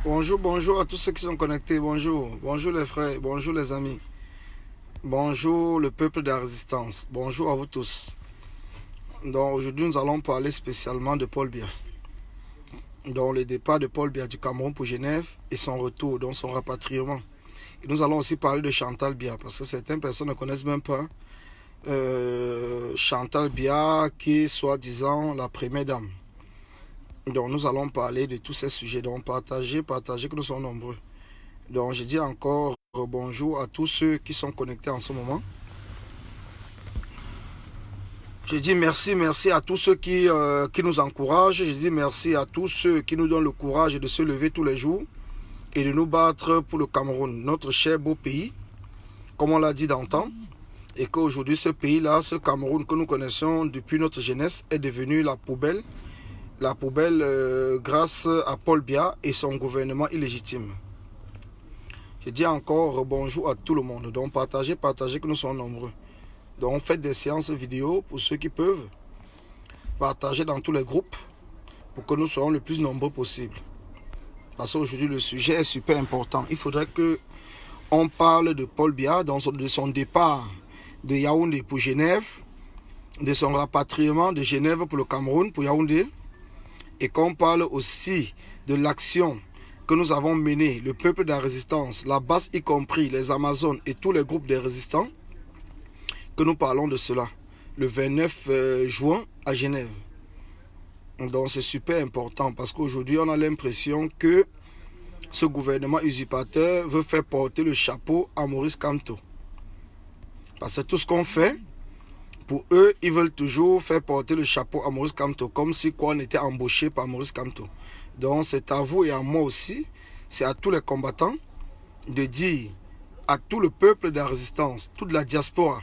Bonjour, bonjour à tous ceux qui sont connectés. Bonjour, bonjour les frères, bonjour les amis. Bonjour le peuple de la résistance. Bonjour à vous tous. Donc aujourd'hui nous allons parler spécialement de Paul Biya. Donc le départ de Paul Biya du Cameroun pour Genève et son retour, donc son rapatriement. Et nous allons aussi parler de Chantal Biya parce que certaines personnes ne connaissent même pas Chantal Biya qui est soi-disant la première dame. Donc nous allons parler de tous ces sujets. Donc partager que nous sommes nombreux. Donc je dis encore bonjour à tous ceux qui sont connectés en ce moment. Je dis merci à tous ceux qui nous encouragent. Je dis merci à tous ceux qui nous donnent le courage de se lever tous les jours et de nous battre pour le Cameroun, notre cher beau pays, comme on l'a dit d'antan. Et qu'aujourd'hui ce pays-là, ce Cameroun que nous connaissons depuis notre jeunesse est devenu la poubelle. La poubelle grâce à Paul Biya et son gouvernement illégitime. Je dis encore bonjour à tout le monde. Donc partagez que nous sommes nombreux. Donc faites des séances vidéo pour ceux qui peuvent. Partagez dans tous les groupes pour que nous soyons le plus nombreux possible. Parce qu'aujourd'hui le sujet est super important. Il faudrait que on parle de Paul Biya, de son départ de Yaoundé pour Genève, de son rapatriement de Genève pour le Cameroun, pour Yaoundé. Et qu'on parle aussi de l'action que nous avons menée, le peuple de la résistance, la base y compris, les Amazones et tous les groupes de résistants, que nous parlons de cela, le 29 juin à Genève. Donc c'est super important parce qu'aujourd'hui on a l'impression que ce gouvernement usurpateur veut faire porter le chapeau à Maurice Kamto. Parce que tout ce qu'on fait, pour eux, ils veulent toujours faire porter le chapeau à Maurice Kamto, comme si on était embauché par Maurice Kamto. Donc c'est à vous et à moi aussi, c'est à tous les combattants de dire à tout le peuple de la résistance, toute la diaspora,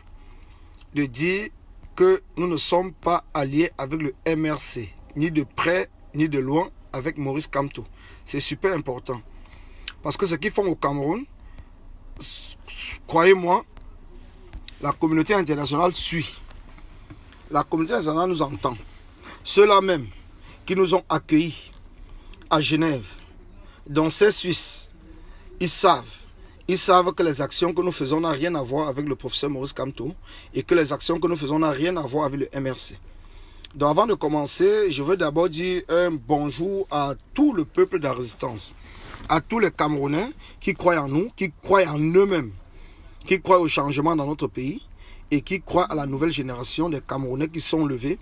de dire que nous ne sommes pas alliés avec le MRC, ni de près, ni de loin avec Maurice Kamto. C'est super important. Parce que ce qu'ils font au Cameroun, croyez-moi, la communauté internationale suit. La communauté internationale nous entend. Ceux-là même qui nous ont accueillis à Genève, dans ces Suisses, ils savent que les actions que nous faisons n'ont rien à voir avec le professeur Maurice Kamto et que les actions que nous faisons n'ont rien à voir avec le MRC. Donc avant de commencer, je veux d'abord dire un bonjour à tout le peuple de la résistance, à tous les Camerounais qui croient en nous, qui croient en eux-mêmes, qui croient au changement dans notre pays et qui croient à la nouvelle génération des Camerounais qui sont levés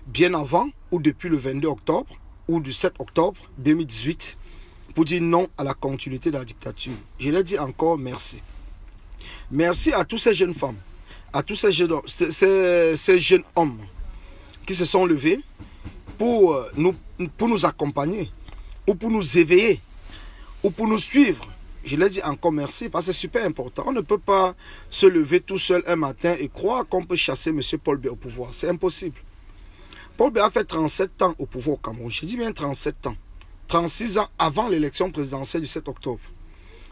bien avant ou depuis le 22 octobre ou du 7 octobre 2018 pour dire non à la continuité de la dictature. Je leur dis encore merci. Merci à tous ces jeunes femmes, à tous ces jeunes hommes qui se sont levés pour nous accompagner ou pour nous éveiller ou pour nous suivre. Je leur dis encore merci parce que c'est super important. On ne peut pas se lever tout seul un matin et croire qu'on peut chasser M. Paul Biya au pouvoir. C'est impossible. Paul Biya a fait 37 ans au pouvoir au Cameroun. Je dis bien 37 ans. 36 ans avant l'élection présidentielle du 7 octobre.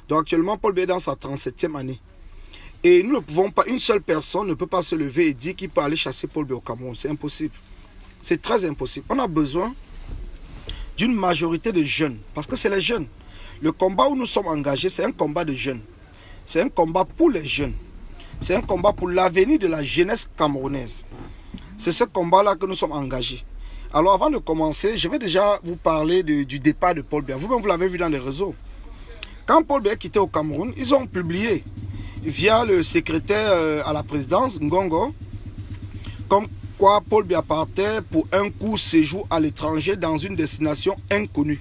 Donc actuellement, Paul Biya est dans sa 37e année. Et nous ne pouvons pas, une seule personne ne peut pas se lever et dire qu'il peut aller chasser Paul Biya au Cameroun. C'est impossible. C'est très impossible. On a besoin d'une majorité de jeunes. Parce que c'est les jeunes. Le combat où nous sommes engagés, c'est un combat de jeunes. C'est un combat pour les jeunes. C'est un combat pour l'avenir de la jeunesse camerounaise. C'est ce combat-là que nous sommes engagés. Alors avant de commencer, je vais déjà vous parler du départ de Paul Biya. Vous-même, vous l'avez vu dans les réseaux. Quand Paul Biya quittait au Cameroun, ils ont publié via le secrétaire à la présidence, Ngongo, comme quoi Paul Biya partait pour un court séjour à l'étranger dans une destination inconnue.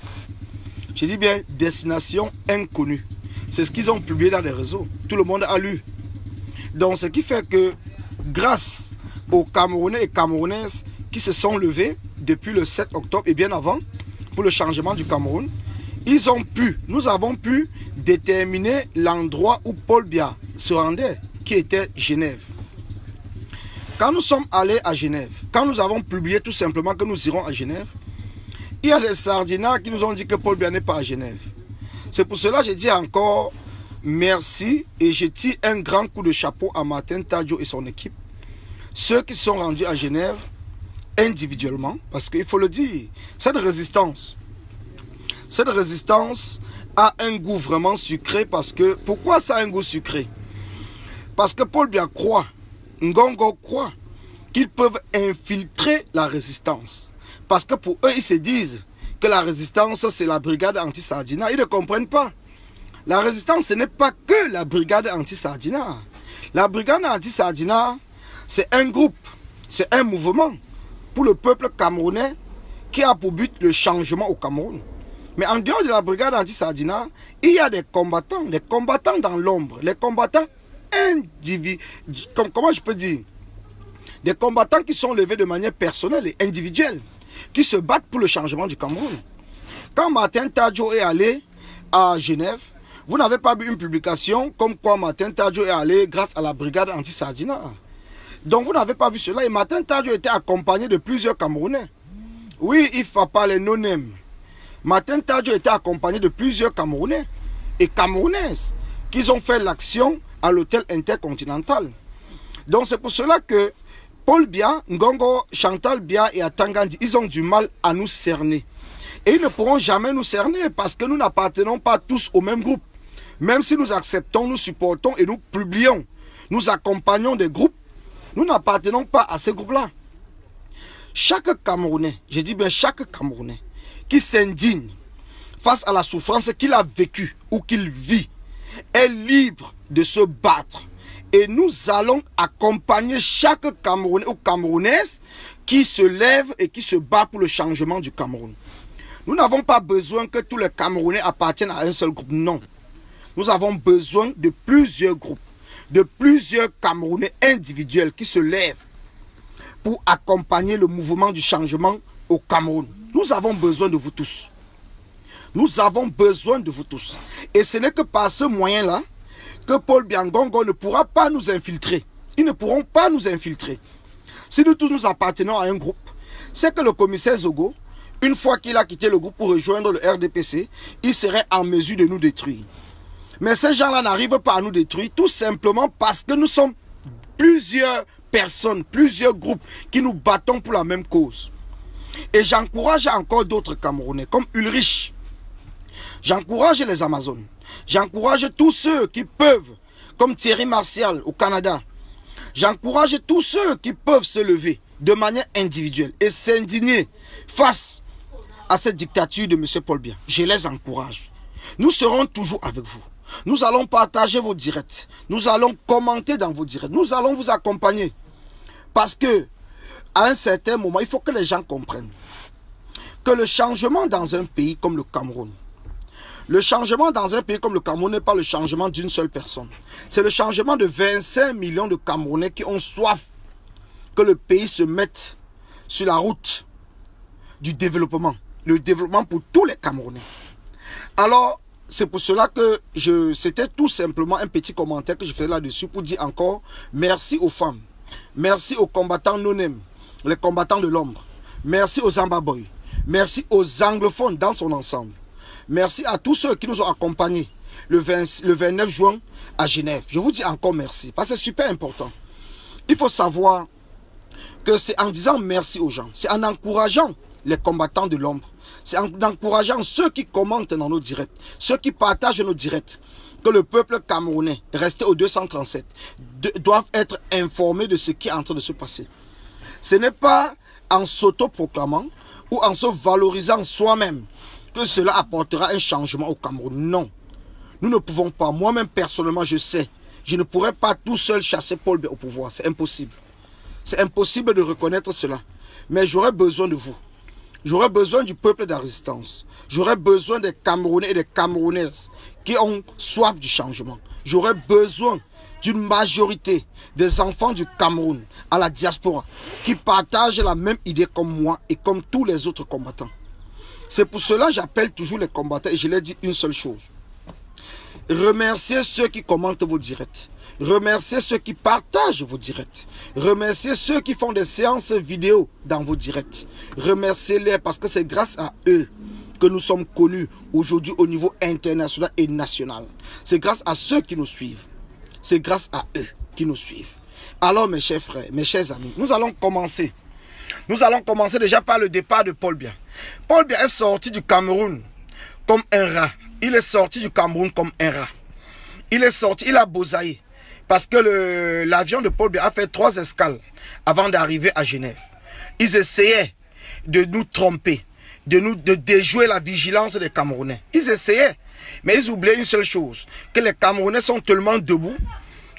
Je dis bien destination inconnue. C'est ce qu'ils ont publié dans les réseaux. Tout le monde a lu. Donc ce qui fait que grâce aux Camerounais et Camerounaises qui se sont levés depuis le 7 octobre et bien avant pour le changement du Cameroun, nous avons pu déterminer l'endroit où Paul Biya se rendait, qui était Genève. Quand nous sommes allés à Genève, quand nous avons publié tout simplement que nous irons à Genève, il y a des sardinats qui nous ont dit que Paul Biya n'est pas à Genève. C'est pour cela que je dis encore merci et je tire un grand coup de chapeau à Martin Tadjo et son équipe. Ceux qui sont rendus à Genève individuellement, parce qu'il faut le dire, cette résistance a un goût vraiment sucré parce que... Pourquoi ça a un goût sucré? Parce que Paul Biya croit, Ngongo croit, qu'ils peuvent infiltrer la résistance. Parce que pour eux, ils se disent que la résistance, c'est la brigade anti-Sardina. Ils ne comprennent pas. La résistance, ce n'est pas que la brigade anti-Sardina. La brigade anti-Sardina, c'est un groupe, c'est un mouvement pour le peuple camerounais qui a pour but le changement au Cameroun. Mais en dehors de la brigade anti-Sardina, il y a des combattants dans l'ombre, les combattants individuels, comment je peux dire, des combattants qui sont levés de manière personnelle et individuelle, qui se battent pour le changement du Cameroun. Quand Martin Tadjo est allé à Genève, vous n'avez pas vu une publication comme quoi Martin Tadjo est allé grâce à la brigade anti-Sardina. Donc vous n'avez pas vu cela. Et Martin Tadjo était accompagné de plusieurs Camerounais. Oui, Yves Papa, les non-nèmes. Martin Tadjo était accompagné de plusieurs Camerounais et Camerounaises qui ont fait l'action à l'hôtel intercontinental. Donc c'est pour cela que Paul Biya, Ngongo, Chantal Biya et Atangandi, ils ont du mal à nous cerner. Et ils ne pourront jamais nous cerner parce que nous n'appartenons pas tous au même groupe. Même si nous acceptons, nous supportons et nous publions, nous accompagnons des groupes, nous n'appartenons pas à ces groupes-là. Chaque Camerounais, je dis bien chaque Camerounais, qui s'indigne face à la souffrance qu'il a vécue ou qu'il vit, est libre de se battre. Et nous allons accompagner chaque Camerounais ou Camerounaise qui se lève et qui se bat pour le changement du Cameroun. Nous n'avons pas besoin que tous les Camerounais appartiennent à un seul groupe, non. Nous avons besoin de plusieurs groupes, de plusieurs Camerounais individuels qui se lèvent pour accompagner le mouvement du changement au Cameroun. Nous avons besoin de vous tous. Nous avons besoin de vous tous. Et ce n'est que par ce moyen-là que Paul Biya Ngongo ne pourra pas nous infiltrer. Ils ne pourront pas nous infiltrer. Si nous tous nous appartenons à un groupe, c'est que le commissaire Zogo, une fois qu'il a quitté le groupe pour rejoindre le RDPC, il serait en mesure de nous détruire. Mais ces gens-là n'arrivent pas à nous détruire tout simplement parce que nous sommes plusieurs personnes, plusieurs groupes qui nous battons pour la même cause. Et j'encourage encore d'autres Camerounais comme Ulrich. J'encourage les Amazones. J'encourage tous ceux qui peuvent, comme Thierry Martial au Canada. J'encourage tous ceux qui peuvent se lever de manière individuelle et s'indigner face à cette dictature de M. Paul Biya. Je les encourage. Nous serons toujours avec vous. Nous allons partager vos directs. Nous allons commenter dans vos directs. Nous allons vous accompagner. Parce que, à un certain moment, il faut que les gens comprennent que le changement dans un pays comme le Cameroun, le changement dans un pays comme le Cameroun n'est pas le changement d'une seule personne. C'est le changement de 25 millions de Camerounais qui ont soif que le pays se mette sur la route du développement. Le développement pour tous les Camerounais. Alors, c'est pour cela que c'était tout simplement un petit commentaire que je fais là-dessus pour dire encore merci aux femmes. Merci aux combattants non-nèmes, les combattants de l'ombre. Merci aux Zambaboy. Merci aux anglophones dans son ensemble. Merci à tous ceux qui nous ont accompagnés le 29 juin à Genève. Je vous dis encore merci, parce que c'est super important. Il faut savoir que c'est en disant merci aux gens, c'est en encourageant les combattants de l'ombre, c'est en encourageant ceux qui commentent dans nos directs, ceux qui partagent nos directs, que le peuple camerounais, resté au 237, doivent être informés de ce qui est en train de se passer. Ce n'est pas en s'autoproclamant ou en se valorisant soi-même que cela apportera un changement au Cameroun. Non. Nous ne pouvons pas. Moi-même, personnellement, je sais. Je ne pourrais pas tout seul chasser Paul Biya au pouvoir. C'est impossible. C'est impossible de reconnaître cela. Mais j'aurais besoin de vous. J'aurais besoin du peuple de la résistance. J'aurais besoin des Camerounais et des Camerounaises qui ont soif du changement. J'aurais besoin d'une majorité des enfants du Cameroun à la diaspora qui partagent la même idée comme moi et comme tous les autres combattants. C'est pour cela que j'appelle toujours les combattants et je leur dis une seule chose. Remerciez ceux qui commentent vos directs. Remerciez ceux qui partagent vos directs. Remerciez ceux qui font des séances vidéo dans vos directs. Remerciez-les parce que c'est grâce à eux que nous sommes connus aujourd'hui au niveau international et national. C'est grâce à ceux qui nous suivent. C'est grâce à eux qui nous suivent. Alors mes chers frères, mes chers amis, nous allons commencer. Nous allons commencer déjà par le départ de Paul Biya. Paul Biya est sorti du Cameroun comme un rat. Il est sorti du Cameroun comme un rat. Il est sorti, il a bosaillé. Parce que l'avion de Paul Biya a fait 3 escales avant d'arriver à Genève. Ils essayaient de nous tromper, de déjouer la vigilance des Camerounais. Ils essayaient, mais ils oubliaient une seule chose, que les Camerounais sont tellement debout,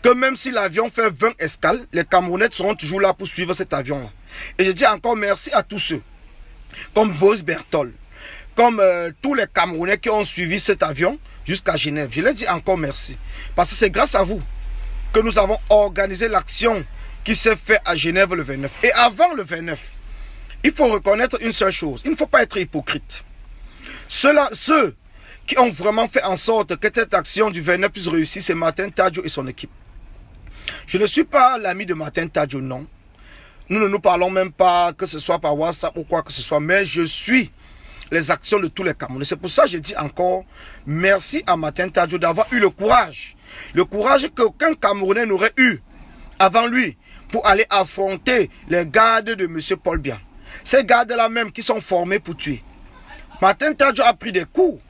que même si l'avion fait 20 escales, les Camerounais seront toujours là pour suivre cet avion-là. Et je dis encore merci à tous ceux, comme Boris Berthold, comme tous les Camerounais qui ont suivi cet avion jusqu'à Genève. Je leur dis encore merci, parce que c'est grâce à vous que nous avons organisé l'action qui s'est faite à Genève le 29. Et avant le 29, il faut reconnaître une seule chose, il ne faut pas être hypocrite. Ceux qui ont vraiment fait en sorte que cette action du 29 puisse réussir, c'est Martin Tadjo et son équipe. Je ne suis pas l'ami de Martin Tadjo, non. Nous ne nous parlons même pas, que ce soit par WhatsApp ou quoi que ce soit, mais je suis les actions de tous les Camerounais. C'est pour ça que je dis encore merci à Martin Tadjo d'avoir eu le courage qu'aucun Camerounais n'aurait eu avant lui pour aller affronter les gardes de M. Paul Biya. Ces gardes-là même qui sont formés pour tuer. Martin Tadjo a pris des coups.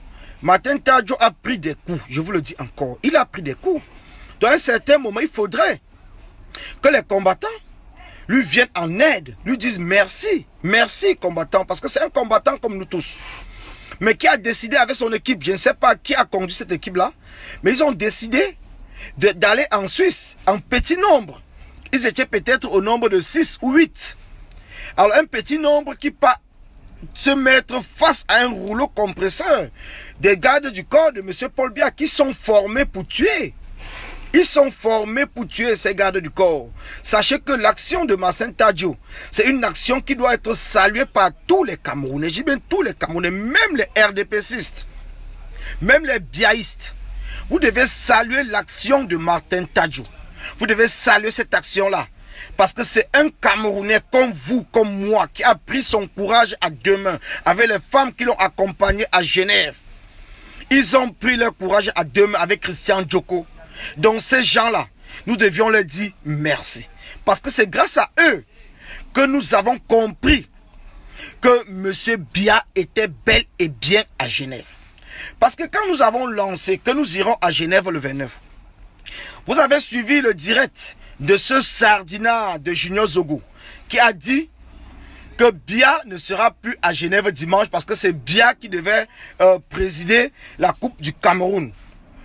Martin Tadjo a pris des coups. Je vous le dis encore. Il a pris des coups. Dans un certain moment, il faudrait que les combattants lui viennent en aide. Lui disent merci. Merci combattant. Parce que c'est un combattant comme nous tous. Mais qui a décidé avec son équipe. Je ne sais pas qui a conduit cette équipe-là. Mais ils ont décidé d'aller en Suisse en petit nombre. Ils étaient peut-être au nombre de 6 ou 8. Alors un petit nombre qui pas se mettre face à un rouleau compresseur des gardes du corps de M. Paul Biya qui sont formés pour tuer. Ils sont formés pour tuer ces gardes du corps. Sachez que l'action de Martin Tadjo, c'est une action qui doit être saluée par tous les Camerounais. Je dis bien tous les Camerounais, même les RDPcistes, même les biaïstes. Vous devez saluer l'action de Martin Tadjo. Vous devez saluer cette action-là. Parce que c'est un Camerounais comme vous, comme moi, qui a pris son courage à 2 mains, avec les femmes qui l'ont accompagné à Genève. Ils ont pris leur courage à 2 mains avec Christian Djoko. Donc ces gens-là, nous devions leur dire merci. Parce que c'est grâce à eux que nous avons compris que M. Biya était bel et bien à Genève. Parce que quand nous avons lancé que nous irons à Genève le 29, vous avez suivi le direct de ce sardinat de Junior Zogo qui a dit que Biya ne sera plus à Genève dimanche parce que c'est Biya qui devait présider la Coupe du Cameroun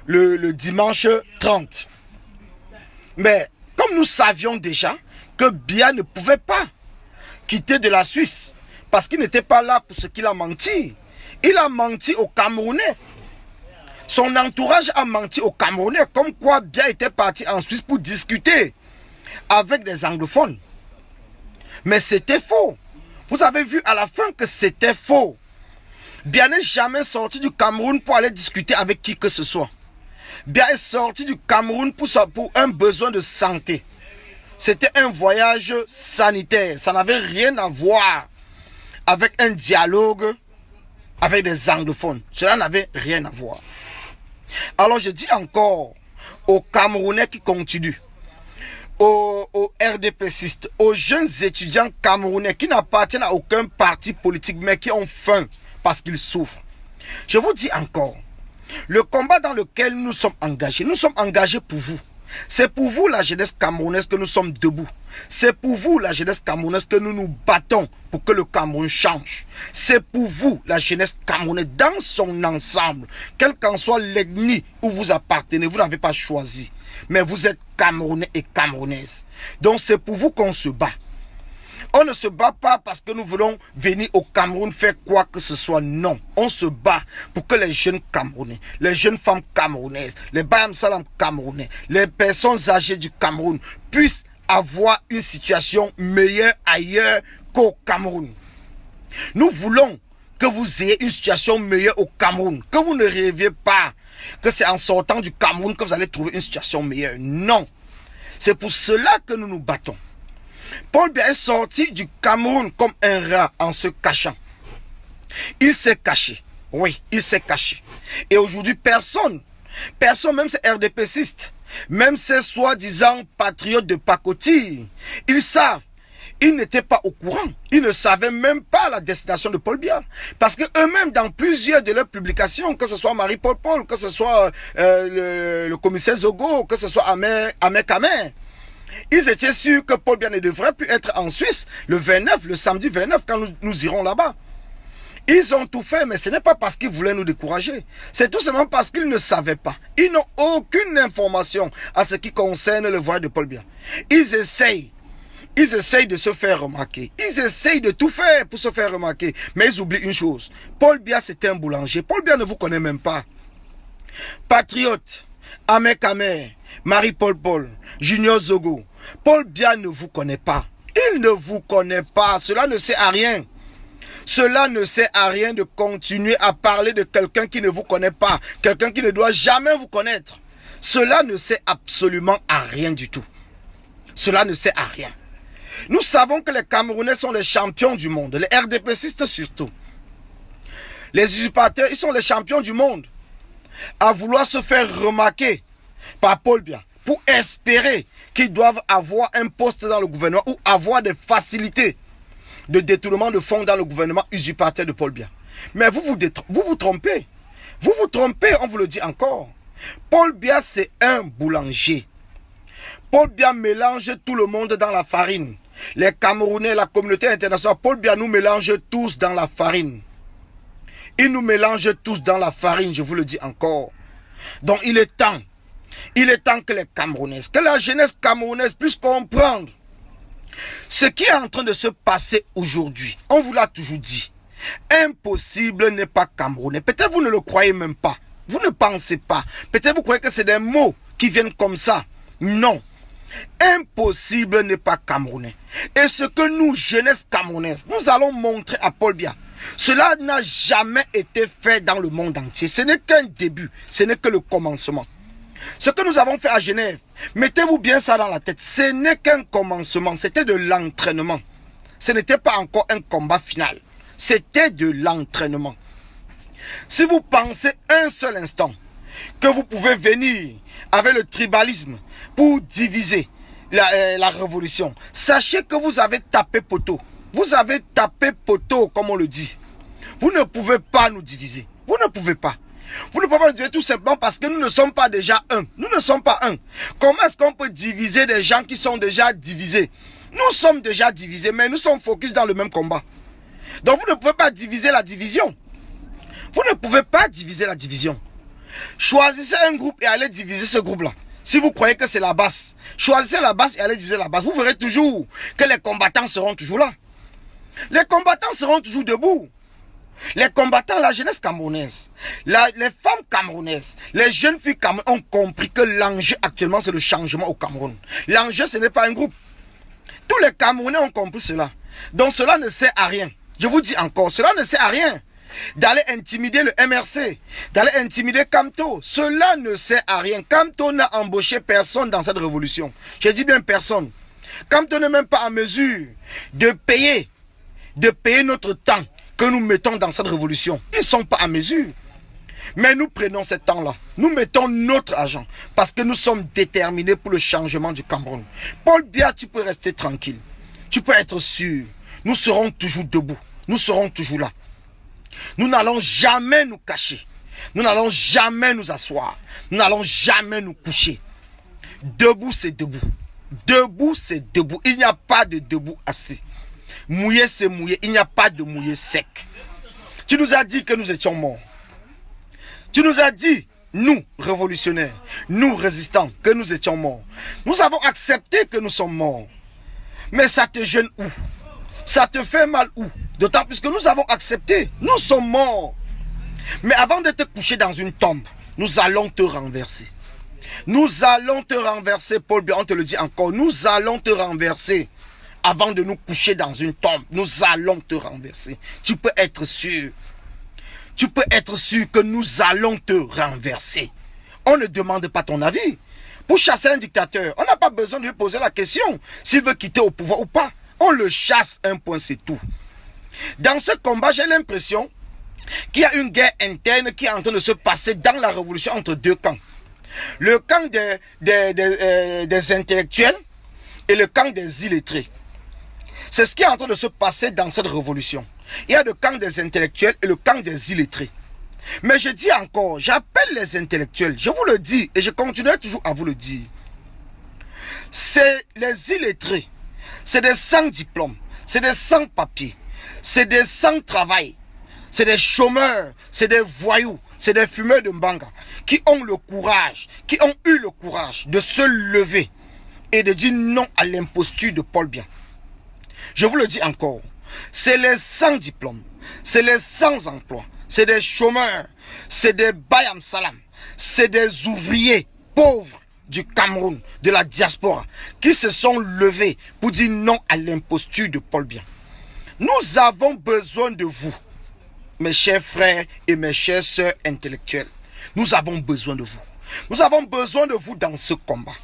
le dimanche 30. Mais comme nous savions déjà que Biya ne pouvait pas quitter de la Suisse parce qu'il n'était pas là pour ce qu'il a menti. Il a menti aux Camerounais. Son entourage a menti aux Camerounais comme quoi Biya était parti en Suisse pour discuter avec des anglophones. Mais c'était faux. Vous avez vu à la fin que c'était faux. Biya n'est jamais sorti du Cameroun pour aller discuter avec qui que ce soit. Biya est sorti du Cameroun pour un besoin de santé. C'était un voyage sanitaire. Ça n'avait rien à voir avec un dialogue avec des anglophones. Cela n'avait rien à voir. Alors je dis encore aux Camerounais qui continuent, aux RDPcistes, aux jeunes étudiants camerounais qui n'appartiennent à aucun parti politique mais qui ont faim parce qu'ils souffrent. Je vous dis encore, le combat dans lequel nous sommes engagés pour vous. C'est pour vous la jeunesse camerounaise que nous sommes debout. C'est pour vous la jeunesse camerounaise que nous nous battons pour que le Cameroun change. C'est pour vous la jeunesse camerounaise dans son ensemble. Quel qu'en soit l'ethnie où vous appartenez, vous n'avez pas choisi. Mais vous êtes Camerounais et Camerounaises. Donc c'est pour vous qu'on se bat. On ne se bat pas parce que nous voulons venir au Cameroun faire quoi que ce soit. Non, on se bat pour que les jeunes Camerounais, les jeunes femmes camerounaises, les Bayam Salam camerounais, les personnes âgées du Cameroun puissent avoir une situation meilleure ailleurs qu'au Cameroun. Nous voulons que vous ayez une situation meilleure au Cameroun, que vous ne rêviez pas que c'est en sortant du Cameroun que vous allez trouver une situation meilleure. Non, c'est pour cela que nous nous battons. Paul Biya est sorti du Cameroun comme un rat en se cachant. Il s'est caché. Oui, il s'est caché. Et aujourd'hui, personne, même ces RDPcistes, même ces soi-disant patriotes de pacotille, ils savent Ils n'étaient pas au courant. Ils ne savaient même pas la destination de Paul Biya. Parce que eux-mêmes, dans plusieurs de leurs publications, que ce soit Marie-Paul Paul, que ce soit le commissaire Zogo, que ce soit Ahmed Kamer, ils étaient sûrs que Paul Biya ne devrait plus être en Suisse le 29, le samedi 29, quand nous irons là-bas. Ils ont tout fait, mais ce n'est pas parce qu'ils voulaient nous décourager. C'est tout simplement parce qu'ils ne savaient pas. Ils n'ont aucune information à ce qui concerne le voyage de Paul Biya. Ils essayent de se faire remarquer. Ils essayent de tout faire pour se faire remarquer. Mais ils oublient une chose. Paul Biya, c'était un boulanger. Paul Biya ne vous connaît même pas. Patriote, Ahmed Kamer, Marie-Paul Paul, Junior Zogo. Paul Biya ne vous connaît pas. Il ne vous connaît pas. Cela ne sert à rien. Cela ne sert à rien de continuer à parler de quelqu'un qui ne vous connaît pas. Quelqu'un qui ne doit jamais vous connaître. Cela ne sert absolument à rien du tout. Cela ne sert à rien. Nous savons que les Camerounais sont les champions du monde. Les RDPcistes surtout. Les usurpateurs, ils sont les champions du monde. À vouloir se faire remarquer par Paul Biya. Pour espérer qu'ils doivent avoir un poste dans le gouvernement ou avoir des facilités de détournement de fonds dans le gouvernement usurpateur de Paul Biya. Mais vous vous trompez. Vous vous trompez, on vous le dit encore. Paul Biya, c'est un boulanger. Paul Biya mélange tout le monde dans la farine. Les Camerounais, la communauté internationale, Paul Biya nous mélange tous dans la farine. Il nous mélange tous dans la farine, je vous le dis encore. Donc il est temps que les Camerounais, que la jeunesse camerounaise puisse comprendre ce qui est en train de se passer aujourd'hui. On vous l'a toujours dit. Impossible n'est pas camerounais. Peut-être vous ne le croyez même pas. Vous ne pensez pas. Peut-être vous croyez que c'est des mots qui viennent comme ça. Non. Impossible n'est pas camerounais. Et ce que nous, jeunesse camerounaise, nous allons montrer à Paul Biya, cela n'a jamais été fait dans le monde entier. Ce n'est qu'un début. Ce n'est que le commencement. Ce que nous avons fait à Genève, mettez-vous bien ça dans la tête. Ce n'est qu'un commencement. C'était de l'entraînement. Ce n'était pas encore un combat final. C'était de l'entraînement. Si vous pensez un seul instant que vous pouvez venir avec le tribalisme pour diviser la révolution, sachez que vous avez tapé poteau. Vous avez tapé poteau, comme on le dit. Vous ne pouvez pas nous diviser. Vous ne pouvez pas. Vous ne pouvez pas nous diviser tout simplement parce que nous ne sommes pas déjà un. Nous ne sommes pas un. Comment est-ce qu'on peut diviser des gens qui sont déjà divisés? Nous sommes déjà divisés, mais nous sommes focus dans le même combat. Donc vous ne pouvez pas diviser la division. Vous ne pouvez pas diviser la division. Choisissez un groupe et allez diviser ce groupe-là. Si vous croyez que c'est la base, choisissez la base et allez diviser la base. Vous verrez toujours que les combattants seront toujours là. Les combattants seront toujours debout. Les combattants, la jeunesse camerounaise, les femmes camerounaises, les jeunes filles camerounaises ont compris que l'enjeu actuellement c'est le changement au Cameroun. L'enjeu ce n'est pas un groupe. Tous les Camerounais ont compris cela. Donc cela ne sert à rien. Je vous dis encore, cela ne sert à rien d'aller intimider le MRC, d'aller intimider Kamto. Cela ne sert à rien. Kamto n'a embauché personne dans cette révolution. Je dis bien personne. Kamto n'est même pas en mesure de payer notre temps que nous mettons dans cette révolution. Ils ne sont pas à mesure. Mais nous prenons ce temps-là. Nous mettons notre argent parce que nous sommes déterminés pour le changement du Cameroun. Paul Biya, tu peux rester tranquille. Tu peux être sûr. Nous serons toujours debout. Nous serons toujours là. Nous n'allons jamais nous cacher. Nous n'allons jamais nous asseoir. Nous n'allons jamais nous coucher. Debout, c'est debout. Debout, c'est debout. Il n'y a pas de debout assis. Mouillé, c'est mouillé. Il n'y a pas de mouillé sec. Tu nous as dit que nous étions morts. Tu nous as dit, nous, révolutionnaires, nous, résistants, que nous étions morts. Nous avons accepté que nous sommes morts. Mais ça te gêne où? Ça te fait mal où? D'autant plus que nous avons accepté. Nous sommes morts. Mais avant de te coucher dans une tombe, nous allons te renverser. Nous allons te renverser, Paul Biya, on te le dit encore. Nous allons te renverser. Avant de nous coucher dans une tombe, nous allons te renverser. Tu peux être sûr. Tu peux être sûr que nous allons te renverser. On ne demande pas ton avis. Pour chasser un dictateur, on n'a pas besoin de lui poser la question s'il veut quitter au pouvoir ou pas. On le chasse, un point, c'est tout. Dans ce combat, j'ai l'impression qu'il y a une guerre interne qui est en train de se passer dans la révolution entre deux camps. Le camp des intellectuels et le camp des illettrés. C'est ce qui est en train de se passer dans cette révolution. Il y a le camp des intellectuels et le camp des illettrés. Mais je dis encore, j'appelle les intellectuels, je vous le dis et je continuerai toujours à vous le dire. C'est les illettrés, c'est des sans diplôme, c'est des sans papier, c'est des sans travail, c'est des chômeurs, c'est des voyous, c'est des fumeurs de mbanga qui ont le courage, qui ont eu le courage de se lever et de dire non à l'imposture de Paul Biya. Je vous le dis encore, c'est les sans diplôme, c'est les sans emploi, c'est des chômeurs, c'est des bayam salam, c'est des ouvriers pauvres du Cameroun, de la diaspora, qui se sont levés pour dire non à l'imposture de Paul Biya. Nous avons besoin de vous, mes chers frères et mes chères sœurs intellectuelles. Nous avons besoin de vous. Nous avons besoin de vous dans ce combat.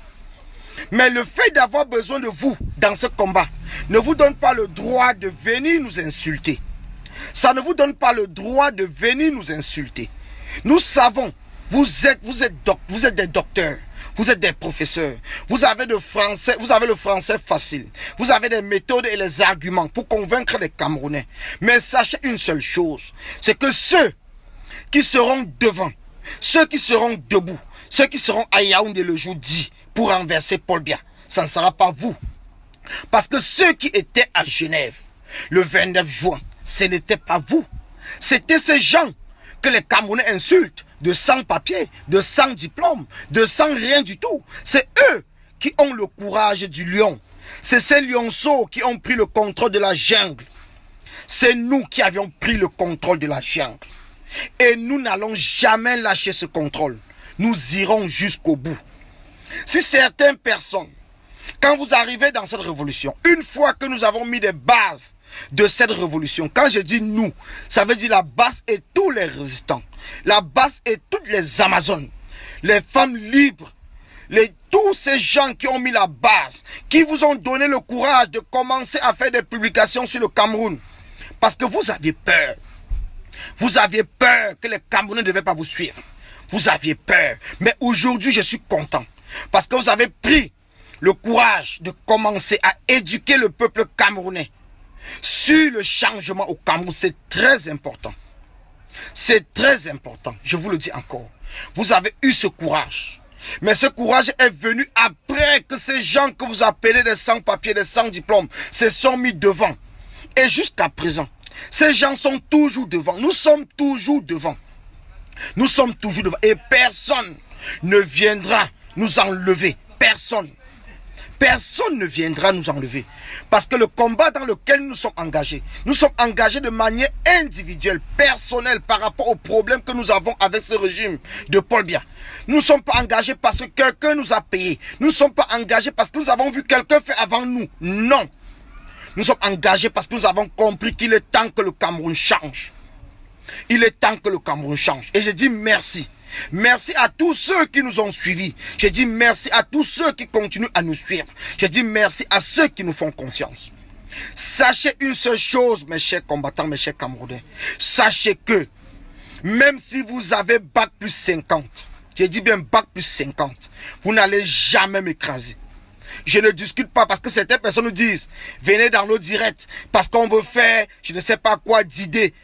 Mais le fait d'avoir besoin de vous dans ce combat ne vous donne pas le droit de venir nous insulter. Ça ne vous donne pas le droit de venir nous insulter. Nous savons, vous êtes des docteurs, vous êtes des professeurs, vous avez le français facile, vous avez des méthodes et les arguments pour convaincre les Camerounais. Mais sachez une seule chose, c'est que ceux qui seront devant, ceux qui seront debout, ceux qui seront à Yaoundé le jour dit pour renverser Paul Biya, ça ne sera pas vous. Parce que ceux qui étaient à Genève le 29 juin, ce n'était pas vous. C'était ces gens que les Camerounais insultent, de sans-papiers, de sans-diplôme, de sans rien du tout. C'est eux qui ont le courage du lion. C'est ces lionceaux qui ont pris le contrôle de la jungle. C'est nous qui avions pris le contrôle de la jungle. Et nous n'allons jamais lâcher ce contrôle. Nous irons jusqu'au bout. Si certaines personnes, quand vous arrivez dans cette révolution, une fois que nous avons mis des bases de cette révolution, quand je dis nous, ça veut dire la base et tous les résistants, la base et toutes les Amazones, les femmes libres, tous ces gens qui ont mis la base, qui vous ont donné le courage de commencer à faire des publications sur le Cameroun, parce que vous aviez peur. Vous aviez peur que les Camerounais ne devaient pas vous suivre. Vous aviez peur. Mais aujourd'hui, je suis content. Parce que vous avez pris le courage de commencer à éduquer le peuple camerounais sur le changement au Cameroun. C'est très important. C'est très important. Je vous le dis encore. Vous avez eu ce courage. Mais ce courage est venu après que ces gens que vous appelez des sans-papiers, des sans-diplômes, se sont mis devant. Et jusqu'à présent, ces gens sont toujours devant. Nous sommes toujours devant. Nous sommes toujours devant. Et personne ne viendra nous enlever. Personne. Personne ne viendra nous enlever. Parce que le combat dans lequel nous sommes engagés de manière individuelle, personnelle par rapport aux problèmes que nous avons avec ce régime de Paul Biya. Nous ne sommes pas engagés parce que quelqu'un nous a payé. Nous ne sommes pas engagés parce que nous avons vu quelqu'un faire avant nous. Non. Nous sommes engagés parce que nous avons compris qu'il est temps que le Cameroun change. Il est temps que le Cameroun change. Et je dis merci. Merci à tous ceux qui nous ont suivis. Je dis merci à tous ceux qui continuent à nous suivre. Je dis merci à ceux qui nous font confiance. Sachez une seule chose, mes chers combattants, mes chers Camerounais. Sachez que même si vous avez bac plus 50, je dis bien bac plus 50, vous n'allez jamais m'écraser. Je ne discute pas parce que certaines personnes nous disent venez dans nos directs parce qu'on veut faire je ne sais pas quoi d'idées.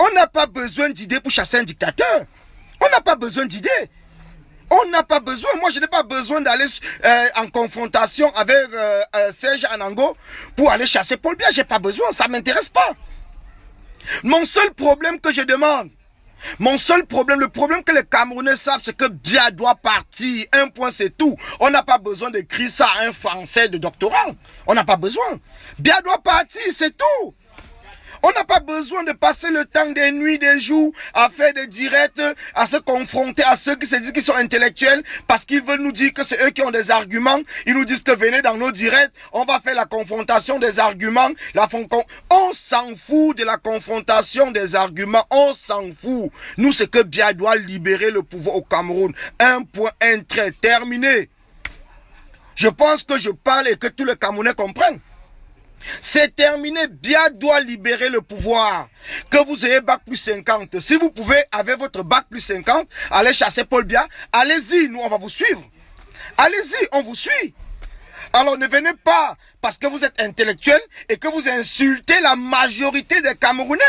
On n'a pas besoin d'idées pour chasser un dictateur. On n'a pas besoin d'idées. On n'a pas besoin. Moi, je n'ai pas besoin d'aller en confrontation avec Serge Anango pour aller chasser Paul Biya. Je n'ai pas besoin. Ça ne m'intéresse pas. Mon seul problème que je demande, le problème que les Camerounais savent, c'est que Biya doit partir. Un point, c'est tout. On n'a pas besoin d'écrire ça à un Français de doctorat. On n'a pas besoin. Biya doit partir, c'est tout. On n'a pas besoin de passer le temps des nuits, des jours, à faire des directs, à se confronter à ceux qui se disent qu'ils sont intellectuels, parce qu'ils veulent nous dire que c'est eux qui ont des arguments. Ils nous disent que venez dans nos directs, on va faire la confrontation des arguments. On s'en fout de la confrontation des arguments, on s'en fout. Nous, c'est que Biya doit libérer le pouvoir au Cameroun. Un point, un trait, terminé. Je pense que je parle et que tous les Camerounais comprennent. C'est terminé, Biya doit libérer le pouvoir. Que vous ayez bac plus 50, si vous pouvez, avec votre bac plus 50, aller chasser Paul Biya, allez-y, nous on va vous suivre. Allez-y, on vous suit. Alors ne venez pas parce que vous êtes intellectuel et que vous insultez la majorité des Camerounais.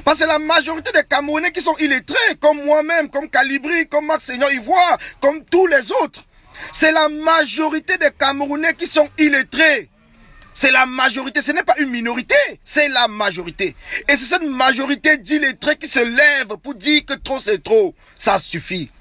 Parce que la majorité des Camerounais qui sont illettrés, comme moi-même, comme Calibri, comme Max Seigneur Ivoire, comme tous les autres. C'est la majorité des Camerounais qui sont illettrés. C'est la majorité, ce n'est pas une minorité, c'est la majorité. Et c'est cette majorité d'illettrés qui se lève pour dire que trop c'est trop. Ça suffit.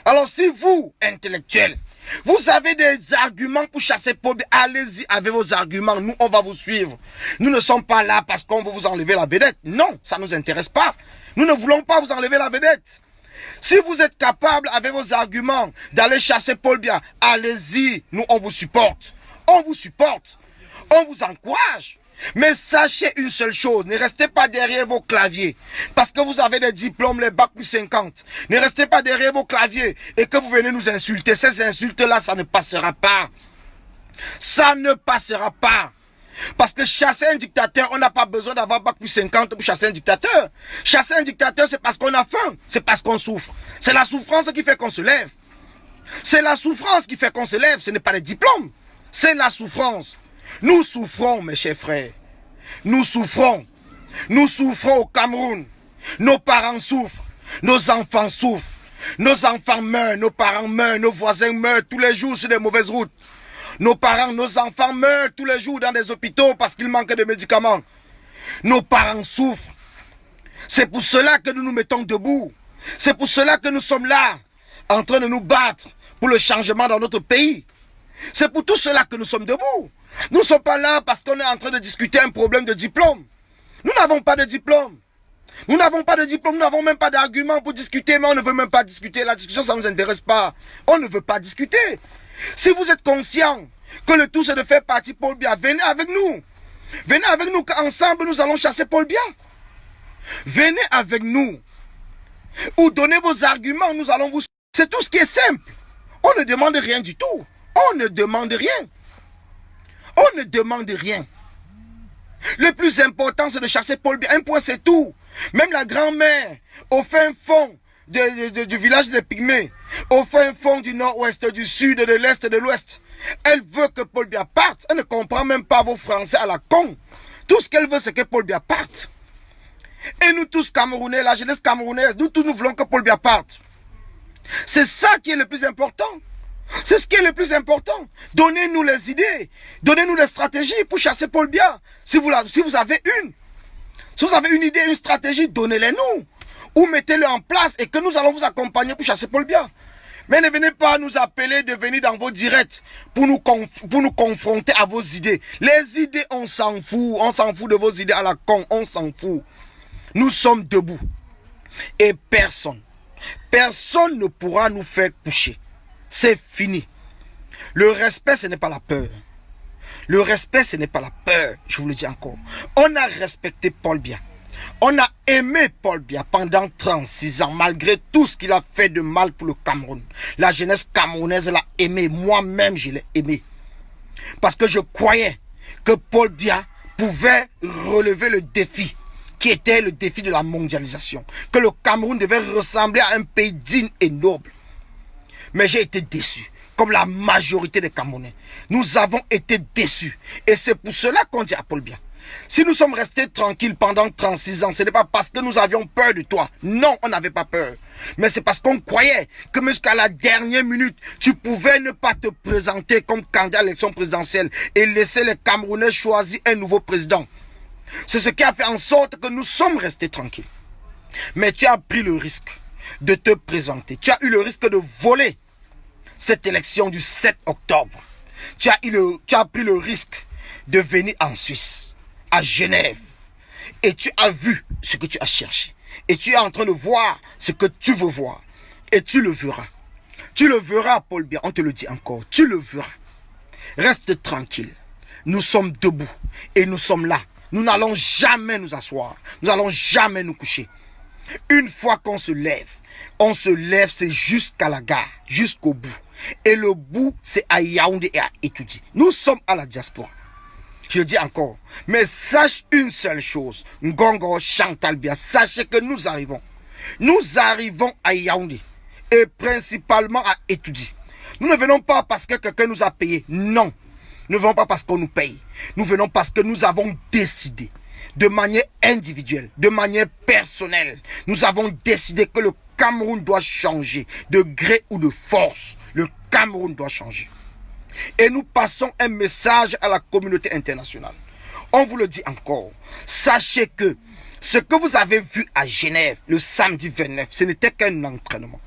Alors si vous, intellectuels, vous avez des arguments pour chasser Paul Biya, allez-y avec vos arguments, nous on va vous suivre. Nous ne sommes pas là parce qu'on veut vous enlever la vedette. Non, ça ne nous intéresse pas. Nous ne voulons pas vous enlever la vedette. Si vous êtes capable avec vos arguments d'aller chasser Paul Biya, allez-y, nous on vous supporte. On vous supporte, on vous encourage. Mais sachez une seule chose, ne restez pas derrière vos claviers. Parce que vous avez des diplômes, les bacs plus 50. Ne restez pas derrière vos claviers et que vous venez nous insulter. Ces insultes-là, ça ne passera pas. Ça ne passera pas. Parce que chasser un dictateur, on n'a pas besoin d'avoir bac plus 50 pour chasser un dictateur. Chasser un dictateur, c'est parce qu'on a faim. C'est parce qu'on souffre. C'est la souffrance qui fait qu'on se lève. C'est la souffrance qui fait qu'on se lève. Ce n'est pas les diplômes. C'est la souffrance. Nous souffrons, mes chers frères. Nous souffrons. Nous souffrons au Cameroun. Nos parents souffrent. Nos enfants souffrent. Nos enfants meurent. Nos parents meurent. Nos voisins meurent tous les jours sur des mauvaises routes. Nos parents, nos enfants meurent tous les jours dans des hôpitaux parce qu'il manque de médicaments. Nos parents souffrent. C'est pour cela que nous nous mettons debout. C'est pour cela que nous sommes là, en train de nous battre pour le changement dans notre pays. C'est pour tout cela que nous sommes debout. Nous ne sommes pas là parce qu'on est en train de discuter un problème de diplôme. Nous n'avons pas de diplôme. Nous n'avons pas de diplôme, nous n'avons même pas d'argument pour discuter, mais on ne veut même pas discuter. La discussion, ça ne nous intéresse pas. On ne veut pas discuter. Si vous êtes conscient que le tout c'est de faire partie Paul Biya, venez avec nous. Venez avec nous, qu'ensemble nous allons chasser Paul Biya. Venez avec nous. Ou donnez vos arguments, nous allons vous... C'est tout ce qui est simple. On ne demande rien du tout. On ne demande rien. On ne demande rien. Le plus important, c'est de chasser Paul Biya. Un point, c'est tout. Même la grand-mère, au fin fond du village des Pygmées, au fin fond du nord-ouest, du sud, de l'est, de l'ouest, elle veut que Paul Biya parte. Elle ne comprend même pas vos Français à la con. Tout ce qu'elle veut, c'est que Paul Biya parte. Et nous tous Camerounais, la jeunesse camerounaise, nous tous nous voulons que Paul Biya parte. C'est ça qui est le plus important. C'est ce qui est le plus important. Donnez-nous les idées. Donnez-nous les stratégies pour chasser Paul Biya. Si vous avez une. Si vous avez une idée, une stratégie, donnez-les nous. Ou mettez-les en place et que nous allons vous accompagner pour chasser Paul Biya. Mais ne venez pas nous appeler de venir dans vos directs pour nous confronter à vos idées. Les idées, on s'en fout. On s'en fout de vos idées à la con. On s'en fout. Nous sommes debout. Et personne ne pourra nous faire coucher. C'est fini. Le respect, ce n'est pas la peur. Le respect, ce n'est pas la peur. Je vous le dis encore. On a respecté Paul Biya. On a aimé Paul Biya pendant 36 ans, malgré tout ce qu'il a fait de mal pour le Cameroun. La jeunesse camerounaise l'a aimé. Moi-même, je l'ai aimé. Parce que je croyais que Paul Biya pouvait relever le défi, qui était le défi de la mondialisation. Que le Cameroun devait ressembler à un pays digne et noble. Mais j'ai été déçu, comme la majorité des Camerounais. Nous avons été déçus. Et c'est pour cela qu'on dit à Paul Biya, si nous sommes restés tranquilles pendant 36 ans, ce n'est pas parce que nous avions peur de toi. Non, on n'avait pas peur. Mais c'est parce qu'on croyait que jusqu'à la dernière minute, tu pouvais ne pas te présenter comme candidat à l'élection présidentielle et laisser les Camerounais choisir un nouveau président. C'est ce qui a fait en sorte que nous sommes restés tranquilles. Mais tu as pris le risque de te présenter. Tu as eu le risque de voler cette élection du 7 octobre. Tu as pris le risque de venir en Suisse, à Genève. Et tu as vu ce que tu as cherché. Et tu es en train de voir ce que tu veux voir. Et tu le verras. Tu le verras, Paul Biya, on te le dit encore. Tu le verras. Reste tranquille. Nous sommes debout. Et nous sommes là. Nous n'allons jamais nous asseoir. Nous n'allons jamais nous coucher. Une fois qu'on se lève, c'est jusqu'à la gare, jusqu'au bout. Et le bout, c'est à Yaoundé et à Etoudi. Nous sommes à la diaspora. Je le dis encore. Mais sache une seule chose. Ngongo, Chantal Biya, sachez que nous arrivons. Nous arrivons à Yaoundé. Et principalement à Etoudi. Nous ne venons pas parce que quelqu'un nous a payé. Non. Nous ne venons pas parce qu'on nous paye. Nous venons parce que nous avons décidé, de manière individuelle, de manière personnelle, nous avons décidé que le Cameroun doit changer, de gré ou de force. Le Cameroun doit changer. Et nous passons un message à la communauté internationale. On vous le dit encore. Sachez que ce que vous avez vu à Genève le samedi 29, ce n'était qu'un entraînement.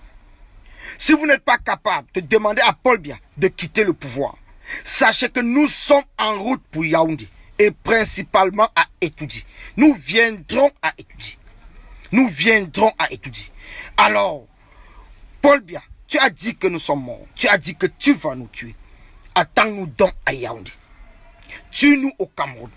Si vous n'êtes pas capable de demander à Paul Biya de quitter le pouvoir, sachez que nous sommes en route pour Yaoundé et principalement à Etoudi. Nous viendrons à Etoudi. Nous viendrons à Etoudi. Alors, Paul Biya, tu as dit que nous sommes morts. Tu as dit que tu vas nous tuer. Attends-nous donc à Yaoundé. Tue-nous au Cameroun.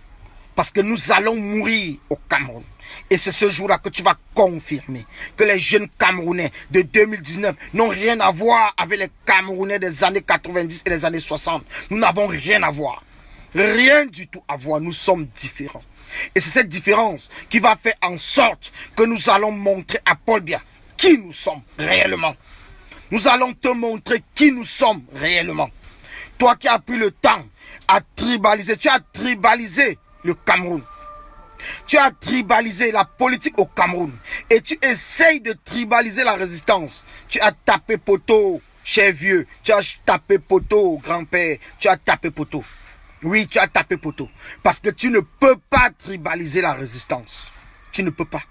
Parce que nous allons mourir au Cameroun. Et c'est ce jour-là que tu vas confirmer que les jeunes Camerounais de 2019 n'ont rien à voir avec les Camerounais des années 90 et des années 60. Nous n'avons rien à voir. Rien du tout à voir. Nous sommes différents. Et c'est cette différence qui va faire en sorte que nous allons montrer à Paul Biya qui nous sommes réellement. Nous allons te montrer qui nous sommes réellement. Toi qui as pris le temps à tribaliser, tu as tribalisé le Cameroun. Tu as tribalisé la politique au Cameroun. Et tu essayes de tribaliser la résistance. Tu as tapé poteau, cher vieux. Tu as tapé poteau, grand-père. Tu as tapé poteau. Oui, tu as tapé poteau. Parce que tu ne peux pas tribaliser la résistance. Tu ne peux pas.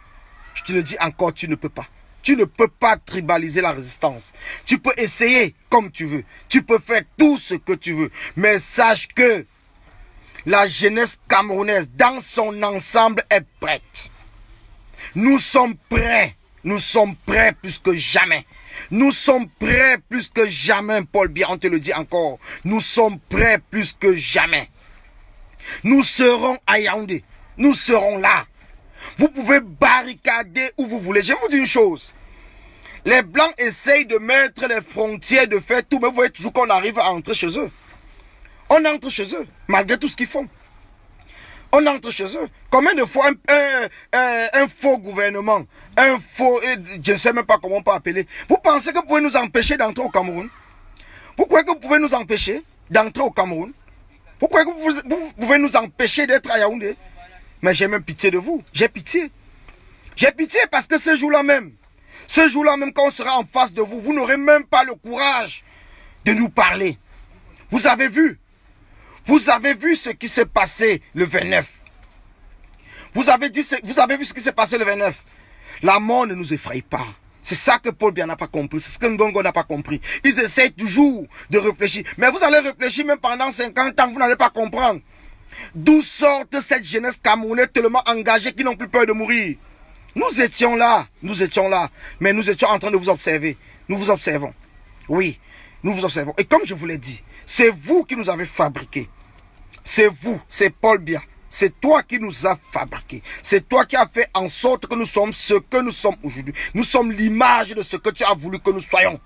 Je te le dis encore, tu ne peux pas. Tu ne peux pas tribaliser la résistance. Tu peux essayer comme tu veux. Tu peux faire tout ce que tu veux. Mais sache que la jeunesse camerounaise dans son ensemble est prête. Nous sommes prêts. Nous sommes prêts plus que jamais. Nous sommes prêts plus que jamais, Paul Biya, on te le dit encore. Nous sommes prêts plus que jamais. Nous serons à Yaoundé. Nous serons là. Vous pouvez barricader où vous voulez. Je vous dis une chose. Les Blancs essayent de mettre les frontières, de faire tout, mais vous voyez toujours qu'on arrive à entrer chez eux. On entre chez eux, malgré tout ce qu'ils font. On entre chez eux. Combien de fois un faux gouvernement, un faux, je ne sais même pas comment on peut appeler. Vous pensez que vous pouvez nous empêcher d'entrer au Cameroun? Vous croyez que vous pouvez nous empêcher d'entrer au Cameroun? Vous croyez que vous pouvez nous empêcher d'être à Yaoundé? Mais j'ai même pitié de vous. J'ai pitié. J'ai pitié parce que ce jour-là même, quand on sera en face de vous, vous n'aurez même pas le courage de nous parler. Vous avez vu ce qui s'est passé le 29. Vous avez vu ce qui s'est passé le 29. La mort ne nous effraie pas. C'est ça que Paul Biya n'a pas compris. C'est ce que Ngongo n'a pas compris. Ils essayent toujours de réfléchir. Mais vous allez réfléchir même pendant 50 ans, vous n'allez pas comprendre. D'où sort cette jeunesse camerounaise tellement engagée qui n'ont plus peur de mourir. Nous étions là, mais nous étions en train de vous observer. Nous vous observons. Oui, nous vous observons. Et comme je vous l'ai dit, c'est vous qui nous avez fabriqués. C'est vous, c'est Paul Biya. C'est toi qui nous as fabriqués. C'est toi qui as fait en sorte que nous sommes ce que nous sommes aujourd'hui. Nous sommes l'image de ce que tu as voulu que nous soyons.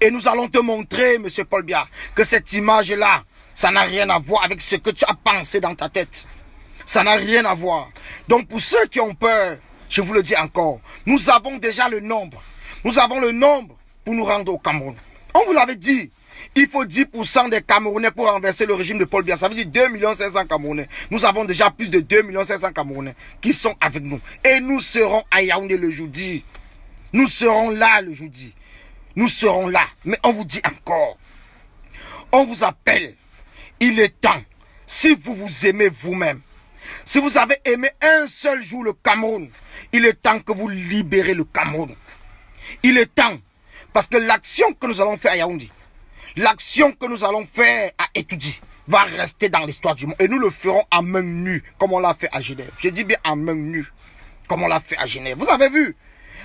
Et nous allons te montrer, monsieur Paul Biya, que cette image-là, ça n'a rien à voir avec ce que tu as pensé dans ta tête. Ça n'a rien à voir. Donc pour ceux qui ont peur, je vous le dis encore, nous avons déjà le nombre. Nous avons le nombre pour nous rendre au Cameroun. On vous l'avait dit. Il faut 10% des Camerounais pour renverser le régime de Paul Biya. Ça veut dire 2 500 000 Camerounais. Nous avons déjà plus de 2 500 000 Camerounais qui sont avec nous. Et nous serons à Yaoundé le jeudi. Nous serons là le jeudi. Nous serons là. Mais on vous dit encore. On vous appelle. Il est temps. Si vous vous aimez vous-même. Si vous avez aimé un seul jour le Cameroun. Il est temps que vous libérez le Cameroun. Il est temps. Parce que l'action que nous allons faire à Yaoundé. L'action que nous allons faire à Etoudi va rester dans l'histoire du monde. Et nous le ferons à main nue, comme on l'a fait à Genève. Je dis bien à main nue, comme on l'a fait à Genève. Vous avez vu,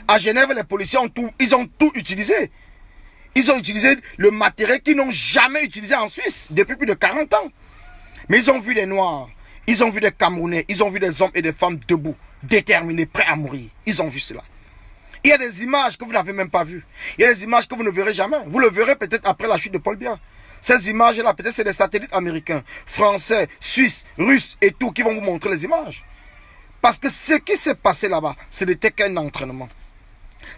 à Genève, les policiers ont tout utilisé. Ils ont utilisé le matériel qu'ils n'ont jamais utilisé en Suisse depuis plus de 40 ans. Mais ils ont vu les Noirs, ils ont vu des Camerounais, ils ont vu des hommes et des femmes debout, déterminés, prêts à mourir. Ils ont vu cela. Il y a des images que vous n'avez même pas vues. Il y a des images que vous ne verrez jamais. Vous le verrez peut-être après la chute de Paul Biya. Ces images-là, peut-être c'est des satellites américains, français, suisses, russes et tout qui vont vous montrer les images. Parce que ce qui s'est passé là-bas, ce n'était qu'un entraînement.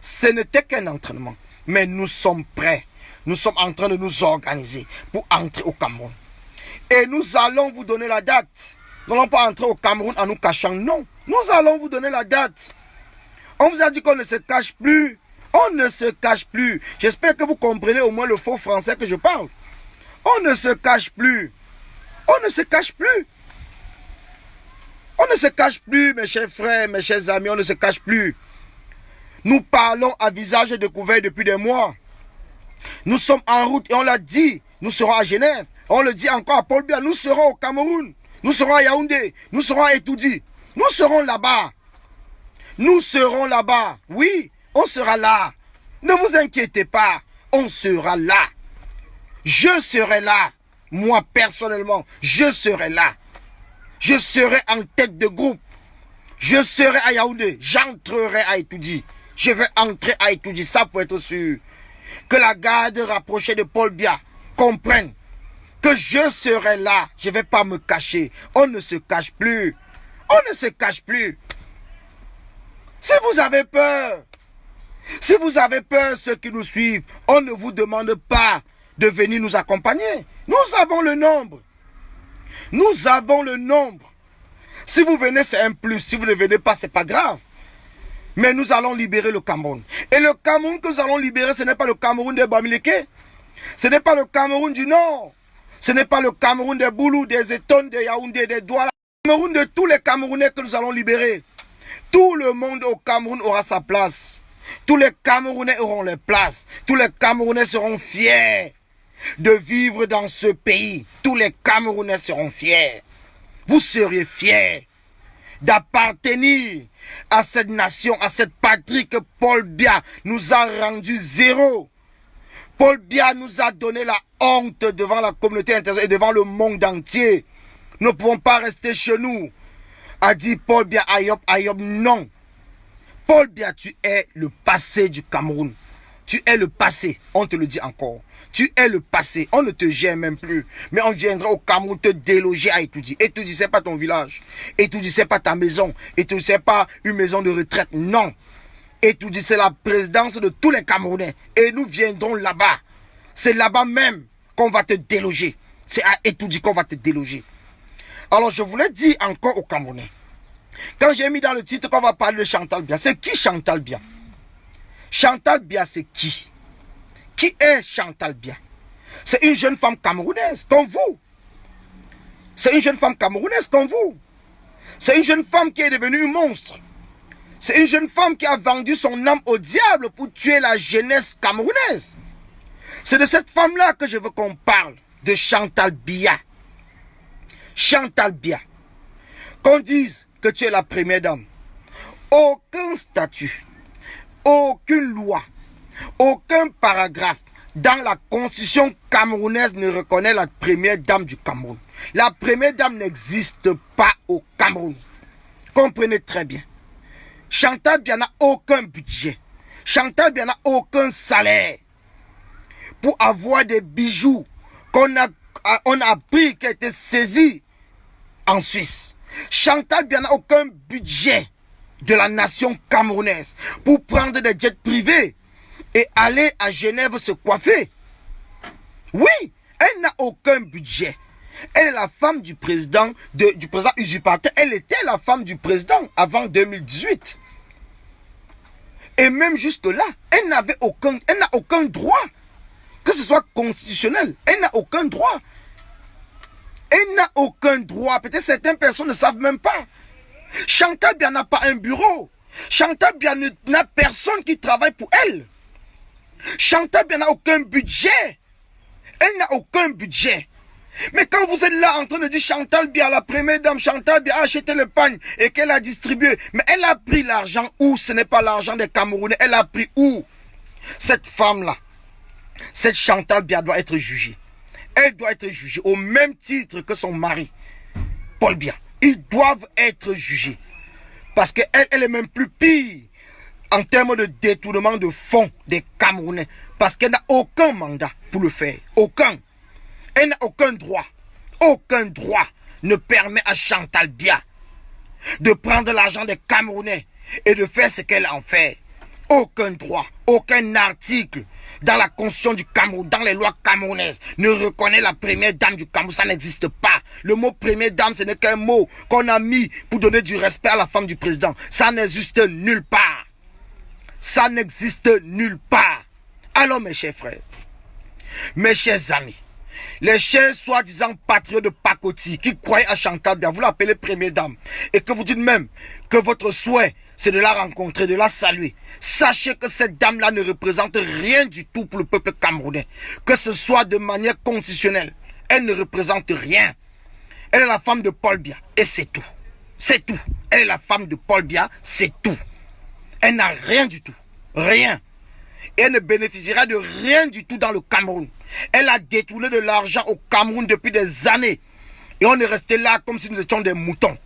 Ce n'était qu'un entraînement. Mais nous sommes prêts. Nous sommes en train de nous organiser pour entrer au Cameroun. Et nous allons vous donner la date. Nous n'allons pas entrer au Cameroun en nous cachant, non. Nous allons vous donner la date. On vous a dit qu'on ne se cache plus. On ne se cache plus. J'espère que vous comprenez au moins le faux français que je parle. On ne se cache plus. On ne se cache plus. On ne se cache plus, mes chers frères, mes chers amis, on ne se cache plus. Nous parlons à visage découvert depuis des mois. Nous sommes en route et on l'a dit. Nous serons à Genève. On le dit encore à Paul Biya. Nous serons au Cameroun. Nous serons à Yaoundé. Nous serons à Etoudi. Nous serons là-bas. Nous serons là-bas. Oui, on sera là. Ne vous inquiétez pas. On sera là. Je serai là. Moi, personnellement, je serai là. Je serai en tête de groupe. Je serai à Yaoundé. J'entrerai à Etoudi. Je vais entrer à Etoudi. Ça pour être sûr. Que la garde rapprochée de Paul Biya comprenne que je serai là. Je ne vais pas me cacher. On ne se cache plus. On ne se cache plus. Si vous avez peur, ceux qui nous suivent, on ne vous demande pas de venir nous accompagner. Nous avons le nombre. Nous avons le nombre. Si vous venez, c'est un plus. Si vous ne venez pas, ce n'est pas grave. Mais nous allons libérer le Cameroun. Et le Cameroun que nous allons libérer, ce n'est pas le Cameroun des Bamileke. Ce n'est pas le Cameroun du Nord. Ce n'est pas le Cameroun des Boulou, des Eton, des Yaoundé, des Douala. Le Cameroun de tous les Camerounais que nous allons libérer. Tout le monde au Cameroun aura sa place. Tous les Camerounais auront leur place. Tous les Camerounais seront fiers de vivre dans ce pays. Tous les Camerounais seront fiers. Vous seriez fiers d'appartenir à cette nation, à cette patrie que Paul Biya nous a rendu zéro. Paul Biya nous a donné la honte devant la communauté internationale et devant le monde entier. Nous ne pouvons pas rester chez nous. A dit Paul Biya, Ayob, Ayob, non. Paul Biya, tu es le passé du Cameroun. Tu es le passé, on te le dit encore. Tu es le passé, on ne te gère même plus. Mais on viendra au Cameroun te déloger à Etoudi. Etoudi, ce n'est pas ton village. Etoudi, ce n'est pas ta maison. Etoudi, ce n'est pas une maison de retraite. Non. Etoudi, c'est la présidence de tous les Camerounais. Et nous viendrons là-bas. C'est là-bas même qu'on va te déloger. C'est à Etoudi qu'on va te déloger. Alors, je voulais dire encore aux Camerounais. Quand j'ai mis dans le titre qu'on va parler de Chantal Biya, c'est qui Chantal Biya? Chantal Biya, c'est qui? Qui est Chantal Biya? C'est une jeune femme camerounaise comme vous. C'est une jeune femme camerounaise comme vous. C'est une jeune femme qui est devenue un monstre. C'est une jeune femme qui a vendu son âme au diable pour tuer la jeunesse camerounaise. C'est de cette femme-là que je veux qu'on parle, de Chantal Biya. Chantal Biya. Qu'on dise que tu es la première dame. Aucun statut, aucune loi, aucun paragraphe dans la constitution camerounaise ne reconnaît la première dame du Cameroun. La première dame n'existe pas au Cameroun. Comprenez très bien. Chantal Biya n'a aucun budget. Chantal Biya n'a aucun salaire pour avoir des bijoux qu'on a pris, qui a été saisi en Suisse. Chantal Biya n'a aucun budget de la nation camerounaise pour prendre des jets privés et aller à Genève se coiffer. Oui, elle n'a aucun budget. Elle est la femme du président, du président usurpateur. Elle était la femme du président avant 2018. Et même jusque-là, elle n'a aucun droit. Que ce soit constitutionnel, elle n'a aucun droit. Elle n'a aucun droit. Peut-être certaines personnes ne savent même pas. Chantal Biya n'a pas un bureau. Chantal Biya n'a personne qui travaille pour elle. Chantal Biya n'a aucun budget. Elle n'a aucun budget. Mais quand vous êtes là en train de dire Chantal Biya, la première dame, Chantal Biya a acheté le pain et qu'elle a distribué. Mais elle a pris l'argent où? Ce n'est pas l'argent des Camerounais. Elle a pris où? Cette femme-là, cette Chantal Biya doit être jugée. Elle doit être jugée au même titre que son mari, Paul Biya. Ils doivent être jugés. Parce qu'elle est même plus pire en termes de détournement de fonds des Camerounais. Parce qu'elle n'a aucun mandat pour le faire. Aucun. Elle n'a aucun droit. Aucun droit ne permet à Chantal Biya de prendre l'argent des Camerounais et de faire ce qu'elle en fait. Aucun droit, aucun article dans la constitution du Cameroun, dans les lois camerounaises, ne reconnaît la première dame du Cameroun. Ça n'existe pas. Le mot première dame, ce n'est qu'un mot qu'on a mis pour donner du respect à la femme du président. Ça n'existe nulle part. Ça n'existe nulle part. Alors mes chers frères, mes chers amis, les chers soi-disant patriotes de pacotille qui croyaient à Chantal Biya, vous l'appelez première dame, et que vous dites même que votre souhait, c'est de la rencontrer, de la saluer. Sachez que cette dame-là ne représente rien du tout pour le peuple camerounais. Que ce soit de manière constitutionnelle, elle ne représente rien. Elle est la femme de Paul Biya, et c'est tout. C'est tout. Elle est la femme de Paul Biya, c'est tout. Elle n'a rien du tout. Rien. Et elle ne bénéficiera de rien du tout dans le Cameroun. Elle a détourné de l'argent au Cameroun depuis des années. Et on est resté là comme si nous étions des moutons.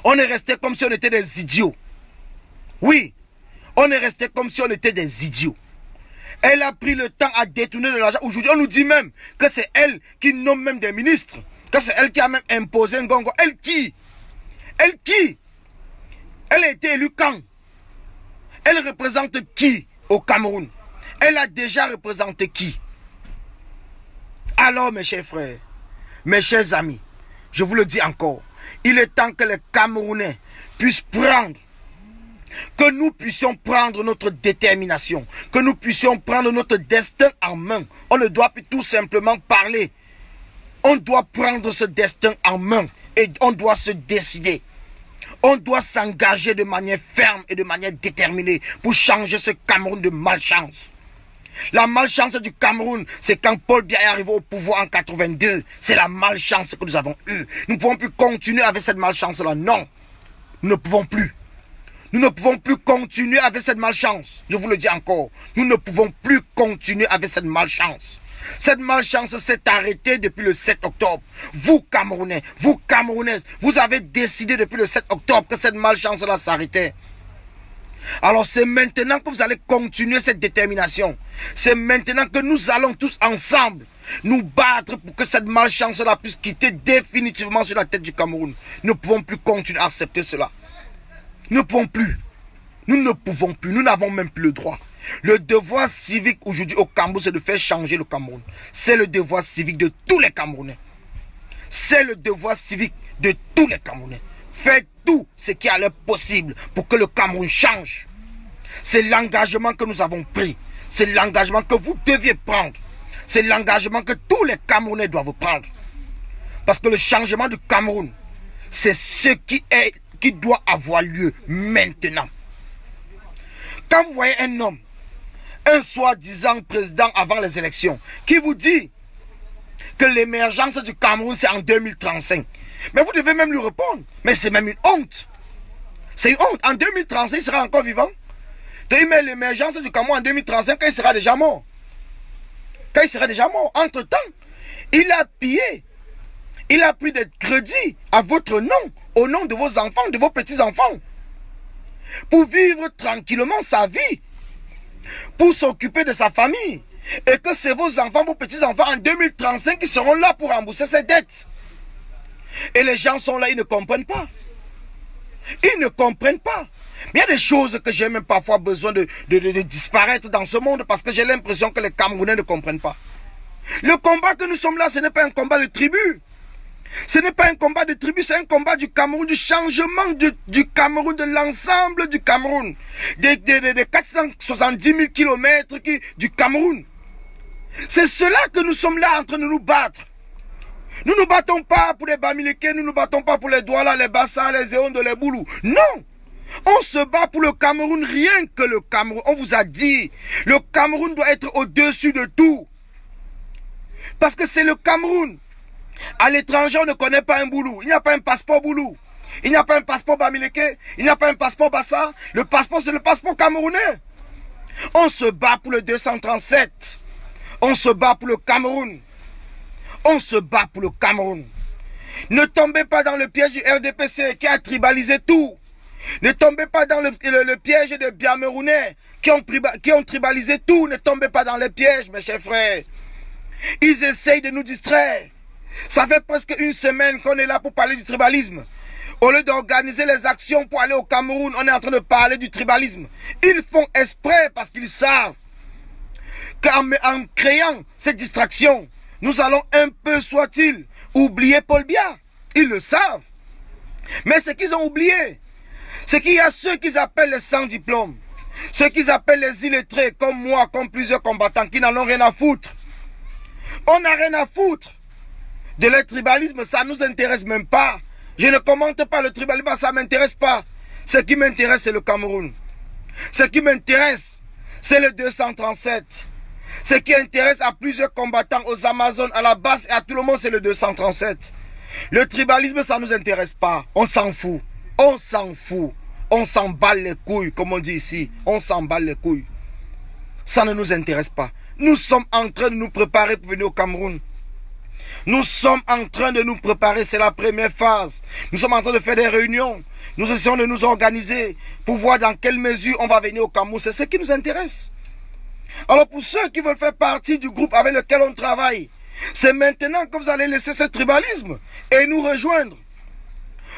On est resté comme si on était des idiots. Oui, on est resté comme si on était des idiots. Elle a pris le temps à détourner de l'argent. Aujourd'hui, on nous dit même que c'est elle qui nomme même des ministres. Que c'est elle qui a même imposé un gongo. Elle qui? Elle qui? Elle a été élue quand? Elle représente qui au Cameroun? Elle a déjà représenté qui? Alors mes chers frères, mes chers amis, je vous le dis encore, il est temps que les Camerounais puissent prendre, que nous puissions prendre notre détermination, que nous puissions prendre notre destin en main. On ne doit plus tout simplement parler. On doit prendre ce destin en main et on doit se décider. On doit s'engager de manière ferme et de manière déterminée pour changer ce Cameroun de malchance. La malchance du Cameroun, c'est quand Paul Biya est arrivé au pouvoir en 82. C'est la malchance que nous avons eue. Nous ne pouvons plus continuer avec cette malchance-là. Non, nous ne pouvons plus. Nous ne pouvons plus continuer avec cette malchance. Je vous le dis encore. Nous ne pouvons plus continuer avec cette malchance. Cette malchance s'est arrêtée depuis le 7 octobre. Vous Camerounais, vous Camerounaises, vous avez décidé depuis le 7 octobre que cette malchance-là s'arrêtait. Alors c'est maintenant que vous allez continuer cette détermination. C'est maintenant que nous allons tous ensemble nous battre pour que cette malchance-là puisse quitter définitivement sur la tête du Cameroun. Nous ne pouvons plus continuer à accepter cela. Nous ne pouvons plus. Nous ne pouvons plus. Nous n'avons même plus le droit. Le devoir civique aujourd'hui au Cameroun, c'est de faire changer le Cameroun. C'est le devoir civique de tous les Camerounais. C'est le devoir civique de tous les Camerounais. Faites tout ce qui est alors possible pour que le Cameroun change. C'est l'engagement que nous avons pris. C'est l'engagement que vous deviez prendre. C'est l'engagement que tous les Camerounais doivent prendre. Parce que le changement du Cameroun, c'est ce qui doit avoir lieu maintenant. Quand vous voyez un homme, un soi-disant président avant les élections, qui vous dit que l'émergence du Cameroun c'est en 2035, mais vous devez même lui répondre, mais c'est même une honte. C'est une honte. En 2035, il sera encore vivant. Il met l'émergence du Cameroun en 2035 quand il sera déjà mort. Quand il sera déjà mort. Entre-temps, il a pillé. Il a pris des crédits à votre nom, au nom de vos enfants, de vos petits-enfants, pour vivre tranquillement sa vie, pour s'occuper de sa famille. Et que c'est vos enfants, vos petits-enfants en 2035 qui seront là pour rembourser ses dettes. Et les gens sont là, ils ne comprennent pas. Ils ne comprennent pas. Mais il y a des choses que j'ai même parfois besoin de disparaître dans ce monde parce que j'ai l'impression que les Camerounais ne comprennent pas. Le combat que nous sommes là, ce n'est pas un combat de tribu. Ce n'est pas un combat de tribu, c'est un combat du Cameroun, du changement du Cameroun, de l'ensemble du Cameroun. Des 470 000 kilomètres du Cameroun. C'est cela que nous sommes là en train de nous battre. Nous ne nous battons pas pour les Bamileke, nous ne nous battons pas pour les Douala, les Bassa, les Zéonde, les Boulou. Non! On se bat pour le Cameroun, rien que le Cameroun. On vous a dit, le Cameroun doit être au-dessus de tout. Parce que c'est le Cameroun. À l'étranger, on ne connaît pas un Boulou. Il n'y a pas un passeport Boulou. Il n'y a pas un passeport Bamileke. Il n'y a pas un passeport Bassa. Le passeport, c'est le passeport camerounais. On se bat pour le 237. On se bat pour le Cameroun. On se bat pour le Cameroun. Ne tombez pas dans le piège du RDPC qui a tribalisé tout. Ne tombez pas dans le piège des Biamerounais qui ont tribalisé tout. Ne tombez pas dans les pièges, mes chers frères. Ils essayent de nous distraire. Ça fait presque une semaine qu'on est là pour parler du tribalisme. Au lieu d'organiser les actions pour aller au Cameroun, on est en train de parler du tribalisme. Ils font exprès parce qu'ils savent qu'en créant cette distraction, nous allons un peu, soit-il, oublier Paul Biya. Ils le savent. Mais ce qu'ils ont oublié, c'est qu'il y a ceux qu'ils appellent les sans diplôme, ceux qu'ils appellent les illettrés, comme moi, comme plusieurs combattants, qui n'en ont rien à foutre. On n'a rien à foutre de le tribalisme, ça ne nous intéresse même pas. Je ne commente pas le tribalisme, ça ne m'intéresse pas. Ce qui m'intéresse, c'est le Cameroun. Ce qui m'intéresse, c'est le 237. Ce qui intéresse à plusieurs combattants, aux Amazones, à la base et à tout le monde, c'est le 237. Le tribalisme, ça ne nous intéresse pas. On s'en fout. On s'en fout. On s'en bat les couilles, comme on dit ici. On s'en bat les couilles. Ça ne nous intéresse pas. Nous sommes en train de nous préparer pour venir au Cameroun. Nous sommes en train de nous préparer. C'est la première phase. Nous sommes en train de faire des réunions. Nous essayons de nous organiser pour voir dans quelle mesure on va venir au Cameroun. C'est ce qui nous intéresse. Alors pour ceux qui veulent faire partie du groupe avec lequel on travaille, c'est maintenant que vous allez laisser ce tribalisme et nous rejoindre.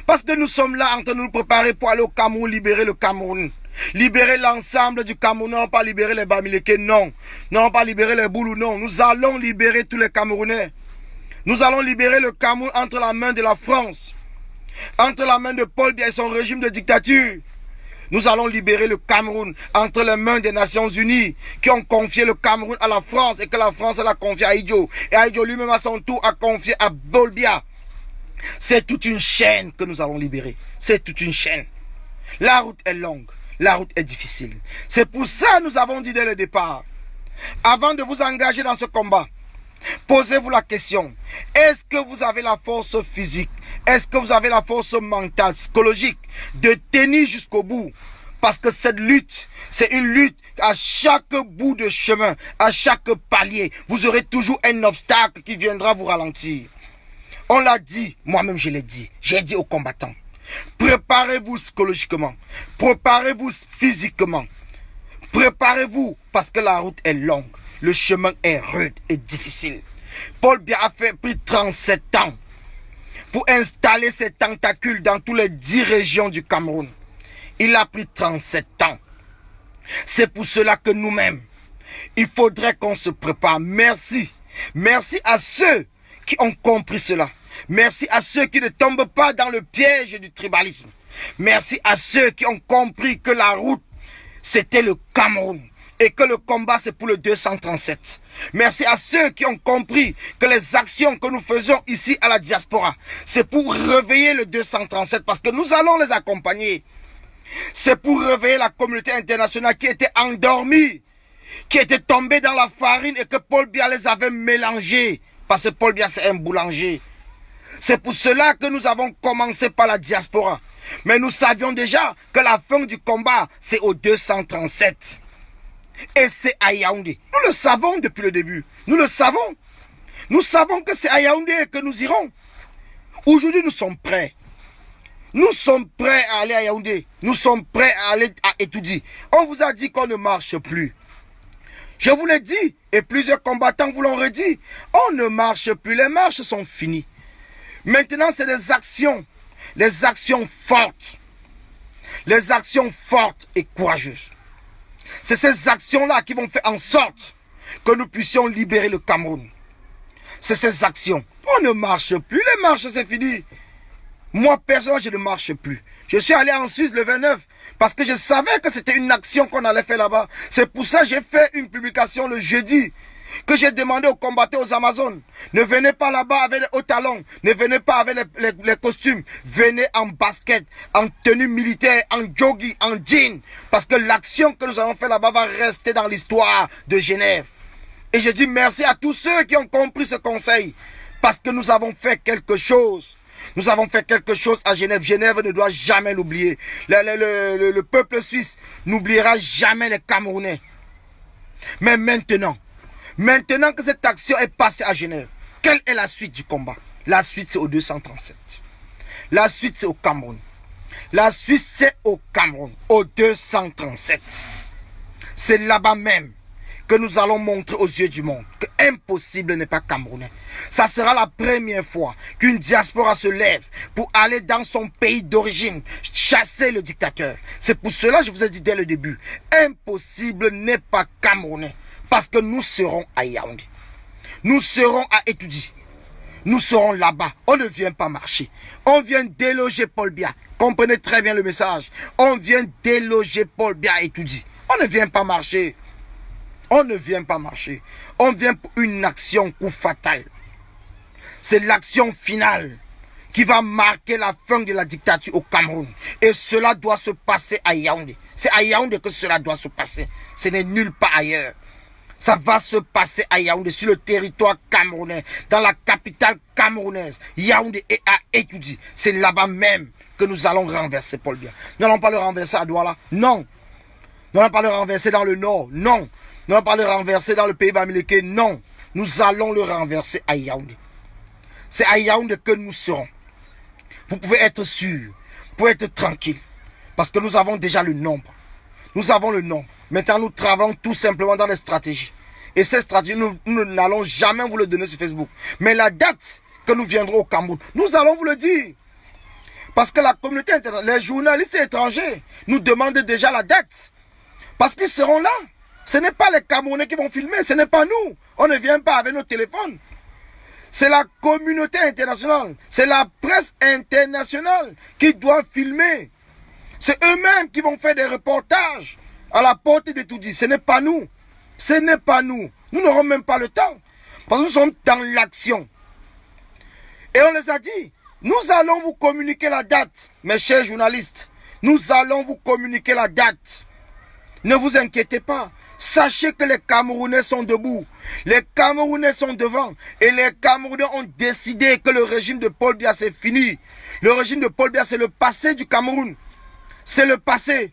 Parce que nous sommes là en train de nous préparer pour aller au Cameroun, libérer le Cameroun. Libérer l'ensemble du Cameroun, non pas libérer les Bamileke, non. Non pas libérer les Boulous, non. Nous allons libérer tous les Camerounais. Nous allons libérer le Cameroun entre la main de la France, entre la main de Paul Biya et son régime de dictature. Nous allons libérer le Cameroun entre les mains des Nations Unies qui ont confié le Cameroun à la France et que la France l'a confié à Idjo. Et Idjo lui-même à son tour a confié à Paul Biya. C'est toute une chaîne que nous allons libérer. C'est toute une chaîne. La route est longue. La route est difficile. C'est pour ça que nous avons dit dès le départ, avant de vous engager dans ce combat, posez-vous la question, est-ce que vous avez la force physique? Est-ce que vous avez la force mentale, psychologique de tenir jusqu'au bout? Parce que cette lutte, c'est une lutte à chaque bout de chemin, à chaque palier. Vous aurez toujours un obstacle qui viendra vous ralentir. On l'a dit, moi-même je l'ai dit. J'ai dit aux combattants, préparez-vous psychologiquement, préparez-vous physiquement, préparez-vous parce que la route est longue. Le chemin est rude et difficile. Paul Biya a pris 37 ans pour installer ses tentacules dans toutes les 10 régions du Cameroun. Il a pris 37 ans. C'est pour cela que nous-mêmes, il faudrait qu'on se prépare. Merci. Merci à ceux qui ont compris cela. Merci à ceux qui ne tombent pas dans le piège du tribalisme. Merci à ceux qui ont compris que la route, c'était le Cameroun. Et que le combat c'est pour le 237. Merci à ceux qui ont compris que les actions que nous faisons ici à la diaspora, c'est pour réveiller le 237 parce que nous allons les accompagner. C'est pour réveiller la communauté internationale qui était endormie, qui était tombée dans la farine et que Paul Biya les avait mélangés. Parce que Paul Biya c'est un boulanger. C'est pour cela que nous avons commencé par la diaspora. Mais nous savions déjà que la fin du combat c'est au 237. Et c'est à Yaoundé. Nous le savons depuis le début. Nous le savons. Nous savons que c'est à Yaoundé que nous irons. Aujourd'hui, nous sommes prêts. Nous sommes prêts à aller à Yaoundé. Nous sommes prêts à aller à Etoudi. On vous a dit qu'on ne marche plus. Je vous l'ai dit. Et plusieurs combattants vous l'ont redit. On ne marche plus. Les marches sont finies. Maintenant, c'est des actions. Les actions fortes. Les actions fortes et courageuses. C'est ces actions-là qui vont faire en sorte que nous puissions libérer le Cameroun. C'est ces actions. On ne marche plus. Les marches, c'est fini. Moi, personnellement, je ne marche plus. Je suis allé en Suisse le 29 parce que je savais que c'était une action qu'on allait faire là-bas. C'est pour ça que j'ai fait une publication le jeudi que j'ai demandé aux combattants aux Amazones. Ne venez pas là-bas avec les hauts talons. Ne venez pas avec les costumes. Venez en basket, en tenue militaire, en jogging, en jean. Parce que l'action que nous allons faire là-bas va rester dans l'histoire de Genève. Et je dis merci à tous ceux qui ont compris ce conseil. Parce que nous avons fait quelque chose. Nous avons fait quelque chose à Genève. Genève ne doit jamais l'oublier. Le peuple suisse n'oubliera jamais les Camerounais. Mais maintenant que cette action est passée à Genève, quelle est la suite du combat? La suite, c'est au 237. La suite, c'est au Cameroun. La suite, c'est au Cameroun, au 237. C'est là-bas même que nous allons montrer aux yeux du monde que impossible n'est pas camerounais. Ça sera la première fois qu'une diaspora se lève pour aller dans son pays d'origine chasser le dictateur. C'est pour cela que je vous ai dit dès le début, impossible n'est pas camerounais. Parce que nous serons à Yaoundé. Nous serons à Etoudi. Nous serons là-bas. On ne vient pas marcher. On vient déloger Paul Biya. Comprenez très bien le message. On vient déloger Paul Biya à Etoudi. On ne vient pas marcher. On ne vient pas marcher. On vient pour une action coup fatal. C'est l'action finale qui va marquer la fin de la dictature au Cameroun. Et cela doit se passer à Yaoundé. C'est à Yaoundé que cela doit se passer. Ce n'est nulle part ailleurs. Ça va se passer à Yaoundé, sur le territoire camerounais, dans la capitale camerounaise, Yaoundé et à Etoudi. C'est là-bas même que nous allons renverser Paul Biya. Nous n'allons pas le renverser à Douala, non. Nous n'allons pas le renverser dans le nord, non. Nous n'allons pas le renverser dans le pays Bamileke, non. Nous allons le renverser à Yaoundé. C'est à Yaoundé que nous serons. Vous pouvez être sûr, vous pouvez être tranquille, parce que nous avons déjà le nombre. Nous avons le nombre. Maintenant, nous travaillons tout simplement dans les stratégies. Et ces stratégies, nous n'allons jamais vous le donner sur Facebook. Mais la date que nous viendrons au Cameroun, nous allons vous le dire. Parce que la communauté internationale, les journalistes étrangers nous demandent déjà la date. Parce qu'ils seront là. Ce n'est pas les Camerounais qui vont filmer, ce n'est pas nous. On ne vient pas avec nos téléphones. C'est la communauté internationale, c'est la presse internationale qui doit filmer. C'est eux-mêmes qui vont faire des reportages à la porte d'Etoudi. Ce n'est pas nous. Ce n'est pas nous. Nous n'aurons même pas le temps. Parce que nous sommes dans l'action. Et on les a dit, nous allons vous communiquer la date, mes chers journalistes. Nous allons vous communiquer la date. Ne vous inquiétez pas. Sachez que les Camerounais sont debout. Les Camerounais sont devant. Et les Camerounais ont décidé que le régime de Paul Biya, c'est fini. Le régime de Paul Biya, c'est le passé du Cameroun. C'est le passé.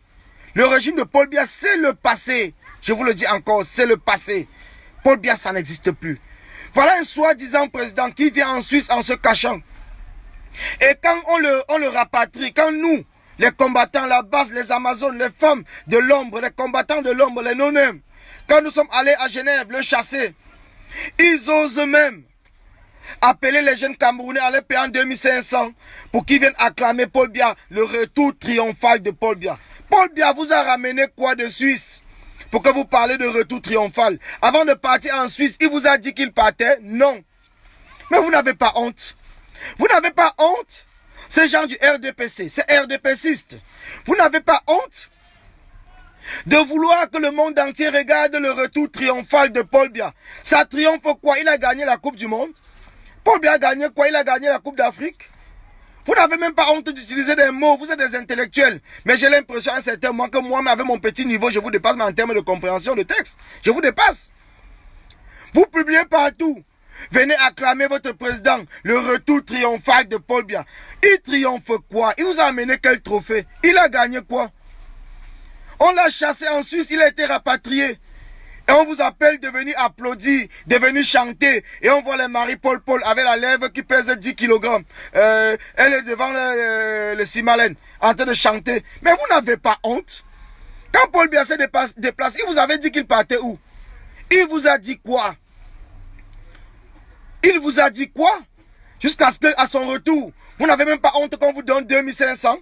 Le régime de Paul Biya, c'est le passé. Je vous le dis encore, c'est le passé. Paul Biya, ça n'existe plus. Voilà un soi-disant président qui vient en Suisse en se cachant. Et quand on le rapatrie, quand nous, les combattants, la base, les Amazones, les femmes de l'ombre, les combattants de l'ombre, les non-nèmes, quand nous sommes allés à Genève le chasser, ils osent même appeler les jeunes Camerounais à les payer en 2500 pour qu'ils viennent acclamer Paul Biya, le retour triomphal de Paul Biya. Paul Biya vous a ramené quoi de Suisse pour que vous parlez de retour triomphal? Avant de partir en Suisse, il vous a dit qu'il partait? Non. Mais vous n'avez pas honte. Vous n'avez pas honte? Ces gens du RDPC, c'est RDPCiste. Vous n'avez pas honte de vouloir que le monde entier regarde le retour triomphal de Paul Biya? Ça triomphe quoi? Il a gagné la Coupe du Monde. Paul Biya a gagné quoi? Il a gagné la Coupe d'Afrique. Vous n'avez même pas honte d'utiliser des mots, vous êtes des intellectuels. Mais j'ai l'impression à un certain moment que moi, avec mon petit niveau, je vous dépasse, mais en termes de compréhension de texte, je vous dépasse. Vous publiez partout. Venez acclamer votre président, le retour triomphal de Paul Biya. Il triomphe quoi? Il vous a amené quel trophée? Il a gagné quoi? On l'a chassé en Suisse, il a été rapatrié. Et on vous appelle de venir applaudir, de venir chanter. Et on voit les Marie-Paul avec la lèvre qui pèse 10 kg. Elle est devant le Simalène, en train de chanter. Mais vous n'avez pas honte? Quand Paul Biya s'est déplacé, il vous avait dit qu'il partait où? Il vous a dit quoi? Il vous a dit quoi? Jusqu'à ce qu'à son retour, vous n'avez même pas honte qu'on vous donne 2500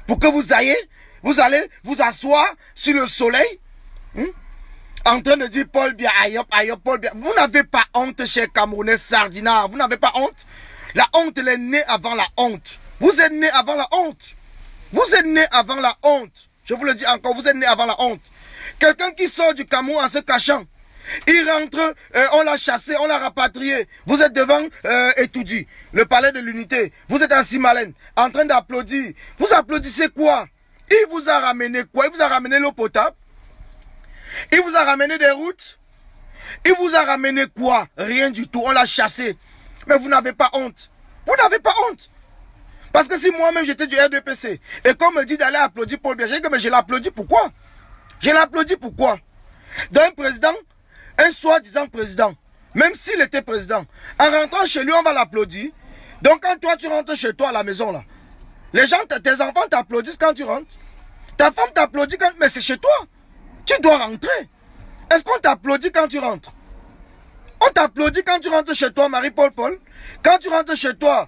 pour que vous allez vous asseoir sur le soleil en train de dire Paul Biya, aïop, aïop, Paul Biya. Vous n'avez pas honte, chers Camerounais sardinards. Vous n'avez pas honte. La honte, elle est née avant la honte. Vous êtes nés avant la honte. Vous êtes nés avant la honte. Je vous le dis encore, vous êtes nés avant la honte. Quelqu'un qui sort du Cameroun en se cachant. Il rentre, on l'a chassé, on l'a rapatrié. Vous êtes devant Etoudi, le palais de l'unité. Vous êtes à Simalène, en train d'applaudir. Vous applaudissez quoi? Il vous a ramené quoi? Il vous a ramené l'eau potable? Il vous a ramené des routes? Il vous a ramené quoi? Rien du tout, on l'a chassé. Mais vous n'avez pas honte. Vous n'avez pas honte. Parce que si moi-même j'étais du RDPC, et qu'on me dit d'aller applaudir Paul Biya, je l'applaudis pourquoi? Je l'applaudis pourquoi? D'un président, un soi-disant président, même s'il était président, en rentrant chez lui, on va l'applaudir. Donc quand toi tu rentres chez toi à la maison là, les gens, tes enfants t'applaudissent quand tu rentres. Ta femme t'applaudit quand... Mais c'est chez toi. Tu dois rentrer. Est-ce qu'on t'applaudit quand tu rentres? On t'applaudit quand tu rentres chez toi, Marie-Paul. Quand tu rentres chez toi,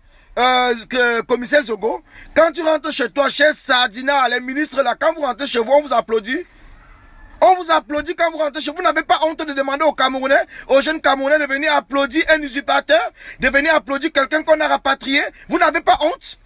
commissaire Zogo. Quand tu rentres chez toi, chez Sardina, les ministres là, quand vous rentrez chez vous, on vous applaudit. On vous applaudit quand vous rentrez chez vous. Vous n'avez pas honte de demander aux Camerounais, aux jeunes Camerounais de venir applaudir un usurpateur, de venir applaudir quelqu'un qu'on a rapatrié. Vous n'avez pas honte?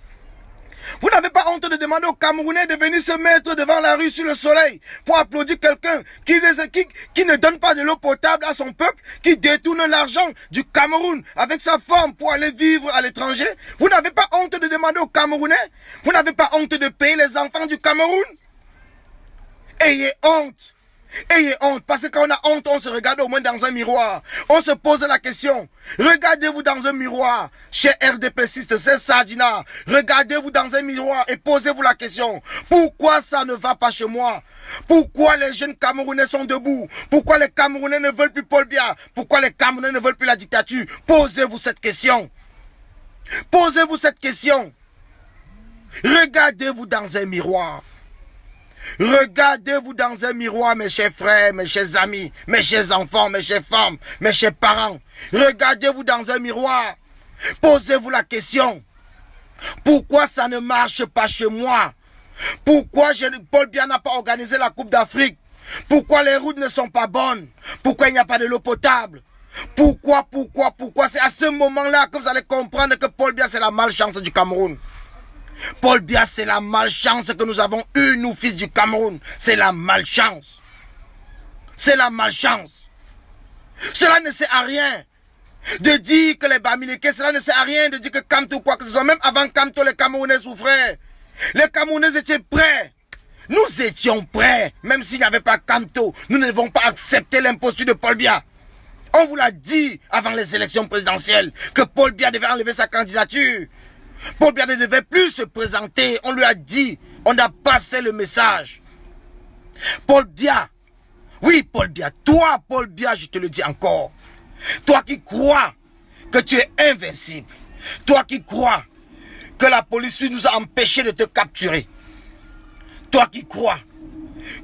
Vous n'avez pas honte de demander aux Camerounais de venir se mettre devant la rue sur le soleil pour applaudir quelqu'un qui ne donne pas de l'eau potable à son peuple, qui détourne l'argent du Cameroun avec sa femme pour aller vivre à l'étranger? Vous n'avez pas honte de demander aux Camerounais? Vous n'avez pas honte de payer les enfants du Cameroun? Ayez honte! Ayez honte, parce que quand on a honte, on se regarde au moins dans un miroir. On se pose la question. Regardez-vous dans un miroir, chez RDPciste, c'est Sadina. Regardez-vous dans un miroir et posez-vous la question. Pourquoi ça ne va pas chez moi? Pourquoi les jeunes Camerounais sont debout? Pourquoi les Camerounais ne veulent plus Paul Biya? Pourquoi les Camerounais ne veulent plus la dictature? Posez-vous cette question. Posez-vous cette question. Regardez-vous dans un miroir. Regardez-vous dans un miroir, mes chers frères, mes chers amis, mes chers enfants, mes chères femmes, mes chers parents. Regardez-vous dans un miroir. Posez-vous la question. Pourquoi ça ne marche pas chez moi? Pourquoi Paul Biya n'a pas organisé la Coupe d'Afrique? Pourquoi les routes ne sont pas bonnes? Pourquoi il n'y a pas de l'eau potable? Pourquoi? C'est à ce moment-là que vous allez comprendre que Paul Biya, c'est la malchance du Cameroun. Paul Biya, c'est la malchance que nous avons eue, nous, fils du Cameroun. C'est la malchance. C'est la malchance. Cela ne sert à rien de dire que les Bamileke, cela ne sert à rien de dire que Kamto ou quoi que ce soit. Même avant Kamto, les Camerounais souffraient. Les Camerounais étaient prêts. Nous étions prêts. Même s'il n'y avait pas Kamto, nous ne devons pas accepter l'imposture de Paul Biya. On vous l'a dit avant les élections présidentielles que Paul Biya devait enlever sa candidature. Paul Biya ne devait plus se présenter. On lui a dit, on a passé le message. Paul Biya, oui Paul Biya, toi Paul Biya, je te le dis encore. Toi qui crois que tu es invincible. Toi qui crois que la police nous a empêchés de te capturer. Toi qui crois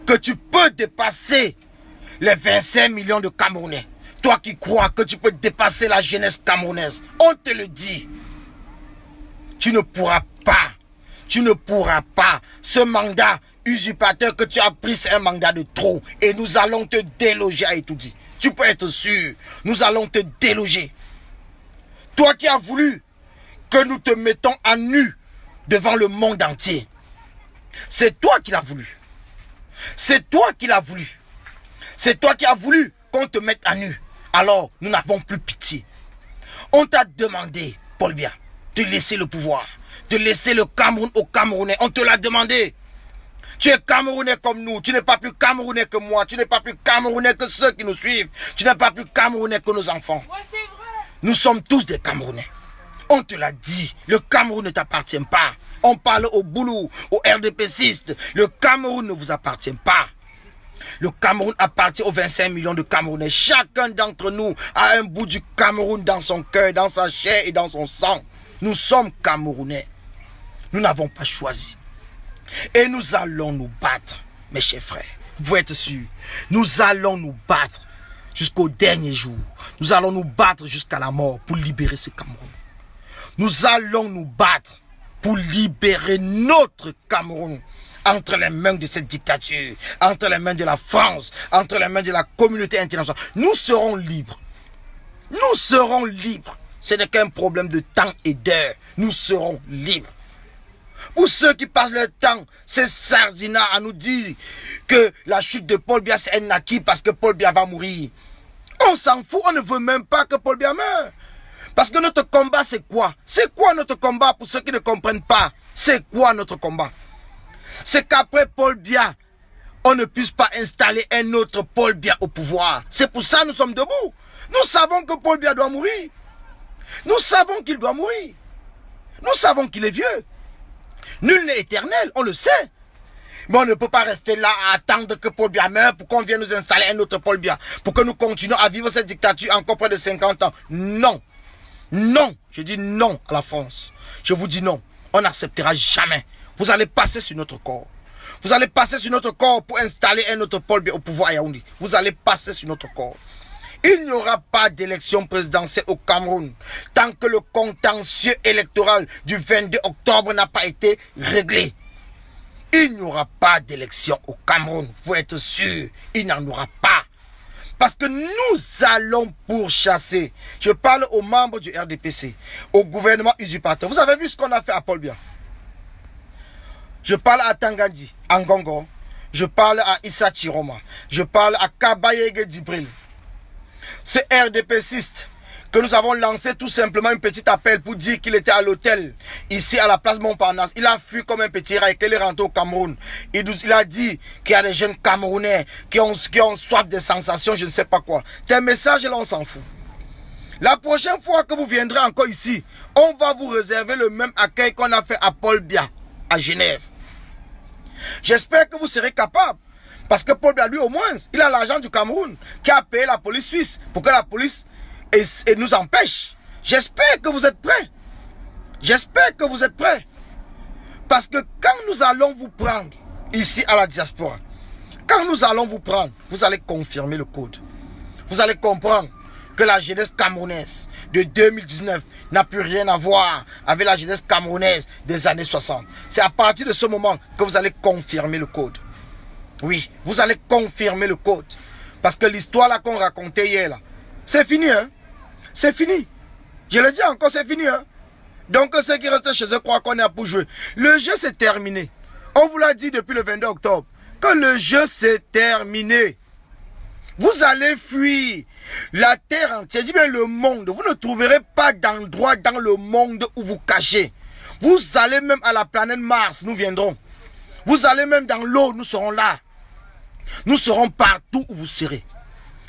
que tu peux dépasser les 25 millions de Camerounais. Toi qui crois que tu peux dépasser la jeunesse camerounaise. On te le dit. Tu ne pourras pas. Tu ne pourras pas. Ce mandat usurpateur que tu as pris, c'est un mandat de trop. Et nous allons te déloger à Etoudi. Tu peux être sûr. Nous allons te déloger. Toi qui as voulu que nous te mettons à nu devant le monde entier. C'est toi qui l'as voulu. C'est toi qui l'as voulu. C'est toi qui as voulu qu'on te mette à nu. Alors, nous n'avons plus pitié. On t'a demandé, Paul Biya, de laisser le pouvoir, de laisser le Cameroun aux Camerounais. On te l'a demandé. Tu es Camerounais comme nous. Tu n'es pas plus Camerounais que moi. Tu n'es pas plus Camerounais que ceux qui nous suivent. Tu n'es pas plus Camerounais que nos enfants. Ouais, c'est vrai. Nous sommes tous des Camerounais. On te l'a dit. Le Cameroun ne t'appartient pas. On parle au boulot, aux RDPcistes. Le Cameroun ne vous appartient pas. Le Cameroun appartient aux 25 millions de Camerounais. Chacun d'entre nous a un bout du Cameroun dans son cœur, dans sa chair et dans son sang. Nous sommes Camerounais. Nous n'avons pas choisi. Et nous allons nous battre, mes chers frères. Vous pouvez être sûrs. Nous allons nous battre jusqu'au dernier jour. Nous allons nous battre jusqu'à la mort pour libérer ce Cameroun. Nous allons nous battre pour libérer notre Cameroun entre les mains de cette dictature, entre les mains de la France, entre les mains de la communauté internationale. Nous serons libres. Nous serons libres. Ce n'est qu'un problème de temps et d'heure. Nous serons libres. Pour ceux qui passent leur temps, c'est Sardina à nous dire que la chute de Paul Biya c'est un acquis parce que Paul Biya va mourir. On s'en fout, on ne veut même pas que Paul Biya meure. Parce que notre combat c'est quoi? C'est quoi notre combat pour ceux qui ne comprennent pas? C'est quoi notre combat? C'est qu'après Paul Biya, on ne puisse pas installer un autre Paul Biya au pouvoir. C'est pour ça que nous sommes debout. Nous savons que Paul Biya doit mourir. Nous savons qu'il doit mourir. Nous savons qu'il est vieux. Nul n'est éternel, on le sait. Mais on ne peut pas rester là à attendre que Paul Biya meure pour qu'on vienne nous installer un autre Paul Biya. Pour que nous continuions à vivre cette dictature encore près de 50 ans. Non. Non. Je dis non à la France. Je vous dis non. On n'acceptera jamais. Vous allez passer sur notre corps. Vous allez passer sur notre corps pour installer un autre Paul Biya au pouvoir à Yaoundé. Vous allez passer sur notre corps. Il n'y aura pas d'élection présidentielle au Cameroun tant que le contentieux électoral du 22 octobre n'a pas été réglé. il n'y aura pas d'élection au Cameroun. Vous pouvez être sûr, il n'y en aura pas. Parce que nous allons pourchasser. Je parle aux membres du RDPC, au gouvernement usurpateur. Vous avez vu ce qu'on a fait à Paul Biya. Je parle à Tangandi, à Ngongo. Je parle à Issa Chiroma. Je parle à Kabayege Dibril. Ce RDPciste que nous avons lancé tout simplement un petit appel pour dire qu'il était à l'hôtel, ici à la place Montparnasse. Il a fui comme un petit rat et qu'il est rentré au Cameroun. Il a dit qu'il y a des jeunes Camerounais qui ont soif de sensations, je ne sais pas quoi. Tes messages là, on s'en fout. La prochaine fois que vous viendrez encore ici, on va vous réserver le même accueil qu'on a fait à Paul Biya, à Genève. J'espère que vous serez capable. Parce que Paul Biya, lui au moins, il a l'argent du Cameroun qui a payé la police suisse pour que la police et nous empêche. J'espère que vous êtes prêts. J'espère que vous êtes prêts. Parce que quand nous allons vous prendre ici à la diaspora, quand nous allons vous prendre, vous allez confirmer le code. Vous allez comprendre que la jeunesse camerounaise de 2019 n'a plus rien à voir avec la jeunesse camerounaise des années 60. C'est à partir de ce moment que vous allez confirmer le code. Oui, vous allez confirmer le code. Parce que l'histoire là qu'on racontait hier là, c'est fini, hein. C'est fini. Je le dis encore, c'est fini, hein. Donc ceux qui restent chez eux croient qu'on est là pour jouer. Le jeu s'est terminé. On vous l'a dit depuis le 22 octobre que le jeu s'est terminé. Vous allez fuir la terre entière, je dis bien le monde. Vous ne trouverez pas d'endroit dans le monde où vous cachez. Vous allez même à la planète Mars, nous viendrons. Vous allez même dans l'eau, nous serons là. Nous serons partout où vous serez.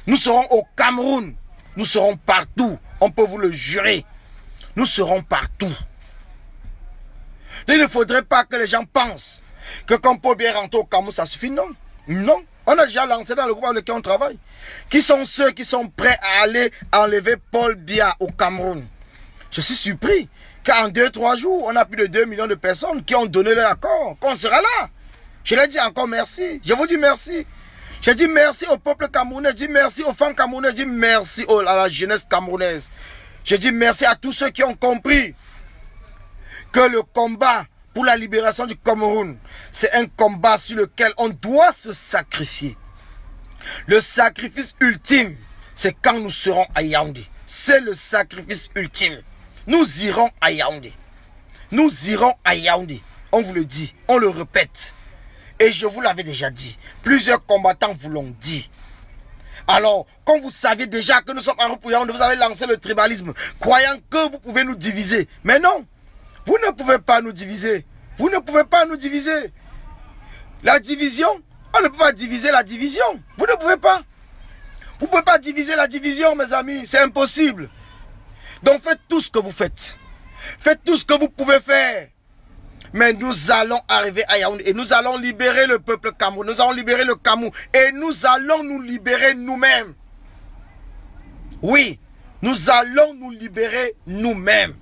Nous serons au Cameroun. Nous serons partout. On peut vous le jurer. Nous serons partout. Il ne faudrait pas que les gens pensent que quand Paul Biya rentre au Cameroun, ça suffit. Non. Non. On a déjà lancé dans le groupe avec lequel on travaille. Qui sont ceux qui sont prêts à aller enlever Paul Biya au Cameroun? Je suis surpris qu'en 2-3 jours, on a plus de 2 millions de personnes qui ont donné leur accord. Qu'on sera là. Je leur dis encore merci. Je vous dis merci. Je dis merci au peuple camerounais. Je dis merci aux femmes camerounaises. Je dis merci à la jeunesse camerounaise. Je dis merci à tous ceux qui ont compris que le combat pour la libération du Cameroun, c'est un combat sur lequel on doit se sacrifier. Le sacrifice ultime, c'est quand nous serons à Yaoundé. C'est le sacrifice ultime. Nous irons à Yaoundé. Nous irons à Yaoundé. On vous le dit, on le répète. Et je vous l'avais déjà dit. Plusieurs combattants vous l'ont dit. Alors, quand vous saviez déjà que nous sommes en route pour Yaoundé, vous avez lancé le tribalisme, croyant que vous pouvez nous diviser. Mais non, vous ne pouvez pas nous diviser. Vous ne pouvez pas nous diviser. La division, on ne peut pas diviser la division. Vous ne pouvez pas. Vous ne pouvez pas diviser la division, mes amis. C'est impossible. Donc faites tout ce que vous faites. Faites tout ce que vous pouvez faire. Mais nous allons arriver à Yaoundé et nous allons libérer le peuple camerounais. Nous allons libérer le Cameroun et nous allons nous libérer nous-mêmes. Oui, nous allons nous libérer nous-mêmes.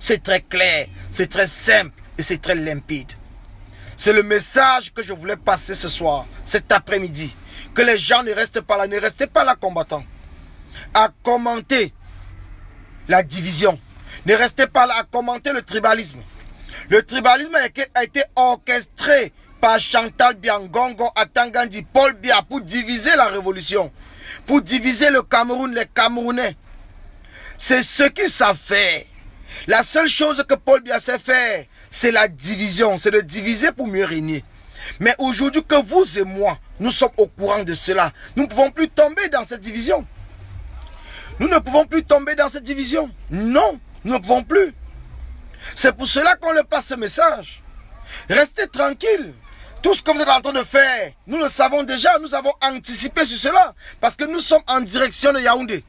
C'est très clair, c'est très simple et c'est très limpide. C'est le message que je voulais passer ce soir, cet après-midi. Que les gens ne restent pas là, ne restez pas là combattants. À commenter la division. Ne restez pas là à commenter le tribalisme. Le tribalisme a été orchestré par Chantal Biangongo, Atangandi, Paul Biya pour diviser la révolution, pour diviser le Cameroun, les Camerounais. C'est ce qu'ils savent faire. La seule chose que Paul Biya sait faire, c'est la division, c'est de diviser pour mieux régner. Mais aujourd'hui que vous et moi, nous sommes au courant de cela, nous ne pouvons plus tomber dans cette division. Nous ne pouvons plus tomber dans cette division. Non, nous ne pouvons plus. C'est pour cela qu'on leur passe ce message. Restez tranquille. Tout ce que vous êtes en train de faire, nous le savons déjà, nous avons anticipé sur cela. Parce que nous sommes en direction de Yaoundé.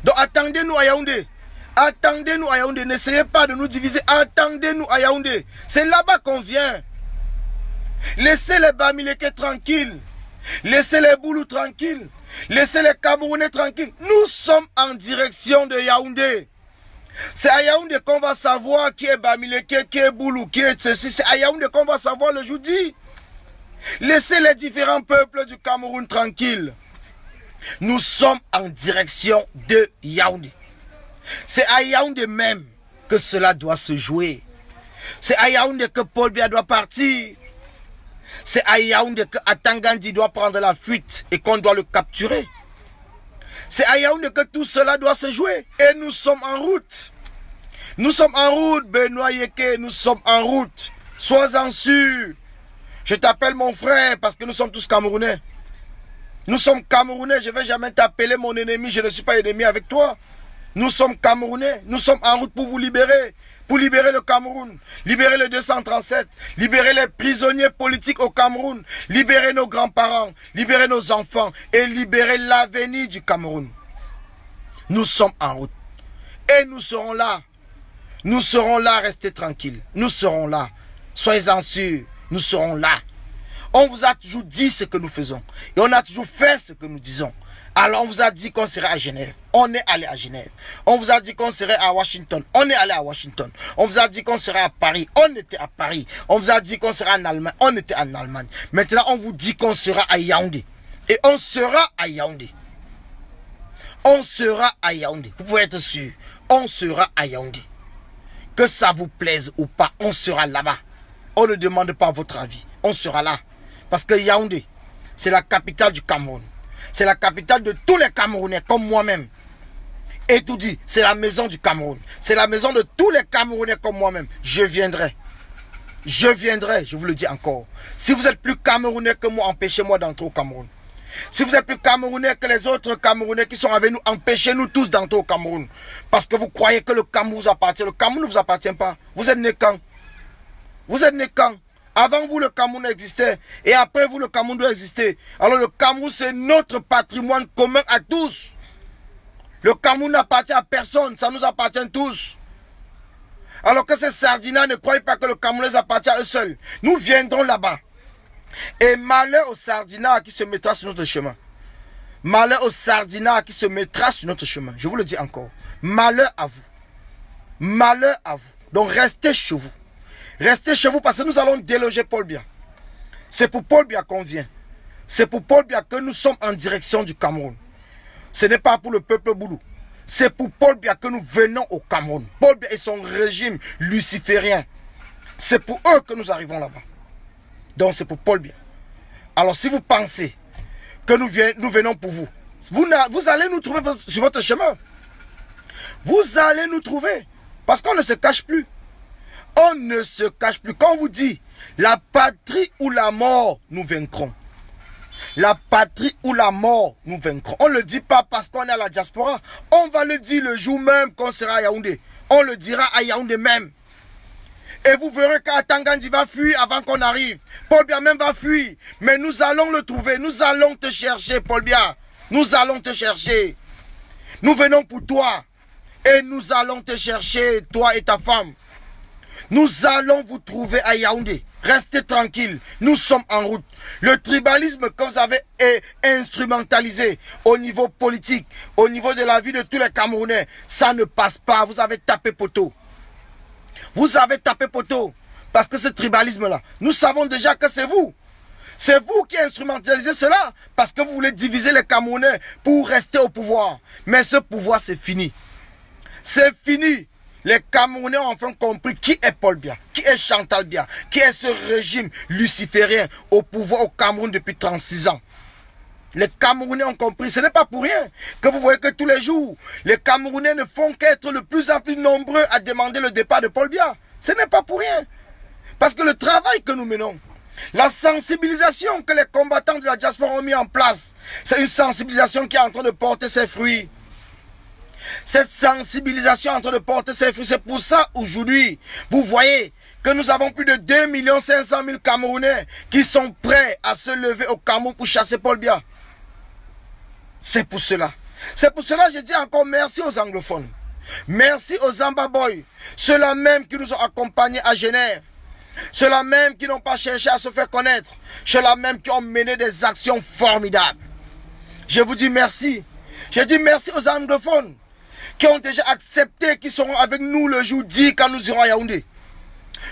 Donc attendez-nous à Yaoundé. Attendez-nous à Yaoundé. N'essayez pas de nous diviser. Attendez-nous à Yaoundé. C'est là-bas qu'on vient. Laissez les Bamileke tranquilles. Laissez les Boulous tranquilles. Laissez les Camerounais tranquilles. Nous sommes en direction de Yaoundé. C'est à Yaoundé qu'on va savoir qui est Bamileke, qui est Boulou, qui est ceci. C'est à Yaoundé qu'on va savoir le jeudi. Laissez les différents peuples du Cameroun tranquilles. Nous sommes en direction de Yaoundé. C'est à Yaoundé même que cela doit se jouer. C'est à Yaoundé que Paul Biya doit partir. C'est à Yaoundé que Atangandi doit prendre la fuite et qu'on doit le capturer. C'est à Yaoundé que tout cela doit se jouer. Et nous sommes en route. Nous sommes en route, Benoît Yeke, nous sommes en route. Sois-en sûr. Je t'appelle mon frère parce que nous sommes tous Camerounais. Nous sommes Camerounais, je ne vais jamais t'appeler mon ennemi, je ne suis pas ennemi avec toi. Nous sommes Camerounais, nous sommes en route pour vous libérer. Pour libérer le Cameroun, libérer le 237, libérer les prisonniers politiques au Cameroun, libérer nos grands-parents, libérer nos enfants et libérer l'avenir du Cameroun. Nous sommes en route. Et nous serons là. Nous serons là, restez tranquilles. Nous serons là. Soyez-en sûrs, nous serons là. On vous a toujours dit ce que nous faisons. Et on a toujours fait ce que nous disons. Alors on vous a dit qu'on serait à Genève. On est allé à Genève. On vous a dit qu'on serait à Washington. On est allé à Washington. On vous a dit qu'on serait à Paris. On était à Paris. On vous a dit qu'on serait en Allemagne. On était en Allemagne. Maintenant on vous dit qu'on sera à Yaoundé. Et on sera à Yaoundé. On sera à Yaoundé. Vous pouvez être sûr. On sera à Yaoundé. Que ça vous plaise ou pas, on sera là-bas. On ne demande pas votre avis. On sera là. Parce que Yaoundé, c'est la capitale du Cameroun. C'est la capitale de tous les Camerounais, comme moi-même. Et tout dit, c'est la maison du Cameroun. C'est la maison de tous les Camerounais comme moi-même. Je viendrai. Je viendrai, je vous le dis encore. Si vous êtes plus Camerounais que moi, empêchez-moi d'entrer au Cameroun. Si vous êtes plus Camerounais que les autres Camerounais qui sont avec nous, empêchez-nous tous d'entrer au Cameroun. Parce que vous croyez que le Cameroun vous appartient. Le Cameroun ne vous appartient pas. Vous êtes né quand? Vous êtes né quand? Avant vous, le Cameroun existait. Et après vous, le Cameroun doit exister. Alors le Cameroun, c'est notre patrimoine commun à tous. Le Cameroun n'appartient à personne. Ça nous appartient tous. Alors que ces sardinats ne croient pas que le Cameroun les appartient à eux seuls. Nous viendrons là-bas. Et malheur au sardinat qui se mettra sur notre chemin. Malheur au sardinat qui se mettra sur notre chemin. Je vous le dis encore. Malheur à vous. Malheur à vous. Donc restez chez vous. Restez chez vous parce que nous allons déloger Paul Biya. C'est pour Paul Biya qu'on vient. C'est pour Paul Biya que nous sommes en direction du Cameroun. Ce n'est pas pour le peuple boulou. C'est pour Paul Biya que nous venons au Cameroun. Paul Biya et son régime luciférien. C'est pour eux que nous arrivons là-bas. Donc c'est pour Paul Biya. Alors si vous pensez que nous venons pour vous, vous allez nous trouver sur votre chemin. Vous allez nous trouver. Parce qu'on ne se cache plus. On ne se cache plus. Quand on vous dit la patrie ou la mort, nous vaincrons. La patrie ou la mort, nous vaincrons. On ne le dit pas parce qu'on est à la diaspora. On va le dire le jour même qu'on sera à Yaoundé. On le dira à Yaoundé même. Et vous verrez qu'Atangandi va fuir avant qu'on arrive. Paul Biya même va fuir. Mais nous allons le trouver. Nous allons te chercher, Paul Biya. Nous allons te chercher. Nous venons pour toi. Et nous allons te chercher, toi et ta femme. Nous allons vous trouver à Yaoundé. Restez tranquilles. Nous sommes en route. Le tribalisme que vous avez instrumentalisé au niveau politique, au niveau de la vie de tous les Camerounais, ça ne passe pas. Vous avez tapé poteau. Vous avez tapé poteau. Parce que ce tribalisme-là, nous savons déjà que c'est vous. C'est vous qui instrumentalisez cela. Parce que vous voulez diviser les Camerounais pour rester au pouvoir. Mais ce pouvoir, c'est fini. C'est fini. Les Camerounais ont enfin compris qui est Paul Biya, qui est Chantal Biya, qui est ce régime luciférien au pouvoir au Cameroun depuis 36 ans. Les Camerounais ont compris, ce n'est pas pour rien que vous voyez que tous les jours, les Camerounais ne font qu'être de plus en plus nombreux à demander le départ de Paul Biya. Ce n'est pas pour rien. Parce que le travail que nous menons, la sensibilisation que les combattants de la diaspora ont mis en place, c'est une sensibilisation qui est en train de porter ses fruits. Cette sensibilisation est en train de porter ses fruits. C'est pour ça aujourd'hui, vous voyez que nous avons plus de 2 500 000 Camerounais qui sont prêts à se lever au Cameroun pour chasser Paul Biya. C'est pour cela. C'est pour cela que je dis encore merci aux anglophones. Merci aux Zambaboy. Ceux-là même qui nous ont accompagnés à Genève. Ceux-là même qui n'ont pas cherché à se faire connaître. Ceux-là même qui ont mené des actions formidables. Je vous dis merci. Je dis merci aux anglophones qui ont déjà accepté, qui seront avec nous le jour dit quand nous irons à Yaoundé.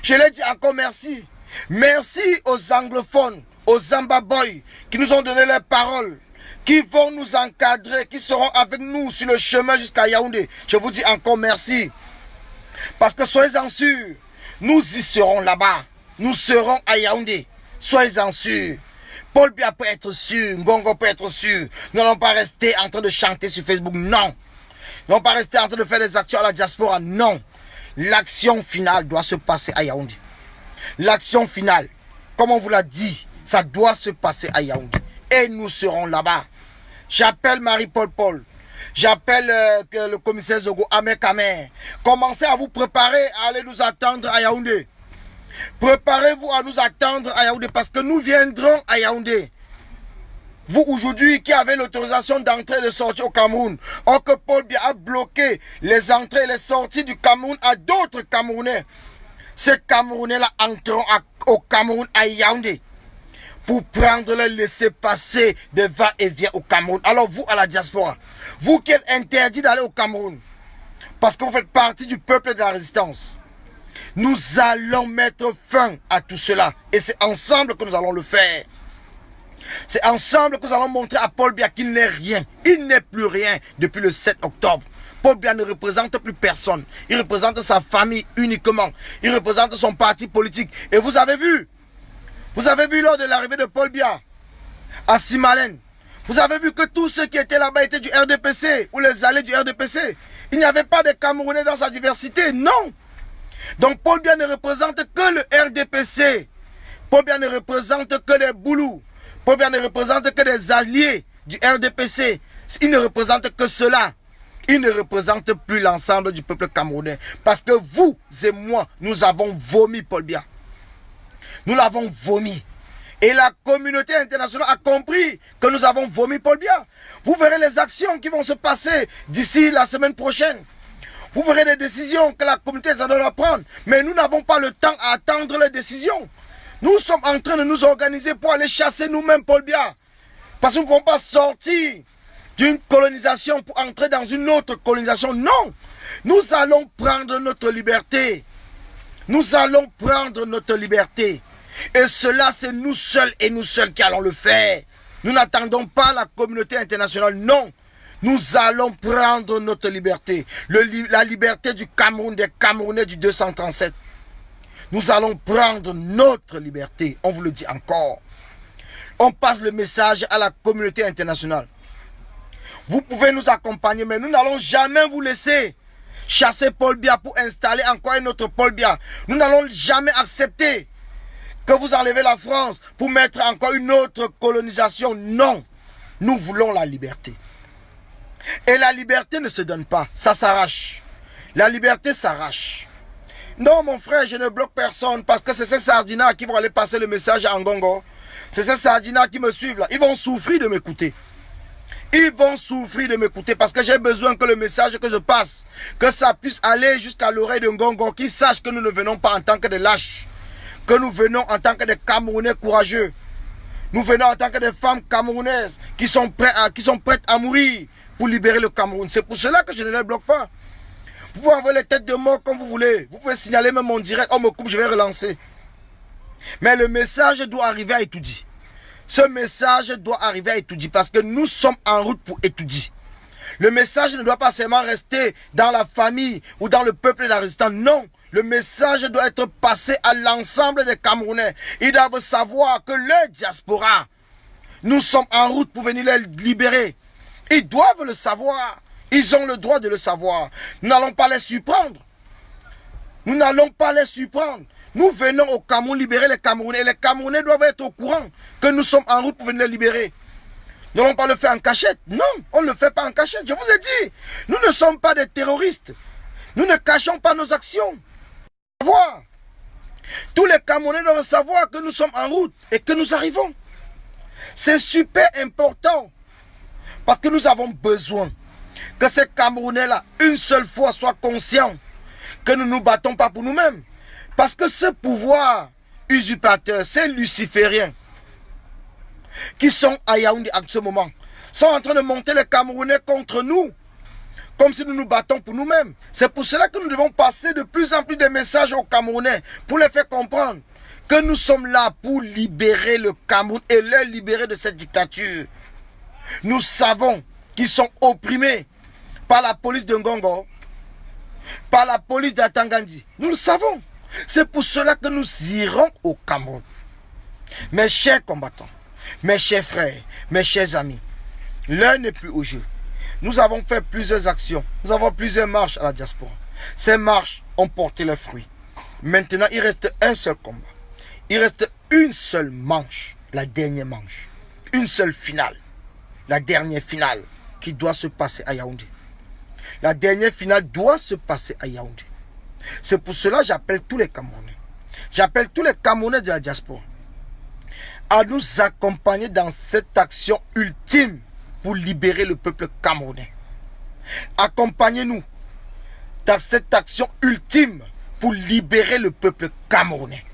Je leur dis encore merci. Merci aux anglophones, aux Zambaboy qui nous ont donné leurs paroles, qui vont nous encadrer, qui seront avec nous sur le chemin jusqu'à Yaoundé. Je vous dis encore merci. Parce que soyez-en sûrs, nous y serons là-bas. Nous serons à Yaoundé. Soyez-en sûrs. Paul Biya peut être sûr, Ngongo peut être sûr. Nous n'allons pas rester en train de chanter sur Facebook, non. Nous n'allons pas rester en train de faire des actions à la diaspora, non. L'action finale doit se passer à Yaoundé. L'action finale, comme on vous l'a dit, ça doit se passer à Yaoundé. Et nous serons là-bas. J'appelle Marie-Paul Paul. J'appelle le commissaire Zogo, Amek Amer. Commencez à vous préparer à aller nous attendre à Yaoundé. Préparez-vous à nous attendre à Yaoundé parce que nous viendrons à Yaoundé. Vous aujourd'hui qui avez l'autorisation d'entrer et de sortir au Cameroun, or que Paul Biya a bloqué les entrées et les sorties du Cameroun à d'autres Camerounais. Ces Camerounais-là entreront au Cameroun à Yaoundé pour prendre le laissez-passer de va-et-vient au Cameroun. Alors vous à la diaspora, vous qui êtes interdit d'aller au Cameroun parce que vous faites partie du peuple de la résistance, nous allons mettre fin à tout cela. Et c'est ensemble que nous allons le faire. C'est ensemble que nous allons montrer à Paul Biya qu'il n'est rien. Il n'est plus rien depuis le 7 octobre. Paul Biya ne représente plus personne. Il représente sa famille uniquement. Il représente son parti politique. Et vous avez vu lors de l'arrivée de Paul Biya à Simalène, vous avez vu que tous ceux qui étaient là-bas étaient du RDPC ou les alliés du RDPC. Il n'y avait pas de Camerounais dans sa diversité, non. Donc Paul Biya ne représente que le RDPC. Paul Biya ne représente que des Boulous. Paul Biya ne représente que des alliés du RDPC. Il ne représente que cela. Il ne représente plus l'ensemble du peuple camerounais. Parce que vous et moi, nous avons vomi Paul Biya. Nous l'avons vomi. Et la communauté internationale a compris que nous avons vomi Paul Biya. Vous verrez les actions qui vont se passer d'ici la semaine prochaine. Vous verrez les décisions que la communauté internationale doit prendre. Mais nous n'avons pas le temps à attendre les décisions. Nous sommes en train de nous organiser pour aller chasser nous-mêmes Paul Biya. Parce que nous ne pouvons pas sortir d'une colonisation pour entrer dans une autre colonisation. Non. Nous allons prendre notre liberté. Nous allons prendre notre liberté. Et cela, c'est nous seuls et nous seuls qui allons le faire. Nous n'attendons pas la communauté internationale. Non. Nous allons prendre notre liberté. La liberté du Cameroun, des Camerounais du 237. Nous allons prendre notre liberté. On vous le dit encore. On passe le message à la communauté internationale. Vous pouvez nous accompagner, mais nous n'allons jamais vous laisser chasser Paul Biya pour installer encore un autre Paul Biya. Nous n'allons jamais accepter que vous enlevez la France pour mettre encore une autre colonisation. Non. Nous voulons la liberté. Et la liberté ne se donne pas, ça s'arrache. La liberté s'arrache. Non mon frère, je ne bloque personne parce que c'est ces sardinats qui vont aller passer le message à Ngongo. C'est ces sardinats qui me suivent là. Ils vont souffrir de m'écouter. Ils vont souffrir de m'écouter parce que j'ai besoin que le message que je passe, que ça puisse aller jusqu'à l'oreille de Ngongo, qu'ils sachent que nous ne venons pas en tant que des lâches, que nous venons en tant que des Camerounais courageux. Nous venons en tant que des femmes camerounaises qui sont prêtes à mourir pour libérer le Cameroun. C'est pour cela que je ne les bloque pas. Vous pouvez envoyer les têtes de mort comme vous voulez. Vous pouvez signaler même mon direct. On me coupe, je vais relancer. Mais le message doit arriver à Etoudi. Ce message doit arriver à Etoudi parce que nous sommes en route pour Etoudi. Le message ne doit pas seulement rester dans la famille ou dans le peuple de la résistance. Non. Le message doit être passé à l'ensemble des Camerounais. Ils doivent savoir que le diaspora, nous sommes en route pour venir les libérer. Ils doivent le savoir. Ils ont le droit de le savoir. Nous n'allons pas les surprendre. Nous n'allons pas les surprendre. Nous venons au Cameroun libérer les Camerounais. Et les Camerounais doivent être au courant que nous sommes en route pour venir les libérer. Nous n'allons pas le faire en cachette. Non, on ne le fait pas en cachette. Je vous ai dit, nous ne sommes pas des terroristes. Nous ne cachons pas nos actions. Tous les Camerounais doivent savoir que nous sommes en route et que nous arrivons. C'est super important. Parce que nous avons besoin que ces Camerounais-là, une seule fois, soient conscients que nous ne nous battons pas pour nous-mêmes. Parce que ce pouvoir usurpateur, ces lucifériens qui sont à Yaoundé en ce moment, sont en train de monter les Camerounais contre nous, comme si nous nous battons pour nous-mêmes. C'est pour cela que nous devons passer de plus en plus de messages aux Camerounais, pour les faire comprendre que nous sommes là pour libérer le Cameroun et les libérer de cette dictature. Nous savons qu'ils sont opprimés par la police de Ngongo, par la police d'Atangandi. Nous le savons. C'est pour cela que nous irons au Cameroun. Mes chers combattants, mes chers frères, mes chers amis, l'heure n'est plus au jeu. Nous avons fait plusieurs actions, nous avons plusieurs marches à la diaspora. Ces marches ont porté leurs fruits. Maintenant, il reste un seul combat. Il reste une seule manche, la dernière manche. Une seule finale, la dernière finale qui doit se passer à Yaoundé. La dernière finale doit se passer à Yaoundé. C'est pour cela que j'appelle tous les Camerounais. J'appelle tous les Camerounais de la diaspora à nous accompagner dans cette action ultime pour libérer le peuple camerounais. Accompagnez-nous dans cette action ultime pour libérer le peuple camerounais.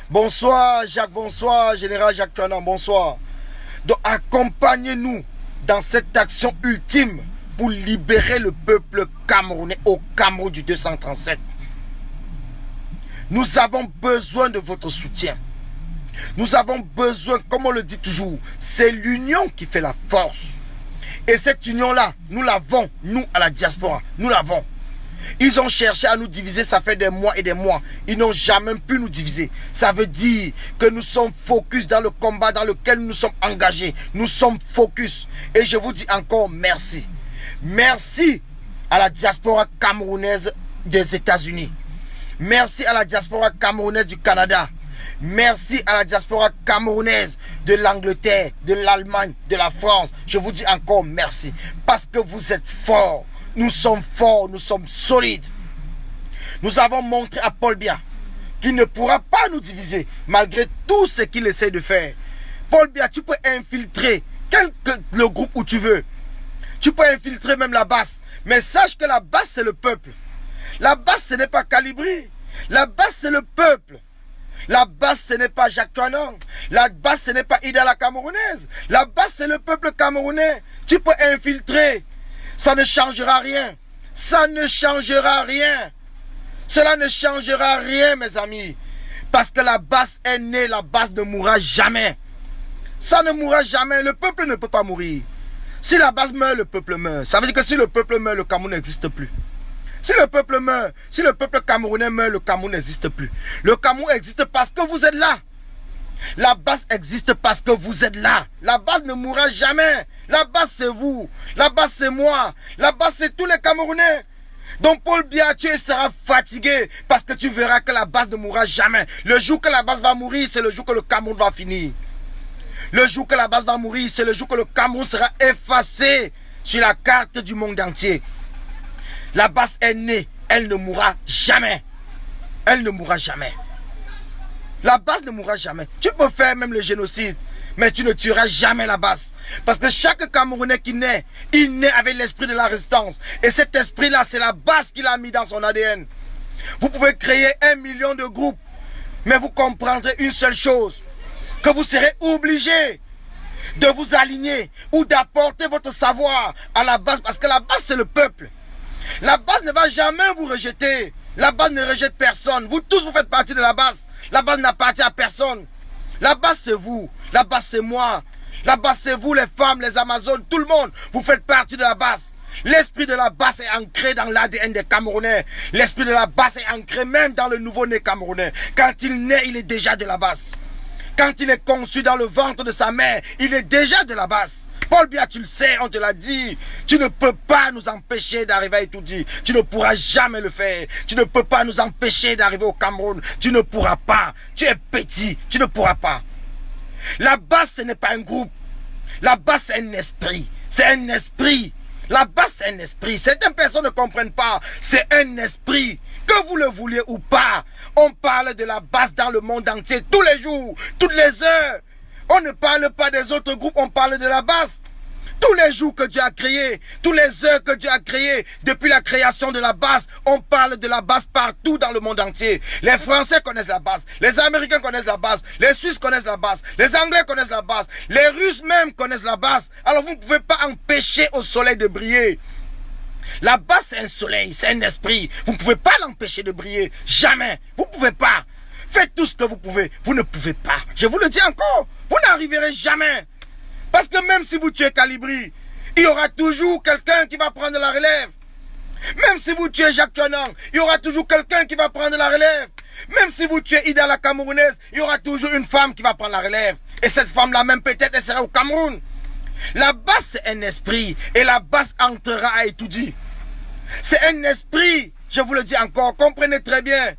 Bonsoir Jacques, bonsoir Général Jacques Tuanan, bonsoir. Donc accompagnez-nous dans cette action ultime pour libérer le peuple camerounais au Cameroun du 237. Nous avons besoin de votre soutien. Nous avons besoin, comme on le dit toujours, c'est l'union qui fait la force. Et cette union-là, nous l'avons, nous à la diaspora, nous l'avons. Ils ont cherché à nous diviser, ça fait des mois et des mois. Ils n'ont jamais pu nous diviser. Ça veut dire que nous sommes focus dans le combat dans lequel nous sommes engagés. Nous sommes focus. Et je vous dis encore merci. Merci à la diaspora camerounaise des États-Unis. Merci à la diaspora camerounaise du Canada. Merci à la diaspora camerounaise de l'Angleterre, de l'Allemagne, de la France. Je vous dis encore merci. Parce que vous êtes forts. Nous sommes forts, nous sommes solides. Nous avons montré à Paul Biya qu'il ne pourra pas nous diviser malgré tout ce qu'il essaie de faire. Paul Biya, tu peux infiltrer le groupe où tu veux. Tu peux infiltrer même la base. Mais sache que la base, c'est le peuple. La base, ce n'est pas Calibri. La base, c'est le peuple. La base, ce n'est pas Jacques Tuanan. La base, ce n'est pas Ida la Camerounaise. La base, c'est le peuple camerounais. Tu peux infiltrer. Ça ne changera rien. Ça ne changera rien. Cela ne changera rien, mes amis. Parce que la base est née. La base ne mourra jamais. Ça ne mourra jamais. Le peuple ne peut pas mourir. Si la base meurt, le peuple meurt. Ça veut dire que si le peuple meurt, le Cameroun n'existe plus. Si le peuple meurt, si le peuple camerounais meurt, le Cameroun n'existe plus. Le Cameroun existe parce que vous êtes là. La base existe parce que vous êtes là. La base ne mourra jamais. La base c'est vous. La base c'est moi. La base c'est tous les Camerounais. Donc Paul Biya, tu seras fatigué parce que tu verras que la base ne mourra jamais. Le jour que la base va mourir, c'est le jour que le Cameroun va finir. Le jour que la base va mourir, c'est le jour que le Cameroun sera effacé sur la carte du monde entier. La base est née, elle ne mourra jamais. Elle ne mourra jamais. La base ne mourra jamais. Tu peux faire même le génocide, mais tu ne tueras jamais la base. Parce que chaque Camerounais qui naît, il naît avec l'esprit de la résistance. Et cet esprit-là, c'est la base qu'il a mis dans son ADN. Vous pouvez créer 1 million de groupes, mais vous comprendrez une seule chose, que vous serez obligé de vous aligner ou d'apporter votre savoir à la base, parce que la base, c'est le peuple. La base ne va jamais vous rejeter. La base ne rejette personne. Vous tous, vous faites partie de la base. La base n'appartient à personne. La base, c'est vous. La base, c'est moi. La base, c'est vous, les femmes, les Amazones, tout le monde. Vous faites partie de la base. L'esprit de la base est ancré dans l'ADN des Camerounais. L'esprit de la base est ancré même dans le nouveau-né camerounais. Quand il naît, il est déjà de la base. Quand il est conçu dans le ventre de sa mère, il est déjà de la base. Paul Biya, tu le sais, on te l'a dit. Tu ne peux pas nous empêcher d'arriver à Itoudi. Tu ne pourras jamais le faire. Tu ne peux pas nous empêcher d'arriver au Cameroun. Tu ne pourras pas. Tu es petit. Tu ne pourras pas. La base, ce n'est pas un groupe. La base, c'est un esprit. C'est un esprit. La base, c'est un esprit. Certaines personnes ne comprennent pas. C'est un esprit. Que vous le vouliez ou pas, on parle de la base dans le monde entier tous les jours, toutes les heures. On ne parle pas des autres groupes, on parle de la base. Tous les jours que Dieu a créé, tous les heures que Dieu a créé, depuis la création de la base, on parle de la base partout dans le monde entier. Les Français connaissent la base, les Américains connaissent la base, les Suisses connaissent la base, les Anglais connaissent la base, les Russes même connaissent la base. Alors vous ne pouvez pas empêcher au soleil de briller. La base c'est un soleil, c'est un esprit. Vous ne pouvez pas l'empêcher de briller, jamais. Vous ne pouvez pas. Faites tout ce que vous pouvez, vous ne pouvez pas. Je vous le dis encore, vous n'arriverez jamais. Parce que même si vous tuez Calibri, il y aura toujours quelqu'un qui va prendre la relève. Même si vous tuez Jacques Tuanan, il y aura toujours quelqu'un qui va prendre la relève. Même si vous tuez Ida la Camerounaise, il y aura toujours une femme qui va prendre la relève. Et cette femme-là, même peut-être, elle sera au Cameroun. La basse, c'est un esprit. Et la basse entrera à étudier. C'est un esprit. Je vous le dis encore, comprenez très bien.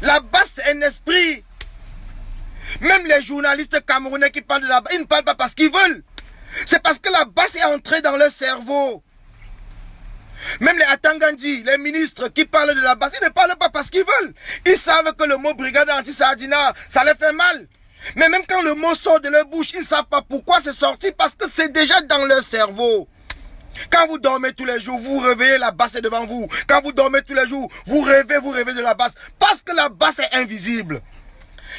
La basse, c'est un esprit. Même les journalistes camerounais qui parlent de la basse, ils ne parlent pas parce qu'ils veulent. C'est parce que la basse est entrée dans leur cerveau. Même les Atangandi, les ministres qui parlent de la basse, ils ne parlent pas parce qu'ils veulent. Ils savent que le mot brigade anti-Sardina, ça les fait mal. Mais même quand le mot sort de leur bouche, ils ne savent pas pourquoi c'est sorti, parce que c'est déjà dans leur cerveau. Quand vous dormez tous les jours, vous réveillez, la basse est devant vous. Quand vous dormez tous les jours, vous rêvez de la basse. Parce que la basse est invisible.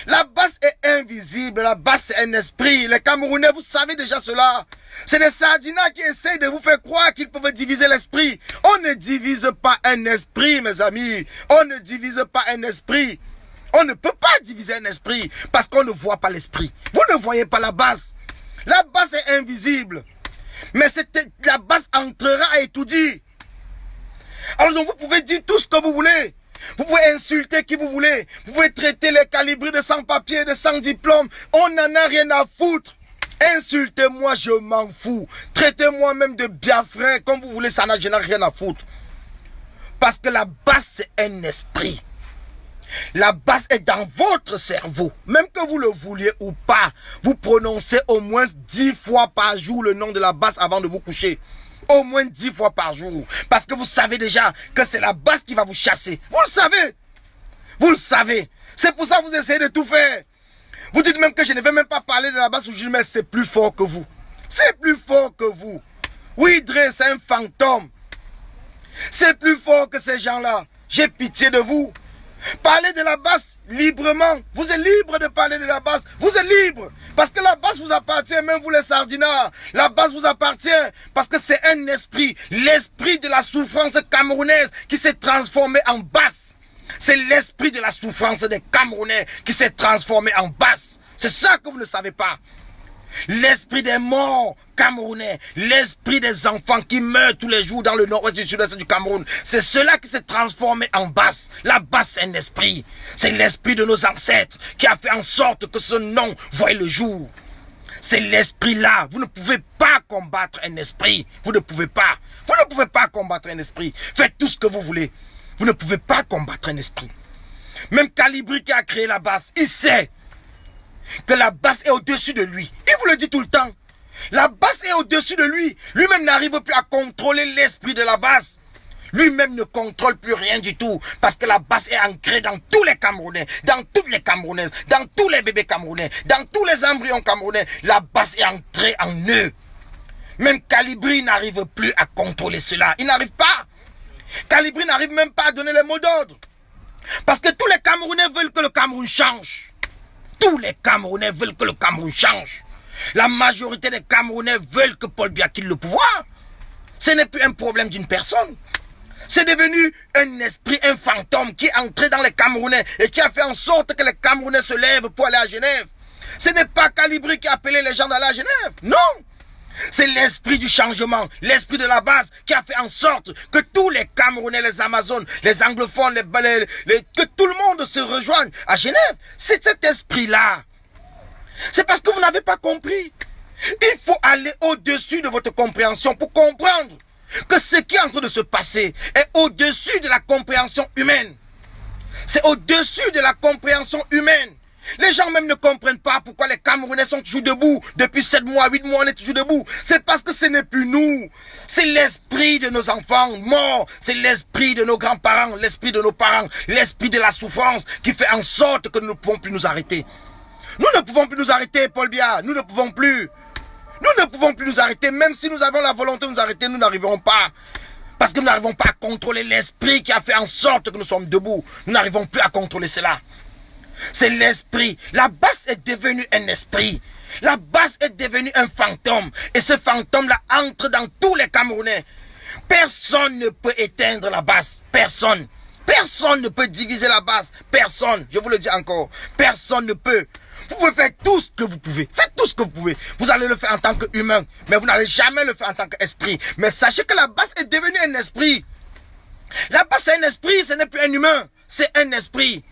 La basse est invisible, la basse est un esprit. Les Camerounais, vous savez déjà cela. C'est les Sardinas qui essayent de vous faire croire qu'ils peuvent diviser l'esprit. On ne divise pas un esprit, mes amis. On ne divise pas un esprit. On ne peut pas diviser un esprit parce qu'on ne voit pas l'esprit. Vous ne voyez pas la basse. La basse est invisible. Mais la basse entrera à étudier. Alors donc vous pouvez dire tout ce que vous voulez. Vous pouvez insulter qui vous voulez. Vous pouvez traiter les calibris de sans-papiers, de sans-diplôme. On n'en a rien à foutre. Insultez-moi, je m'en fous. Traitez-moi même de biafrin, comme vous voulez, ça n'a rien à foutre. Parce que la basse, c'est un esprit. La basse est dans votre cerveau. Même que vous le vouliez ou pas, vous prononcez au moins 10 fois par jour le nom de la basse avant de vous coucher. Au moins 10 fois par jour. Parce que vous savez déjà que c'est la basse qui va vous chasser. Vous le savez. Vous le savez. C'est pour ça que vous essayez de tout faire. Vous dites même que je ne vais même pas parler de la basse ou je dis mais c'est plus fort que vous. C'est plus fort que vous. Oui, Dre, c'est un fantôme. C'est plus fort que ces gens-là. J'ai pitié de vous. Parlez de la basse librement. Vous êtes libre de parler de la basse. Vous êtes libre. Parce que la basse vous appartient, même vous les sardinards. La basse vous appartient parce que c'est un esprit. L'esprit de la souffrance camerounaise qui s'est transformé en basse. C'est l'esprit de la souffrance des Camerounais qui s'est transformé en basse. C'est ça que vous ne savez pas. L'esprit des morts camerounais, l'esprit des enfants qui meurent tous les jours dans le nord-ouest et sud-est du Cameroun, c'est cela qui s'est transformé en basse. La basse, c'est un esprit. C'est l'esprit de nos ancêtres qui a fait en sorte que ce nom voie le jour. C'est l'esprit-là. Vous ne pouvez pas combattre un esprit. Vous ne pouvez pas. Vous ne pouvez pas combattre un esprit. Faites tout ce que vous voulez. Vous ne pouvez pas combattre un esprit. Même Calibri qui a créé la basse, il sait que la basse est au-dessus de lui. Il vous le dit tout le temps. La basse est au-dessus de lui. Lui-même n'arrive plus à contrôler l'esprit de la basse. Lui-même ne contrôle plus rien du tout. Parce que la basse est ancrée dans tous les Camerounais, dans toutes les Camerounaises, dans tous les bébés camerounais, dans tous les embryons camerounais. La basse est entrée en eux. Même Calibri n'arrive plus à contrôler cela. Il n'arrive pas. Calibri n'arrive même pas à donner les mots d'ordre. Parce que tous les Camerounais veulent que le Cameroun change. Tous les Camerounais veulent que le Cameroun change. La majorité des Camerounais veulent que Paul Biya quitte le pouvoir. Ce n'est plus un problème d'une personne. C'est devenu un esprit, un fantôme qui est entré dans les Camerounais et qui a fait en sorte que les Camerounais se lèvent pour aller à Genève. Ce n'est pas Calibri qui a appelé les gens d'aller à Genève. Non. C'est l'esprit du changement, l'esprit de la base qui a fait en sorte que tous les Camerounais, les Amazones, les anglophones, que tout le monde se rejoigne à Genève. C'est cet esprit-là. C'est parce que vous n'avez pas compris. Il faut aller au-dessus de votre compréhension pour comprendre que ce qui est en train de se passer est au-dessus de la compréhension humaine. C'est au-dessus de la compréhension humaine. Les gens même ne comprennent pas pourquoi les Camerounais sont toujours debout. Depuis 7 mois, 8 mois, on est toujours debout. C'est parce que ce n'est plus nous. C'est l'esprit de nos enfants morts. C'est l'esprit de nos grands-parents, l'esprit de nos parents, l'esprit de la souffrance qui fait en sorte que nous ne pouvons plus nous arrêter. Nous ne pouvons plus nous arrêter, Paul Biya. Nous ne pouvons plus. Nous ne pouvons plus nous arrêter. Même si nous avons la volonté de nous arrêter, nous n'arriverons pas. Parce que nous n'arrivons pas à contrôler l'esprit qui a fait en sorte que nous sommes debout. Nous n'arrivons plus à contrôler cela. C'est l'esprit. La basse est devenue un esprit. La basse est devenue un fantôme. Et ce fantôme-là entre dans tous les Camerounais. Personne ne peut éteindre la basse. Personne. Personne ne peut diviser la basse. Personne. Je vous le dis encore. Personne ne peut. Vous pouvez faire tout ce que vous pouvez. Faites tout ce que vous pouvez. Vous allez le faire en tant qu'humain. Mais vous n'allez jamais le faire en tant qu'esprit. Mais sachez que la basse est devenue un esprit. La basse est un esprit. Ce n'est plus un humain. C'est un esprit.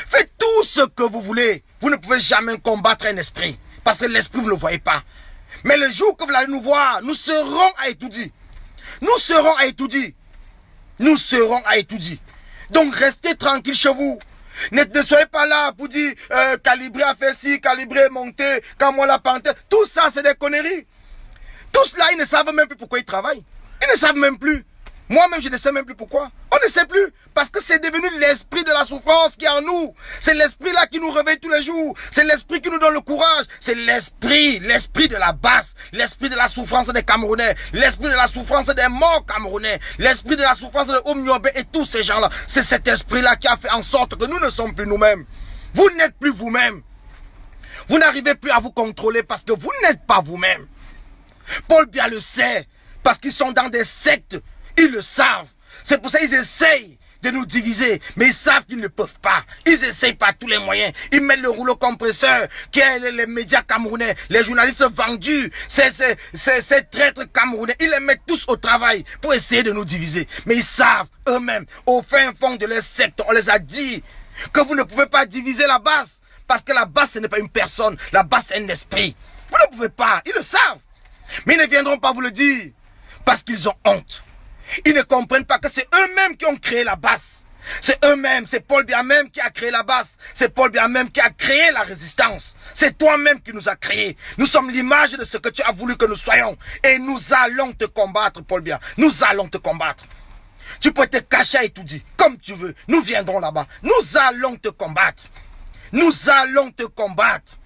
Faites tout ce que vous voulez. Vous ne pouvez jamais combattre un esprit. Parce que l'esprit, vous ne le voyez pas. Mais le jour que vous allez nous voir, nous serons à Etoudi. Nous serons à Etoudi. Nous serons à Etoudi. Donc restez tranquille chez vous. Ne soyez pas là pour dire calibrer a fait ci, calibrer monter, quand moi la panthère. Tout ça, c'est des conneries. Tout cela, ils ne savent même plus pourquoi ils travaillent. Ils ne savent même plus. Moi-même, je ne sais même plus pourquoi. On ne sait plus. Parce que c'est devenu l'esprit de la souffrance qui est en nous. C'est l'esprit-là qui nous réveille tous les jours. C'est l'esprit qui nous donne le courage. C'est l'esprit de la basse. L'esprit de la souffrance des Camerounais. L'esprit de la souffrance des morts camerounais. L'esprit de la souffrance de Omniobe et tous ces gens-là. C'est cet esprit-là qui a fait en sorte que nous ne sommes plus nous-mêmes. Vous n'êtes plus vous-même. Vous n'arrivez plus à vous contrôler parce que vous n'êtes pas vous-même. Paul Biya le sait. Parce qu'ils sont dans des sectes. Ils le savent. C'est pour ça qu'ils essayent de nous diviser. Mais ils savent qu'ils ne peuvent pas. Ils essayent par tous les moyens. Ils mettent le rouleau compresseur qui est les médias camerounais, les journalistes vendus, ces traîtres camerounais. Ils les mettent tous au travail pour essayer de nous diviser. Mais ils savent eux-mêmes, au fin fond de leur secte, on les a dit que vous ne pouvez pas diviser la base. Parce que la base, ce n'est pas une personne. La base, c'est un esprit. Vous ne pouvez pas. Ils le savent. Mais ils ne viendront pas vous le dire. Parce qu'ils ont honte. Ils ne comprennent pas que c'est eux-mêmes qui ont créé la basse. C'est eux-mêmes, c'est Paul Biya même qui a créé la basse. C'est Paul Biya même qui a créé la résistance. C'est toi-même qui nous a créés. Nous sommes l'image de ce que tu as voulu que nous soyons. Et nous allons te combattre, Paul Biya. Nous allons te combattre. Tu peux te cacher à Etoudi, comme tu veux. Nous viendrons là-bas. Nous allons te combattre. Nous allons te combattre.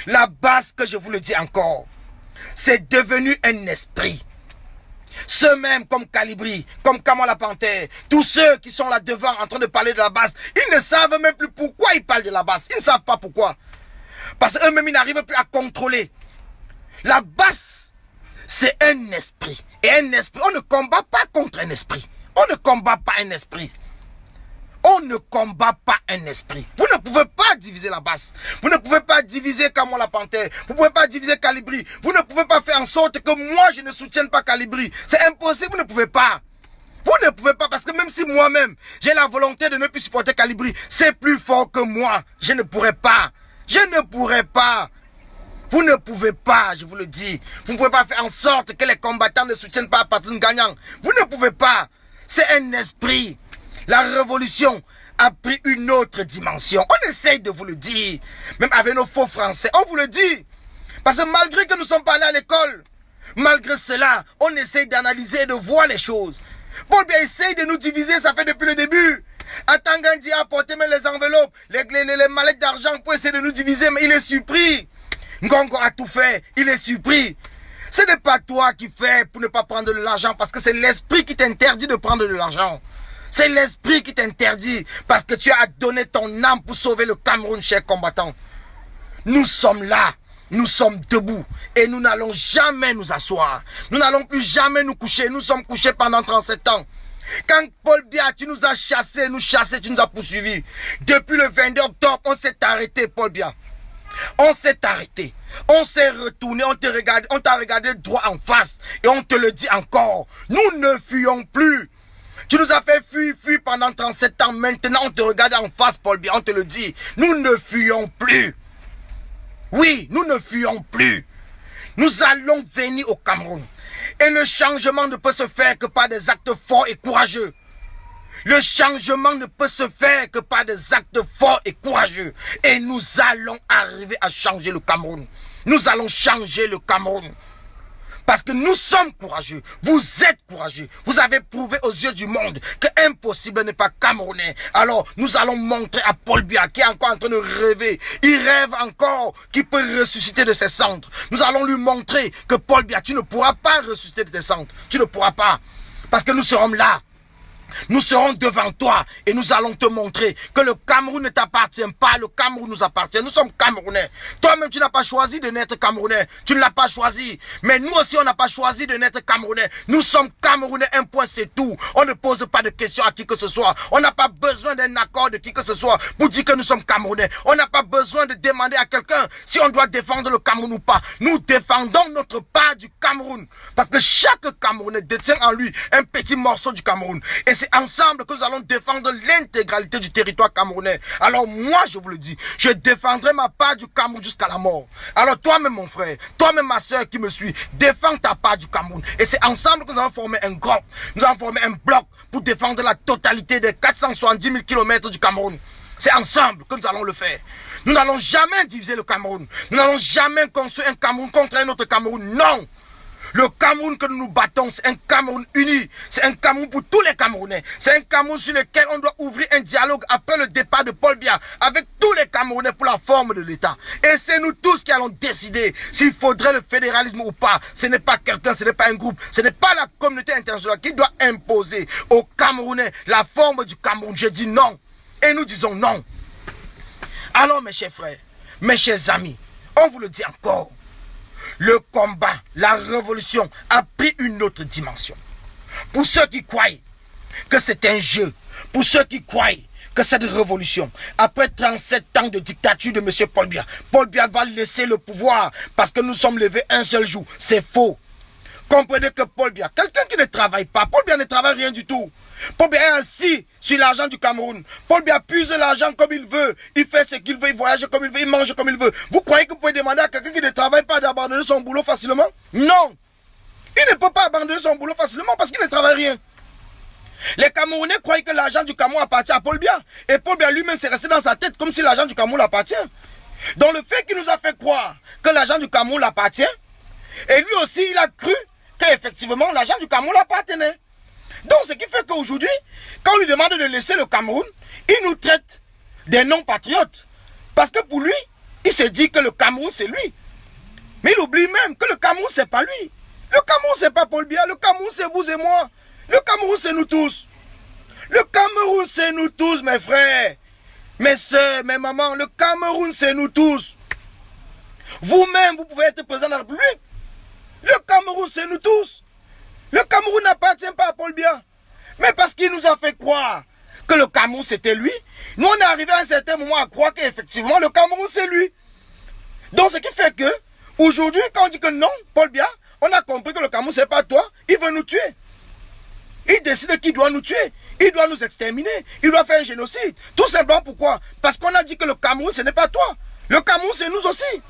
La basse, que je vous le dis encore, c'est devenu un esprit. Ceux-mêmes comme Calibri, comme Kamala la Panthère, tous ceux qui sont là devant en train de parler de la basse, ils ne savent même plus pourquoi ils parlent de la basse. Ils ne savent pas pourquoi. Parce qu'eux-mêmes, ils n'arrivent plus à contrôler. La basse, c'est un esprit. Et un esprit, on ne combat pas contre un esprit. On ne combat pas un esprit. On ne combat pas un esprit. Vous ne pouvez pas diviser la basse. Vous ne pouvez pas diviser Kamala la Panthère. Vous ne pouvez pas diviser Calibri. Vous ne pouvez pas faire en sorte que moi je ne soutienne pas Calibri. C'est impossible, vous ne pouvez pas. Vous ne pouvez pas, parce que même si moi-même j'ai la volonté de ne plus supporter Calibri, c'est plus fort que moi. Je ne pourrais pas. Je ne pourrais pas. Vous ne pouvez pas, je vous le dis. Vous ne pouvez pas faire en sorte que les combattants ne soutiennent pas Patine Gagnant. Vous ne pouvez pas. C'est un esprit. La révolution a pris une autre dimension. On essaye de vous le dire. Même avec nos faux français, on vous le dit. Parce que malgré que nous sommes pas allés à l'école, malgré cela, on essaye d'analyser et de voir les choses. Paul Biya essaye de nous diviser, ça fait depuis le début. Atangandi a apporté même les enveloppes, les mallettes d'argent pour essayer de nous diviser, mais il est surpris. Ngongo a tout fait, il est surpris. Ce n'est pas toi qui fais pour ne pas prendre de l'argent, parce que c'est l'esprit qui t'interdit de prendre de l'argent. C'est l'esprit qui t'interdit parce que tu as donné ton âme pour sauver le Cameroun, chers combattants. Nous sommes là, nous sommes debout et nous n'allons jamais nous asseoir. Nous n'allons plus jamais nous coucher. Nous sommes couchés pendant 37 ans. Quand Paul Biya, tu nous as chassés, tu nous as poursuivis. Depuis le 22 octobre, on s'est arrêté, Paul Biya. On s'est arrêté. On s'est retourné, on t'a regardé droit en face. Et on te le dit encore, nous ne fuyons plus. Tu nous as fait fuir pendant 37 ans. Maintenant, on te regarde en face, Paul Biya. On te le dit. Nous ne fuyons plus. Oui, nous ne fuyons plus. Nous allons venir au Cameroun. Et le changement ne peut se faire que par des actes forts et courageux. Le changement ne peut se faire que par des actes forts et courageux. Et nous allons arriver à changer le Cameroun. Nous allons changer le Cameroun. Parce que nous sommes courageux. Vous êtes courageux. Vous avez prouvé aux yeux du monde que impossible n'est pas camerounais. Alors, nous allons montrer à Paul Biya qui est encore en train de rêver. Il rêve encore qu'il peut ressusciter de ses cendres. Nous allons lui montrer que Paul Biya, tu ne pourras pas ressusciter de tes cendres. Tu ne pourras pas. Parce que nous serons là. Nous serons devant toi et nous allons te montrer que le Cameroun ne t'appartient pas, le Cameroun nous appartient. Nous sommes Camerounais. Toi-même, tu n'as pas choisi de naître Camerounais. Tu ne l'as pas choisi. Mais nous aussi, on n'a pas choisi de naître Camerounais. Nous sommes Camerounais, un point, c'est tout. On ne pose pas de questions à qui que ce soit. On n'a pas besoin d'un accord de qui que ce soit pour dire que nous sommes Camerounais. On n'a pas besoin de demander à quelqu'un si on doit défendre le Cameroun ou pas. Nous défendons notre part du Cameroun. Parce que chaque Camerounais détient en lui un petit morceau du Cameroun. Et c'est ensemble que nous allons défendre l'intégralité du territoire camerounais. Alors moi, je vous le dis, je défendrai ma part du Cameroun jusqu'à la mort. Alors toi-même, mon frère, toi-même, ma soeur qui me suit, défends ta part du Cameroun. Et c'est ensemble que nous allons former un groupe, nous allons former un bloc pour défendre la totalité des 470 000 km du Cameroun. C'est ensemble que nous allons le faire. Nous n'allons jamais diviser le Cameroun. Nous n'allons jamais construire un Cameroun contre un autre Cameroun. Non! Le Cameroun que nous nous battons, c'est un Cameroun uni. C'est un Cameroun pour tous les Camerounais. C'est un Cameroun sur lequel on doit ouvrir un dialogue après le départ de Paul Biya avec tous les Camerounais pour la forme de l'État. Et c'est nous tous qui allons décider s'il faudrait le fédéralisme ou pas. Ce n'est pas quelqu'un, ce n'est pas un groupe, ce n'est pas la communauté internationale qui doit imposer aux Camerounais la forme du Cameroun. Je dis non. Et nous disons non. Alors mes chers frères, mes chers amis, on vous le dit encore. Le combat, la révolution a pris une autre dimension. Pour ceux qui croient que c'est un jeu, pour ceux qui croient que cette révolution, après 37 ans de dictature de M. Paul Biya va laisser le pouvoir parce que nous sommes levés un seul jour. C'est faux. Comprenez que Paul Biya, quelqu'un qui ne travaille pas, Paul Biya ne travaille rien du tout. Paul Biya est assis sur l'argent du Cameroun. Paul Biya puise l'argent comme il veut. Il fait ce qu'il veut, il voyage comme il veut, il mange comme il veut. Vous croyez que vous pouvez demander à quelqu'un qui ne travaille pas d'abandonner son boulot facilement? Non. Il ne peut pas abandonner son boulot facilement parce qu'il ne travaille rien. Les Camerounais croient que l'argent du Cameroun appartient à Paul Biya. Et Paul Biya lui-même s'est resté dans sa tête comme si l'argent du Cameroun l'appartient. Donc le fait qu'il nous a fait croire que l'argent du Cameroun l'appartient, et lui aussi il a cru qu'effectivement l'argent du Cameroun l'appartenait. Donc ce qui fait qu'aujourd'hui, quand on lui demande de laisser le Cameroun, il nous traite des non-patriotes. Parce que pour lui, il se dit que le Cameroun c'est lui. Mais il oublie même que le Cameroun c'est pas lui. Le Cameroun c'est pas Paul Biya, le Cameroun c'est vous et moi. Le Cameroun c'est nous tous. Le Cameroun c'est nous tous mes frères, mes soeurs, mes mamans. Le Cameroun c'est nous tous. Vous-même vous pouvez être président de la République. Le Cameroun c'est nous tous. Le Cameroun n'appartient pas à Paul Biya. Mais parce qu'il nous a fait croire que le Cameroun c'était lui, nous on est arrivé à un certain moment à croire qu'effectivement le Cameroun c'est lui. Donc ce qui fait que, aujourd'hui quand on dit que non, Paul Biya, on a compris que le Cameroun c'est pas toi, il veut nous tuer. Il décide qu'il doit nous tuer, il doit nous exterminer, il doit faire un génocide. Tout simplement pourquoi? Parce qu'on a dit que le Cameroun ce n'est pas toi. Le Cameroun c'est nous aussi.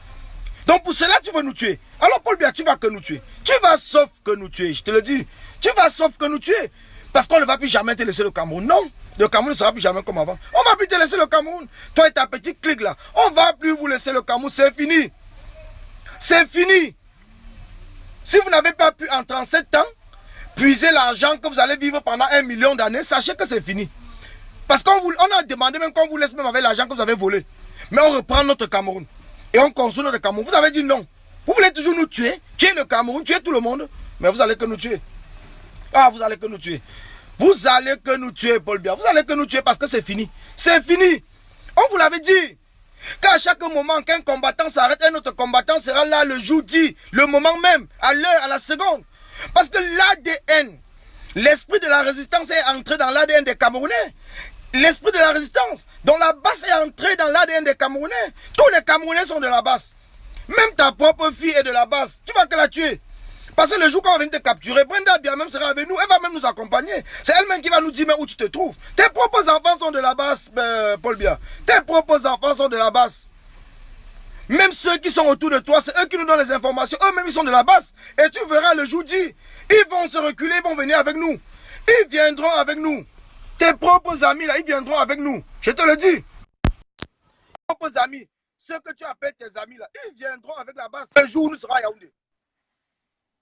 Donc pour cela, tu veux nous tuer. Alors Paul Biya, tu vas que nous tuer. Tu vas sauf que nous tuer, je te le dis. Tu vas sauf que nous tuer. Parce qu'on ne va plus jamais te laisser le Cameroun. Non, le Cameroun ne sera plus jamais comme avant. On ne va plus te laisser le Cameroun. Toi et ta petite clique là, on ne va plus vous laisser le Cameroun. C'est fini. C'est fini. Si vous n'avez pas pu en 37 ans puiser l'argent que vous allez vivre pendant 1 million d'années, sachez que c'est fini. Parce qu'on a demandé même qu'on vous laisse même avec l'argent que vous avez volé. Mais on reprend notre Cameroun. Et on construit notre Cameroun. Vous avez dit non. Vous voulez toujours nous tuer, tuer le Cameroun, tuer tout le monde. Mais vous allez que nous tuer. Ah, vous allez que nous tuer. Vous allez que nous tuer, Paul Biya. Vous allez que nous tuer parce que c'est fini. C'est fini. On vous l'avait dit. Qu'à chaque moment qu'un combattant s'arrête, un autre combattant sera là le jour dit, le moment même, à l'heure, à la seconde. Parce que l'ADN, l'esprit de la résistance est entré dans l'ADN des Camerounais. L'esprit de la résistance, dont la basse est entrée dans l'ADN des Camerounais. Tous les Camerounais sont de la basse. Même ta propre fille est de la basse. Tu vas que la tuer. Parce que le jour qu'on va venir te capturer, Brenda Biya même sera avec nous. Elle va même nous accompagner. C'est elle-même qui va nous dire mais où tu te trouves. Tes propres enfants sont de la basse, Paul Biya. Tes propres enfants sont de la basse. Même ceux qui sont autour de toi, c'est eux qui nous donnent les informations. Eux-mêmes, ils sont de la basse. Et tu verras le jour dit, ils vont se reculer, ils vont venir avec nous. Ils viendront avec nous. Tes propres amis, là, ils viendront avec nous. Je te le dis. Tes propres amis, ceux que tu appelles tes amis, là, ils viendront avec la base. Un jour, nous serons à Yaoundé.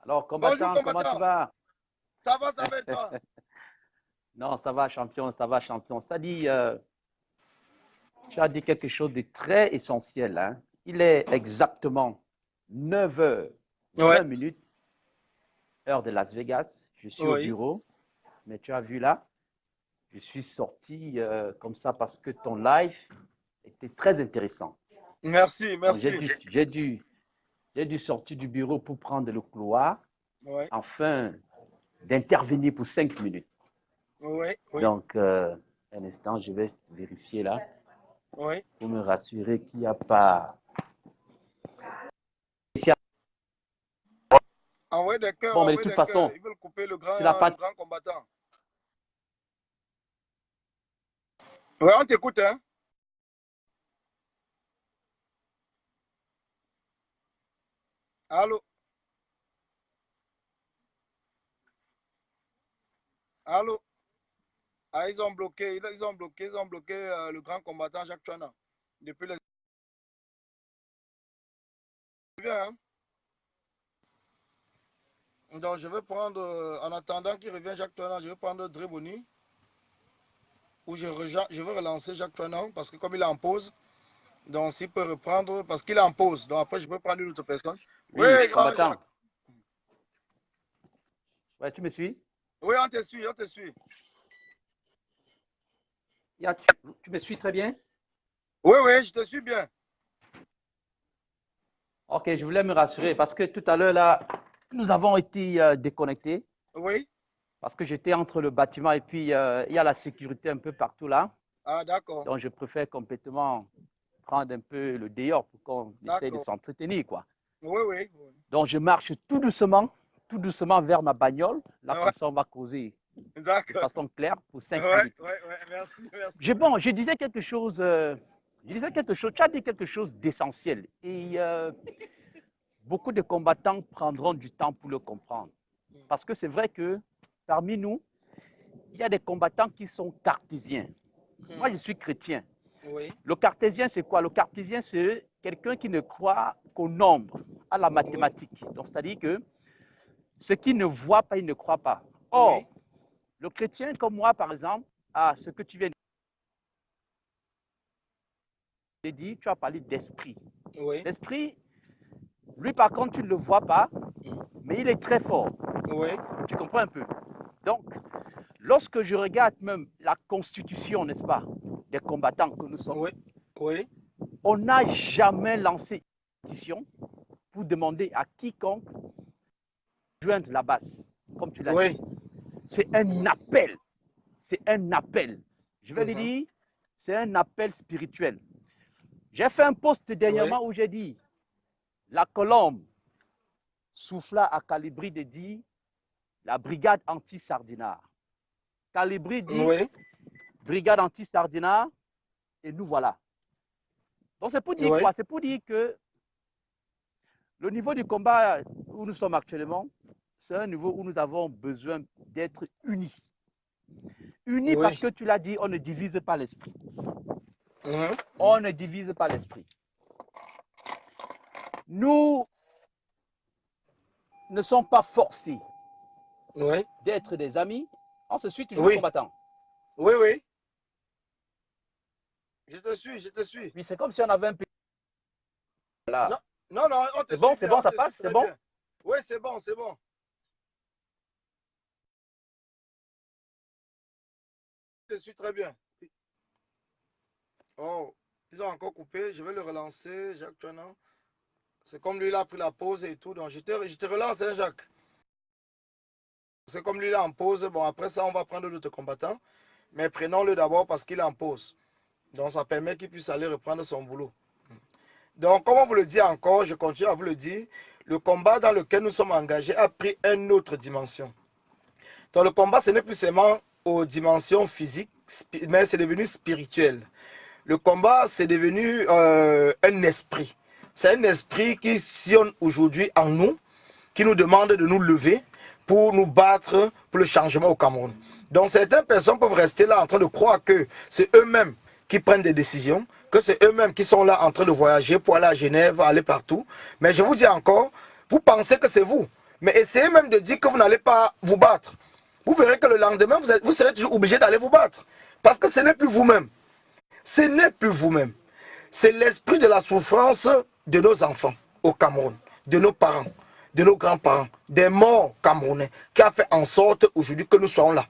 Alors, combattant, Bonjour, comment tu vas? Ça va et toi? Non, ça va, champion, ça va, champion. Ça dit, tu as dit quelque chose de très essentiel. Hein? Il est exactement 9h, 20 minutes, heure de Las Vegas. Je suis au bureau, mais tu as vu là, je suis sorti comme ça parce que ton live était très intéressant. Merci, merci. J'ai dû sortir du bureau pour prendre le couloir, afin d'intervenir pour 5 minutes. Donc, un instant, je vais vérifier là, pour me rassurer qu'il n'y a pas... Ah ouais, d'accord. Bon, mais de toute façon, ils veulent couper le grand grand combattant. Ouais, on t'écoute, hein. Allô, allô. Ah, ils ont bloqué le grand combattant Jacques Chouana. Depuis les... Hein. Donc, je vais prendre, en attendant qu'il revienne Jacques Chouana, je vais prendre Dréboni, ou je vais relancer Jacques Chouana, parce que comme il est en pause, donc s'il peut reprendre, parce qu'il est en pause, donc après je peux prendre une autre personne. Oui, Oui, grand combattant. Jacques. Ouais, tu me suis? Oui, on te suit, on te suit. Tu me suis très bien? Oui, oui, je te suis bien. Ok, je voulais me rassurer parce que tout à l'heure, là, nous avons été déconnectés Oui. parce que j'étais entre le bâtiment et puis il y a la sécurité un peu partout là. Ah, d'accord. Donc, je préfère complètement prendre un peu le dehors pour qu'on essaye de D'accord. s'entretenir, quoi. Oui, oui. Donc, je marche tout doucement vers ma bagnole. Là, Ouais, comme ça, on va causer de d'accord. façon claire pour 5 Ouais, minutes. ouais, ouais, merci, merci. Bon, je disais quelque chose, tu as dit quelque chose d'essentiel. Et beaucoup de combattants prendront du temps pour le comprendre. Parce que c'est vrai que parmi nous, il y a des combattants qui sont cartésiens. Moi, je suis chrétien. Oui, Le cartésien, c'est quoi? Le cartésien, c'est quelqu'un qui ne croit qu'au nombre, à la oui, mathématique. Donc, c'est-à-dire que ce qui ne voit pas, il ne croit pas. oui, Or, le chrétien comme moi, par exemple, à ce que tu viens de dire, tu as parlé d'esprit. oui, L'esprit, lui, par contre, tu ne le vois pas, mais il est très fort. oui, Tu comprends un peu? Donc, lorsque je regarde même la constitution, n'est-ce pas, des combattants que nous sommes, oui, oui, on n'a jamais lancé une pétition pour demander à quiconque de joindre la base, comme tu l'as dit. oui. C'est un appel. C'est un appel. Je vais le Mhm. dire, c'est un appel spirituel. J'ai fait un post Oui, dernièrement où j'ai dit, la colombe souffla à Calibri de dire, la brigade anti-sardinard. Calibri dit, oui, brigade anti-sardinard, et nous voilà. Donc c'est pour dire oui, quoi? C'est pour dire que le niveau du combat où nous sommes actuellement, c'est un niveau où nous avons besoin d'être unis. Unis parce oui. que tu l'as dit, on ne divise pas l'esprit. Mhm. On ne divise pas l'esprit. Nous ne sommes pas forcés Oui, d'être des amis. On se suit toujours, oui, combattant. oui, oui. Je te suis, je te suis. Oui, c'est comme si on avait un peu Non, là. non, non, C'est bien, bon, on ça te suit passe, c'est très bon? bien. Oui, c'est bon, c'est bon. Je te suis très bien. Oh, ils ont encore coupé. Je vais le relancer, Jacques Tuanan. C'est comme lui, il a pris la pause et tout. Donc, je te relance, hein, Jacques. C'est comme lui, il est en pause. Bon, après ça, on va prendre d'autres combattants. Mais prenons-le d'abord parce qu'il est en pause. Donc, ça permet qu'il puisse aller reprendre son boulot. Donc, comme on vous le dit encore, je continue à vous le dire, le combat dans lequel nous sommes engagés a pris une autre dimension. Donc, le combat, ce n'est plus seulement aux dimensions physiques, mais c'est devenu spirituel. Le combat, c'est devenu un esprit. C'est un esprit qui sillonne aujourd'hui en nous, qui nous demande de nous lever pour nous battre pour le changement au Cameroun. Donc certaines personnes peuvent rester là en train de croire que c'est eux-mêmes qui prennent des décisions, que c'est eux-mêmes qui sont là en train de voyager pour aller à Genève, aller partout. Mais je vous dis encore, vous pensez que c'est vous. Mais essayez même de dire que vous n'allez pas vous battre. Vous verrez que le lendemain, vous serez toujours obligé d'aller vous battre. Parce que ce n'est plus vous-même. Ce n'est plus vous-même. C'est l'esprit de la souffrance de nos enfants au Cameroun, de nos parents, de nos grands-parents, des morts camerounais, qui a fait en sorte aujourd'hui que nous soyons là.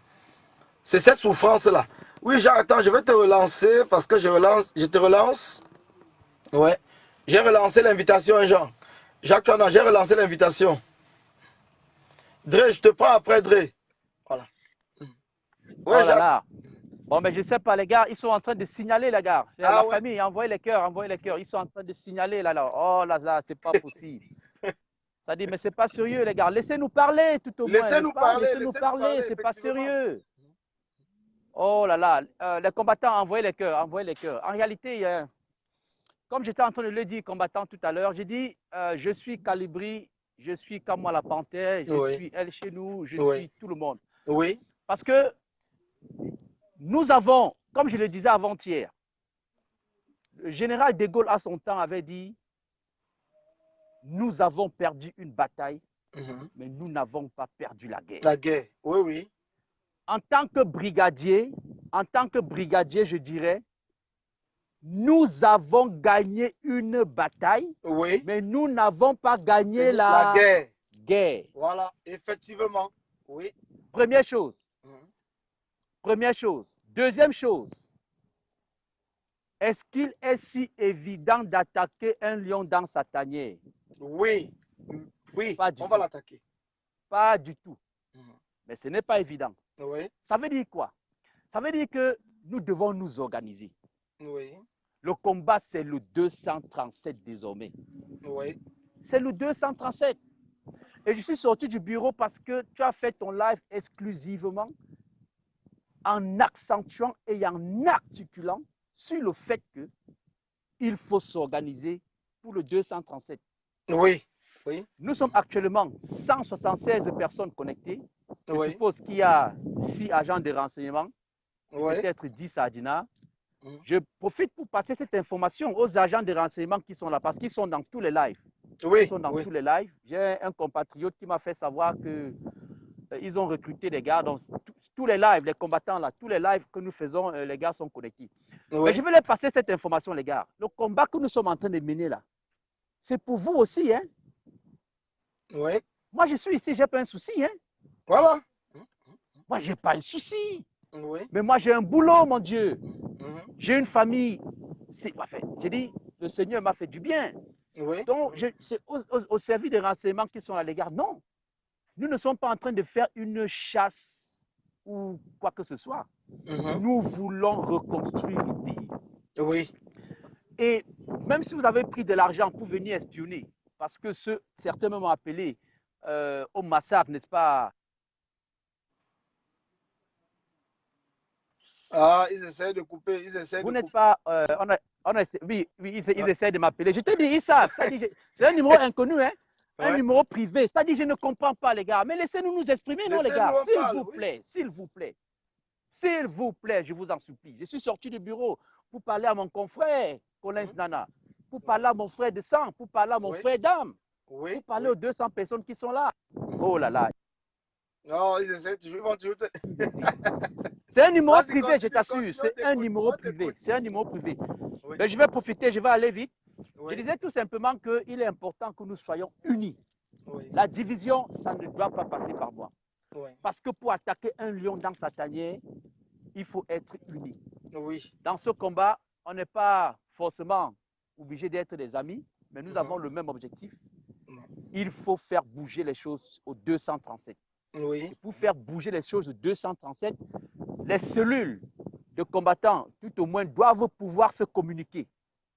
C'est cette souffrance-là. Oui, Jean, attends, je vais te relancer parce que je te relance. Ouais. J'ai relancé l'invitation, hein, Jean. Jacques, j'ai relancé l'invitation. Dre, je te prends après, Dre. Voilà. Ouais, Oh là Jacques. là. Bon, mais je ne sais pas, les gars, ils sont en train de signaler, les gars. Ah La ouais. famille, envoyez les cœurs, envoyez les cœurs. Ils sont en train de signaler, là, là. Oh là là, c'est pas possible. Ça dit, mais c'est pas sérieux, les gars. Laissez-nous parler, tout au moins, n'est-ce Laissez-nous pas? parler, Laissez-nous parler, c'est pas effectivement. sérieux. Oh là là, les combattants, envoyez les cœurs, envoyez les cœurs. En réalité, comme j'étais en train de le dire, combattant tout à l'heure, j'ai dit, je suis Calibri, je suis Kamwa la Panthère, je Oui, suis Elle chez nous, je oui, suis tout le monde. oui, Parce que nous avons, comme je le disais avant-hier, le général de Gaulle à son temps avait dit, nous avons perdu une bataille, mais nous n'avons pas perdu la guerre. la guerre, oui, oui. En tant que brigadier, je dirais, nous avons gagné une bataille, Oui, mais nous n'avons pas gagné la la guerre. guerre. Voilà, effectivement. Oui. Première chose. Mhm. Première chose. Deuxième chose. Est-ce qu'il est si évident d'attaquer un lion dans sa tanière? Oui, oui, Pas du on va tout. l'attaquer. Pas du tout. Mhm. Mais ce n'est pas évident. Oui, Ça veut dire quoi? Ça veut dire que nous devons nous organiser. oui, Le combat, c'est le 237 désormais. oui. C'est le 237. Et je suis sorti du bureau parce que tu as fait ton live exclusivement en accentuant et en articulant sur le fait qu'il faut s'organiser pour le 237. Oui, oui, Nous sommes actuellement 176 personnes connectées. Je oui, suppose qu'il y a 6 agents de renseignement et oui. peut-être 10 à Dina. Mhm. Je profite pour passer cette information aux agents de renseignement qui sont là parce qu'ils sont dans tous les lives. Oui, Ils sont dans oui, tous les lives. J'ai un compatriote qui m'a fait savoir que ils ont recruté des gars. Donc, tous les lives, les combattants là, tous les lives que nous faisons, les gars sont connectés. Mais je oui, vais les passer cette information, les gars. Le combat que nous sommes en train de mener là, c'est pour vous aussi. Hein? oui. Moi, je suis ici, je n'ai pas un souci. Hein? Voilà. Moi, je n'ai pas un souci. Oui. Mais moi, j'ai un boulot, mon Dieu. Mhm. J'ai une famille. Enfin, j'ai dit, le Seigneur m'a fait du bien. Oui. Donc, c'est au service des renseignements qui sont à l'égard. Non, nous ne sommes pas en train de faire une chasse ou quoi que ce soit. Mhm. Nous voulons reconstruire le pays. Oui. Et même si vous avez pris de l'argent pour venir espionner, parce que certains m'ont appelé au massacre, n'est-ce pas? Ah, ils essaient de couper, ils essaient Vous de n'êtes couper. pas. Oui, ils essaient de m'appeler. Je te dis, ils savent. C'est un numéro inconnu, hein? Un Ouais. numéro privé. Ça dit, je ne comprends pas, les gars. Mais laissez-nous nous exprimer, non, les Laissez-nous gars? en S'il parler, vous oui. plaît, s'il vous plaît. S'il vous plaît, je vous en supplie. Je suis sorti du bureau pour parler à mon confrère, Colin Mhm. Nana, pour parler à mon frère de sang, pour parler à mon Oui, frère d'âme, oui, pour parler oui. aux 200 personnes qui sont là. Oh là là. Non, ils essaient toujours, ils vont toujours C'est un numéro Vas-y, privé, je continue, t'assure. continue, on C'est un t'écoute, numéro on privé. t'écoute. C'est un numéro privé. Oui, Mais je vais profiter, je vais aller vite. Je oui, disais tout simplement qu'il est important que nous soyons unis. oui, La division, ça ne doit pas passer par moi. oui, Parce que pour attaquer un lion dans sa tanière, il faut être unis. oui. Dans ce combat, on n'est pas forcément obligé d'être des amis, mais nous avons Mhm. le même objectif. Mhm. Il faut faire bouger les choses au 237. Oui. Et pour faire bouger les choses au 237, les cellules de combattants, tout au moins, doivent pouvoir se communiquer.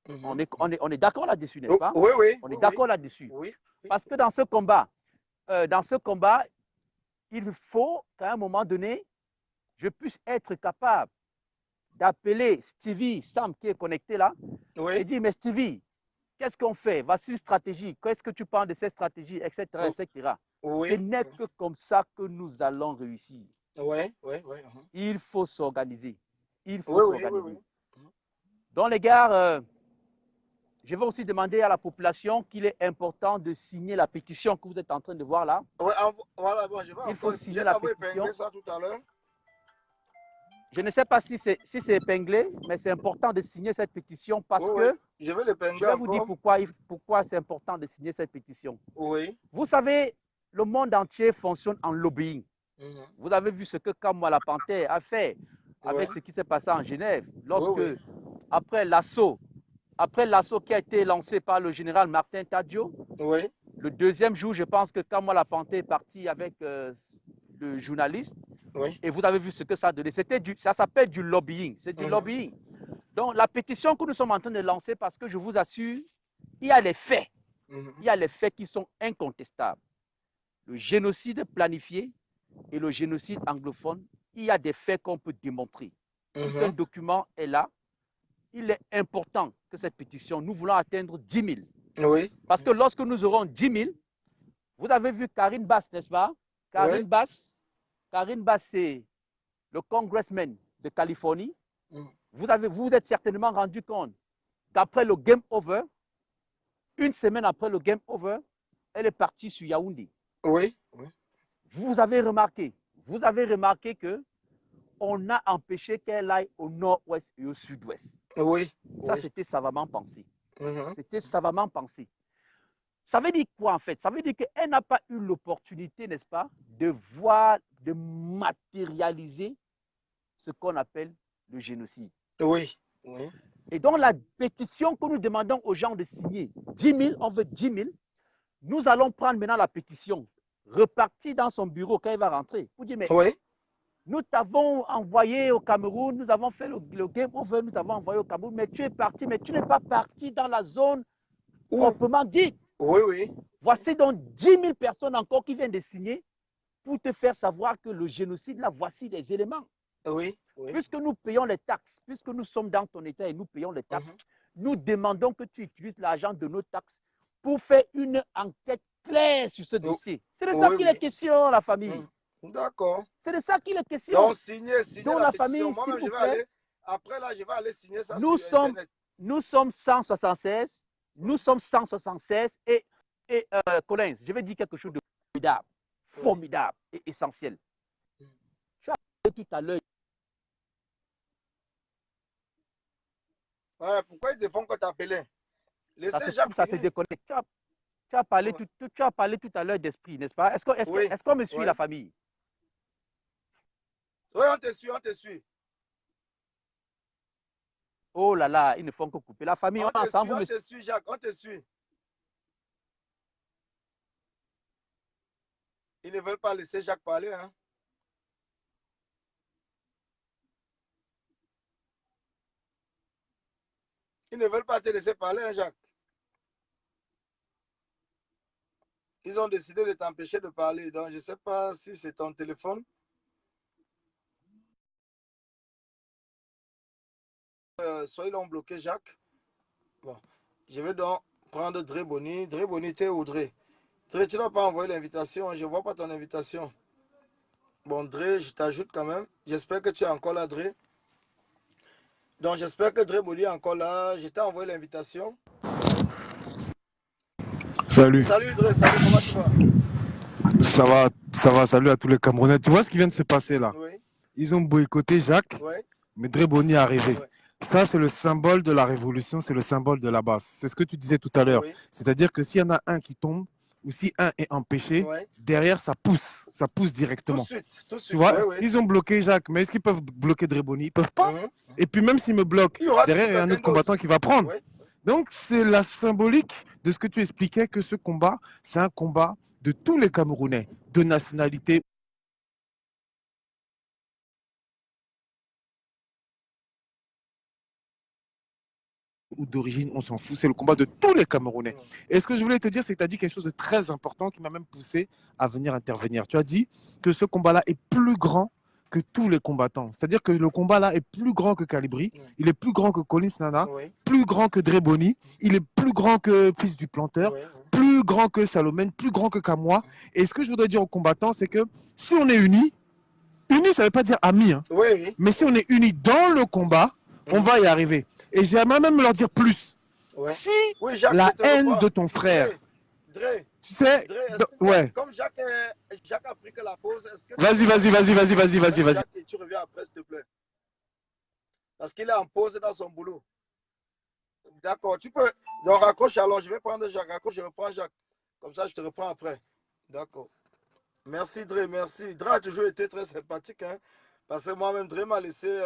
Mhm. On est d'accord là-dessus, n'est-ce Oh, pas? oui, oui, On est oui, oui, d'accord là-dessus. oui, oui. Parce que dans ce combat, il faut qu'à un moment donné, je puisse être capable d'appeler Stevie, Sam qui est connecté là, et Oui. dire, mais Stevie, qu'est-ce qu'on fait? Voici une stratégie. Qu'est-ce que tu penses de cette stratégie, etc., Oh, etc. Ce oui, n'est que comme ça que nous allons réussir. oui, oui, oui. Mhm. Il faut s'organiser. Il faut Oui, oui, oui, oui. s'organiser. Dans les gars, je vais aussi demander à la population qu'il est important de signer la pétition que vous êtes en train de voir là. Ouais, voilà, bon, Il faut signer j'ai la d'abord pétition. épinglé ça tout à l'heure. Je ne sais pas si c'est épinglé, mais c'est important de signer cette pétition parce Oui, oui, que je vais je l'épingler vais vous dire encore. pourquoi c'est important de signer cette pétition. Oui. Vous savez, le monde entier fonctionne en lobbying. Mhm. Vous avez vu ce que Kamwa la Panthère a fait Oui, avec ce qui s'est passé en Genève, oui, lorsque, oui. après l'assaut qui a été lancé par le général Martin Tadio, Oui. le deuxième jour, je pense que Kamwa la Panthère est parti avec le journaliste, Oui. et vous avez vu ce que ça a donné. Ça s'appelle du lobbying. C'est du Mhm. lobbying. Donc, la pétition que nous sommes en train de lancer, parce que je vous assure, il y a les faits. Mhm. Il y a les faits qui sont incontestables. Le génocide planifié et le génocide anglophone il y a des faits qu'on peut démontrer. Tout un document est là. Il est important que cette pétition, nous voulons atteindre 10 000. Oui. Parce que lorsque nous aurons 10 000, vous avez vu Karine Bass, n'est-ce pas? Karine Bass, c'est le congressman de Californie. Vous êtes certainement rendu compte qu'après le game over, une semaine après le game over, elle est partie sur Yaoundé. Oui. Vous avez remarqué que on a empêché qu'elle aille au nord-ouest et au sud-ouest. Oui. Ça, c'était savamment pensé. C'était savamment pensé. Ça veut dire quoi en fait? Ça veut dire qu'elle n'a pas eu l'opportunité, n'est-ce pas, de voir, de matérialiser ce qu'on appelle le génocide. Oui. Et donc la pétition que nous demandons aux gens de signer, 10 000, on veut 10 000, nous allons prendre maintenant la pétition, repartir dans son bureau quand il va rentrer, pour dire, mais nous t'avons envoyé au Cameroun, nous avons fait le game over, nous t'avons envoyé au Cameroun, mais tu es parti, mais tu n'es pas parti dans la zone proprement dite. Oui. Voici donc 10 000 personnes encore qui viennent de signer pour te faire savoir que le génocide, là, voici des éléments. Oui. Puisque nous payons les taxes, puisque nous sommes dans ton État et nous payons les taxes, nous demandons que tu utilises l'argent de nos taxes pour faire une enquête claire sur ce dossier. C'est de ça qu'il est question, la famille. D'accord. C'est de ça qu'il est question. Donc, signer donc la famille, moi-même, je vais aller, après là, je vais aller signer ça nous sur sommes, Internet. Nous sommes 176. Nous sommes 176 et Collins, je vais dire quelque chose de formidable et essentiel. Tu as parlé tout à l'heure. Ouais, pourquoi ils te font qu'on t'appelait? Ça se déconnecte. Tu as parlé tout à l'heure d'esprit, n'est-ce pas? Est-ce qu'on me suit, la famille? Oui, on te suit. Oh là là, ils ne font que couper. La famille, on te suit, Jacques, on te suit. Ils ne veulent pas laisser Jacques parler, hein? Ils ne veulent pas te laisser parler, hein, Jacques? Ils ont décidé de t'empêcher de parler. Donc, je ne sais pas si c'est ton téléphone. Soit ils l'ont bloqué, Jacques. Bon, je vais donc prendre Dre Boni. Dre Boni, t'es où, Dre? Dre, tu n'as pas envoyé l'invitation. Je ne vois pas ton invitation. Bon, Dre, je t'ajoute quand même. J'espère que tu es encore là, Dre. Donc, j'espère que Dre Boni est encore là. Je t'ai envoyé l'invitation. Salut. Salut, Dre. Salut, comment tu vas? Ça va. Salut à tous les Camerounais. Tu vois ce qui vient de se passer là? Oui. Ils ont boycotté Jacques, mais Dre Boni est arrivé. Ça, c'est le symbole de la révolution, c'est le symbole de la base. C'est ce que tu disais tout à l'heure. C'est-à-dire que s'il y en a un qui tombe, ou si un est empêché, derrière, ça pousse directement. Tout de suite. Tu vois, ils ont bloqué Jacques, mais est-ce qu'ils peuvent bloquer Dre Boni? Ils ne peuvent pas. Et puis même s'ils me bloquent, derrière, il y a un autre combattant qui va prendre. Donc, c'est la symbolique de ce que tu expliquais, que ce combat, c'est un combat de tous les Camerounais, de nationalité ou d'origine, on s'en fout. C'est le combat de tous les Camerounais. Et ce que je voulais te dire, c'est que tu as dit quelque chose de très important qui m'a même poussé à venir intervenir. Tu as dit que ce combat-là est plus grand que tous les combattants. C'est-à-dire que le combat-là est plus grand que Calibri, il est plus grand que Collins Nana, plus grand que Dre Boni, il est plus grand que Fils du Planteur, plus grand que Salomène, plus grand que Kamoa. Et ce que je voudrais dire aux combattants, c'est que si on est unis, unis, ça ne veut pas dire amis, hein, mais si on est unis dans le combat, on va y arriver. Et j'aimerais même leur dire plus. Si la haine de ton frère, Dre, tu sais, comme Jacques a pris que la pause, est-ce que... Vas-y. Jacques, tu reviens après, s'il te plaît. Parce qu'il est en pause dans son boulot. D'accord, tu peux... Donc, raccroche, alors je vais prendre Jacques. Raccroche, je reprends Jacques. Comme ça, je te reprends après. D'accord. Merci, Dre, merci. Dre a toujours été très sympathique, hein. Parce que moi-même, Dre m'a laissé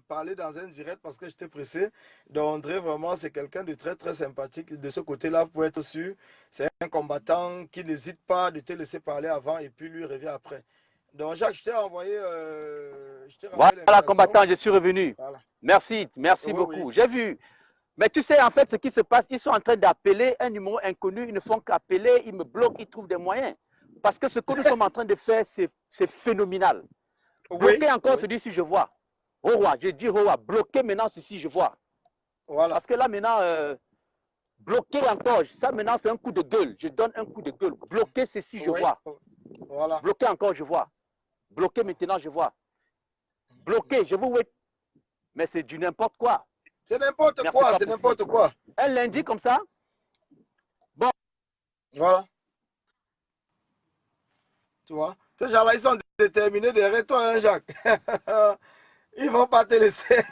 parler dans un direct parce que j'étais pressé. Donc, Dre, vraiment, c'est quelqu'un de très, très sympathique. De ce côté-là, vous pouvez être sûr. C'est un combattant qui n'hésite pas de te laisser parler avant et puis lui revient après. Donc, Jacques, je t'ai envoyé... voilà, combattant, je suis revenu. Voilà. Merci beaucoup. Oui. J'ai vu. Mais tu sais, en fait, ce qui se passe, ils sont en train d'appeler un numéro inconnu. Ils ne font qu'appeler, ils me bloquent, ils trouvent des moyens. Parce que ce que nous sommes en train de faire, c'est phénoménal. Bloquer encore celui-ci, je vois. Roa, je dis Roa, bloquer maintenant ceci, je vois. Voilà. Parce que là, maintenant, bloquer encore, ça maintenant, c'est un coup de gueule. Je donne un coup de gueule. Bloquer ceci, je vois. Voilà. Bloquer encore, je vois. Bloquer maintenant, je vois. Bloquer, je vous wait. Mais c'est du n'importe quoi. C'est n'importe quoi, c'est n'importe quoi. Un lundi comme ça. Bon. Voilà. Tu vois, ces gens-là, ils sont déterminés derrière toi, hein, Jacques. Ils ne vont pas te laisser.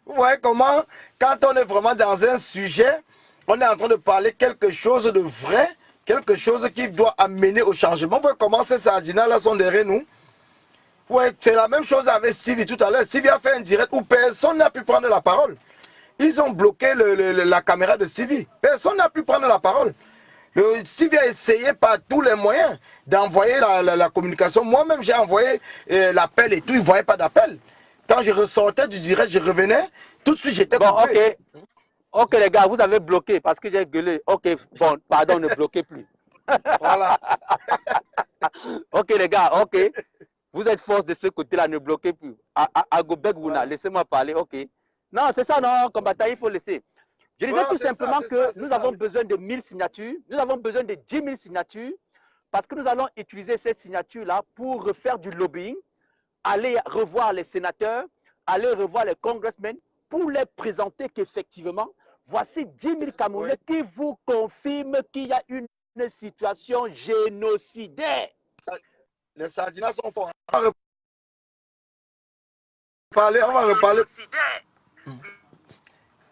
Vous voyez comment, quand on est vraiment dans un sujet, on est en train de parler quelque chose de vrai, quelque chose qui doit amener au changement. Vous voyez comment ces sardinats-là sont derrière nous. Vous voyez, c'est la même chose avec Sylvie tout à l'heure. Sylvie a fait un direct où personne n'a pu prendre la parole. Ils ont bloqué la caméra de Sylvie. Personne n'a pu prendre la parole. Sylvie a essayé par tous les moyens d'envoyer la communication. Moi-même, j'ai envoyé l'appel et tout. Il ne voyait pas d'appel. Quand je ressortais du direct, je revenais. Tout de suite, j'étais coupé. Ok, les gars, vous avez bloqué parce que j'ai gueulé. Ok, bon, pardon, ne bloquez plus. Voilà. Ok, les gars, ok. Vous êtes force de ce côté-là, ne bloquez plus. Agobek Wuna, voilà. Laissez-moi parler, ok. Non, c'est ça, non, combattant, il faut laisser. Je disais tout simplement que nous avons besoin de 1000 signatures, nous avons besoin de 10 000 signatures, parce que nous allons utiliser cette signature-là pour refaire du lobbying, aller revoir les sénateurs, aller revoir les congressmen, pour les présenter qu'effectivement, voici 10 000 Camerounais qui vous confirment qu'il y a une situation génocidaire. Les sardinats sont forts. On va reparler.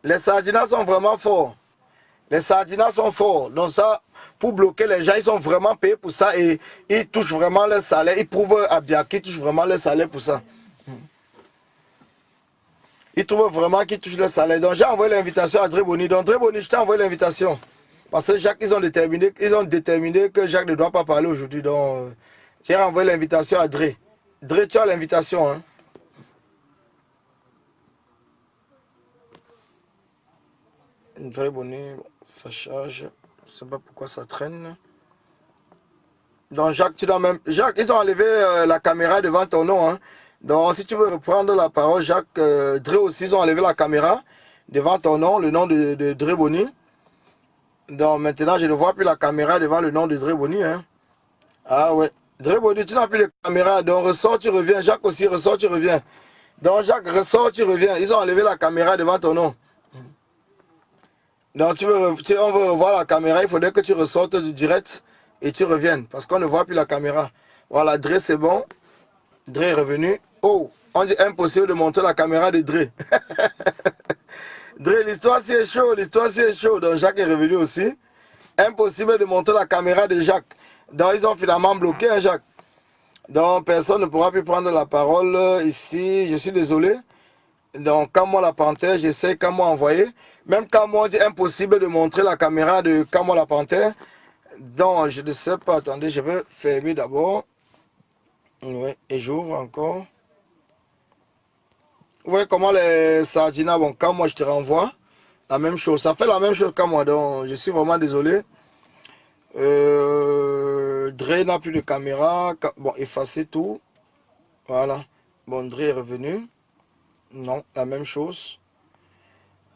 Les sardinats sont vraiment forts. Les sardinats sont forts. Donc ça, pour bloquer les gens, ils sont vraiment payés pour ça et ils touchent vraiment leur salaire. Ils prouvent à bien qu'ils touchent vraiment leur salaire pour ça. Ils trouvent vraiment qu'ils touchent leur salaire. Donc j'ai envoyé l'invitation à André Boni. Donc André Boni, je t'ai envoyé l'invitation. Parce que Jacques, ils ont déterminé que Jacques ne doit pas parler aujourd'hui. Donc j'ai envoyé l'invitation à André. André, tu as l'invitation, hein? André Boni, ça charge. Je ne sais pas pourquoi ça traîne. Donc Jacques, tu dois même... Jacques, ils ont enlevé la caméra devant ton nom, hein? Donc si tu veux reprendre la parole, Jacques, Dre aussi, ils ont enlevé la caméra devant ton nom, le nom de Dre Boni. Donc maintenant, je ne vois plus la caméra devant le nom de Dre Boni, hein? Ah ouais. Dre Boni, tu n'as plus de caméra. Donc ressors, tu reviens. Jacques aussi, ressors, tu reviens. Donc Jacques, ressors, tu reviens. Ils ont enlevé la caméra devant ton nom. Donc on veut revoir la caméra, il faudrait que tu ressortes du direct et tu reviennes. Parce qu'on ne voit plus la caméra. Voilà, Dre c'est bon. Dre est revenu. Oh, on dit impossible de montrer la caméra de Dre. Dre, l'histoire c'est chaud, l'histoire c'est chaud. Donc Jacques est revenu aussi. Impossible de montrer la caméra de Jacques. Donc ils ont finalement bloqué, hein, Jacques. Donc personne ne pourra plus prendre la parole ici. Je suis désolé. Donc quand moi la panthère, j'essaie quand moi envoyer. Même quand moi on dit impossible de montrer la caméra de quand moi la panthère. Donc je ne sais pas, attendez, je vais fermer d'abord. Oui, et j'ouvre encore. Vous voyez comment les sardinas, bon, quand moi je te renvoie, la même chose. Ça fait la même chose qu'à moi, donc je suis vraiment désolé. Dre n'a plus de caméra. Bon, effacer tout. Voilà. Bon, Dre est revenu. Non, la même chose.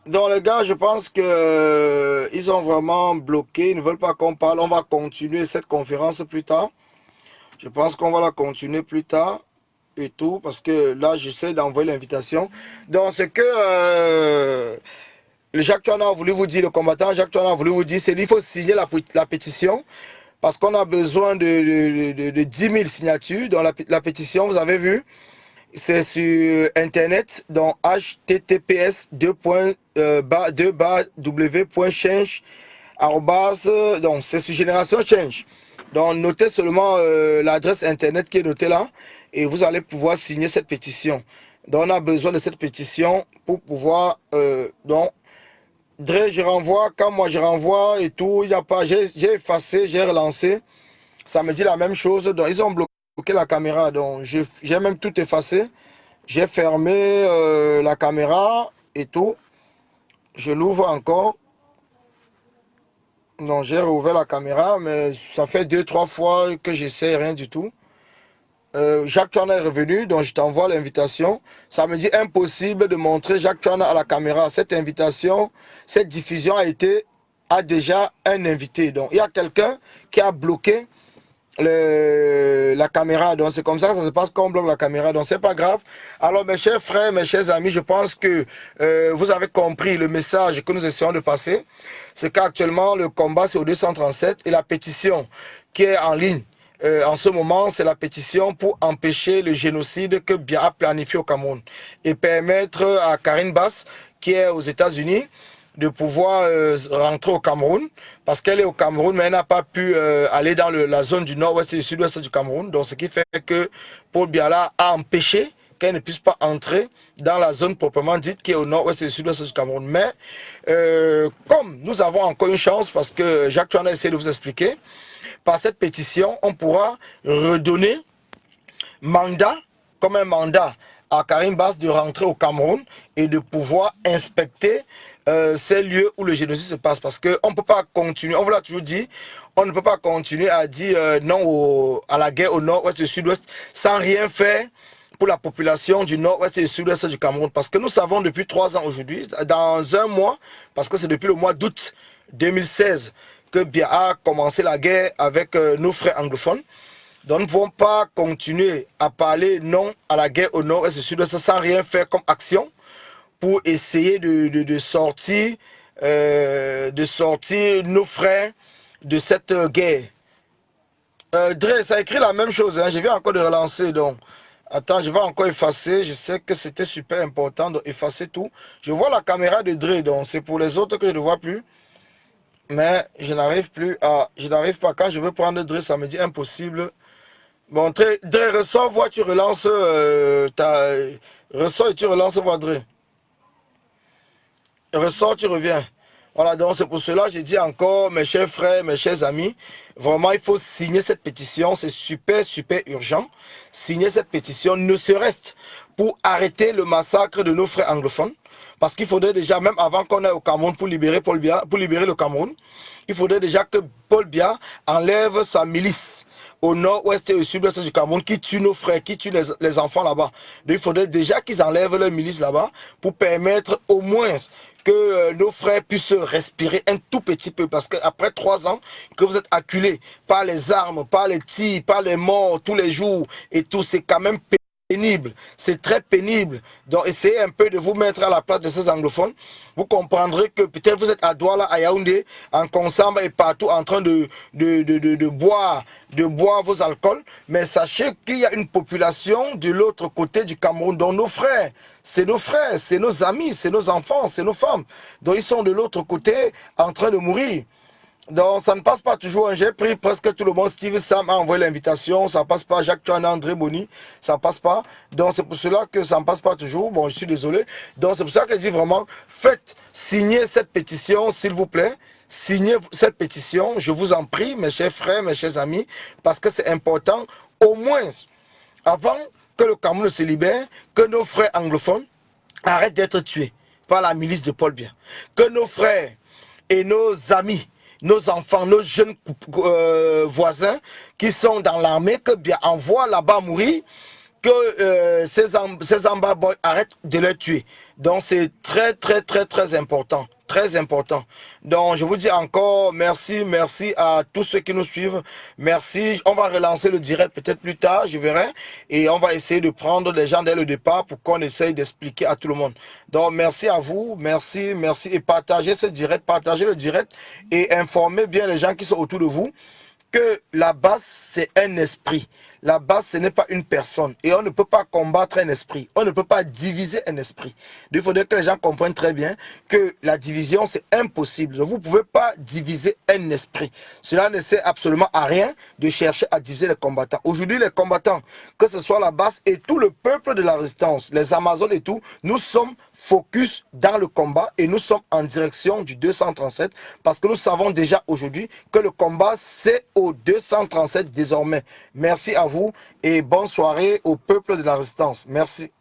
Donc les gars, je pense que ils ont vraiment bloqué. Ils ne veulent pas qu'on parle. On va continuer cette conférence plus tard. Je pense qu'on va la continuer plus tard. Et tout, parce que là, j'essaie d'envoyer l'invitation. Donc, ce que Jacques Tuana a voulu vous dire, le combattant Jacques Tuana a voulu vous dire, c'est qu'il faut signer la pétition, parce qu'on a besoin de 10 000 signatures. Dans la pétition, vous avez vu, c'est sur Internet, donc https://w.change, donc c'est sur Génération Change. Donc, notez seulement l'adresse Internet qui est notée là. Et vous allez pouvoir signer cette pétition. Donc on a besoin de cette pétition pour pouvoir... donc, Dre, je renvoie, quand moi je renvoie et tout, il n'y a pas... J'ai effacé, j'ai relancé. Ça me dit la même chose. Donc ils ont bloqué la caméra. Donc j'ai même tout effacé. J'ai fermé la caméra et tout. Je l'ouvre encore. Donc j'ai rouvert la caméra, mais ça fait 2-3 fois que j'essaie, rien du tout. Jacques Chouana est revenu, donc je t'envoie l'invitation. Ça me dit impossible de montrer Jacques Chouana à la caméra. Cette invitation, cette diffusion a déjà un invité. Donc il y a quelqu'un qui a bloqué la caméra. Donc c'est comme ça que ça se passe quand on bloque la caméra. Donc c'est pas grave. Alors mes chers frères, mes chers amis, je pense que vous avez compris le message que nous essayons de passer. C'est qu'actuellement le combat c'est au 237 et la pétition qui est en ligne. En ce moment, c'est la pétition pour empêcher le génocide que Biya a planifié au Cameroun et permettre à Karine Bass, qui est aux États-Unis, de pouvoir rentrer au Cameroun, parce qu'elle est au Cameroun, mais elle n'a pas pu aller dans la zone du nord-ouest et du sud-ouest du Cameroun. Donc, ce qui fait que Paul Biya a empêché qu'elle ne puisse pas entrer dans la zone proprement dite qui est au nord-ouest et au sud-ouest du Cameroun. Mais comme nous avons encore une chance, parce que Jacques Chouana a essayé de vous expliquer, par cette pétition, on pourra redonner mandat, comme un mandat à Karine Bass de rentrer au Cameroun et de pouvoir inspecter ces lieux où le génocide se passe. Parce qu'on ne peut pas continuer, on vous l'a toujours dit, on ne peut pas continuer à dire non à la guerre au nord-ouest et au sud-ouest sans rien faire pour la population du nord-ouest et du sud-ouest du Cameroun. Parce que nous savons depuis 3 ans aujourd'hui, dans un mois, parce que c'est depuis le mois d'août 2016, que Biya a commencé la guerre avec nos frères anglophones. Donc nous ne pouvons pas continuer à parler non à la guerre au nord et au sud-ouest sans rien faire comme action pour essayer de sortir nos frères de cette guerre. Dre, ça écrit la même chose, hein. Je viens encore de relancer, donc attends, je vais encore effacer. Je sais que c'était super important d'effacer tout. Je vois la caméra de Dre, donc c'est pour les autres que je ne vois plus. Mais je n'arrive pas. Quand je veux prendre Dre, ça me dit impossible. Bon, Dre, ressors, vois, tu relances ressors et tu relances, vois, Dre. Ressors, tu reviens. Voilà, donc c'est pour cela que j'ai dit encore, mes chers frères, mes chers amis, vraiment, il faut signer cette pétition. C'est super, super urgent. Signer cette pétition, ne serait-ce pour arrêter le massacre de nos frères anglophones. Parce qu'il faudrait déjà, même avant qu'on aille au Cameroun pour libérer Paul Biya, pour libérer le Cameroun, il faudrait déjà que Paul Biya enlève sa milice au nord-ouest et au sud-ouest du Cameroun qui tue nos frères, qui tue les enfants là-bas. Donc il faudrait déjà qu'ils enlèvent leur milice là-bas pour permettre au moins que nos frères puissent respirer un tout petit peu. Parce qu'après 3 ans que vous êtes acculés par les armes, par les tirs, par les morts tous les jours et tout, c'est quand même pénible, c'est très pénible. Donc essayez un peu de vous mettre à la place de ces anglophones. Vous comprendrez que peut-être vous êtes à Douala, à Yaoundé, en Konsamba et partout en train de boire vos alcools. Mais sachez qu'il y a une population de l'autre côté du Cameroun, dont nos frères, c'est nos amis, c'est nos enfants, c'est nos femmes. Donc ils sont de l'autre côté en train de mourir. Donc ça ne passe pas toujours, hein. J'ai pris presque tout le monde. Steve Sam a envoyé l'invitation, ça passe pas. Jacques Chouana, André Boni, ça passe pas. Donc c'est pour cela que ça ne passe pas toujours. Bon, je suis désolé. Donc c'est pour ça que je dis vraiment, faites signer cette pétition, s'il vous plaît. Signez cette pétition, je vous en prie, mes chers frères, mes chers amis, parce que c'est important, au moins, avant que le Cameroun se libère, que nos frères anglophones arrêtent d'être tués par la milice de Paul Biya. Que nos frères et nos amis, nos enfants, nos jeunes voisins qui sont dans l'armée, que Biya envoie là-bas mourir, que ces Amba Boys arrêtent de les tuer. Donc c'est très très très très important. Très important. Donc je vous dis encore merci à tous ceux qui nous suivent. Merci. On va relancer le direct peut-être plus tard, je verrai. Et on va essayer de prendre les gens dès le départ pour qu'on essaye d'expliquer à tout le monde. Donc merci à vous, merci. Et partagez ce direct, partagez le direct et informez bien les gens qui sont autour de vous que la base c'est un esprit. La base, ce n'est pas une personne. Et on ne peut pas combattre un esprit. On ne peut pas diviser un esprit. Il faudrait que les gens comprennent très bien que la division, c'est impossible. Vous ne pouvez pas diviser un esprit. Cela ne sert absolument à rien de chercher à diviser les combattants. Aujourd'hui, les combattants, que ce soit la base et tout le peuple de la résistance, les Amazones et tout, nous sommes focus dans le combat et nous sommes en direction du 237 parce que nous savons déjà aujourd'hui que le combat, c'est au 237 désormais. Merci à vous et bonne soirée au peuple de la résistance. Merci.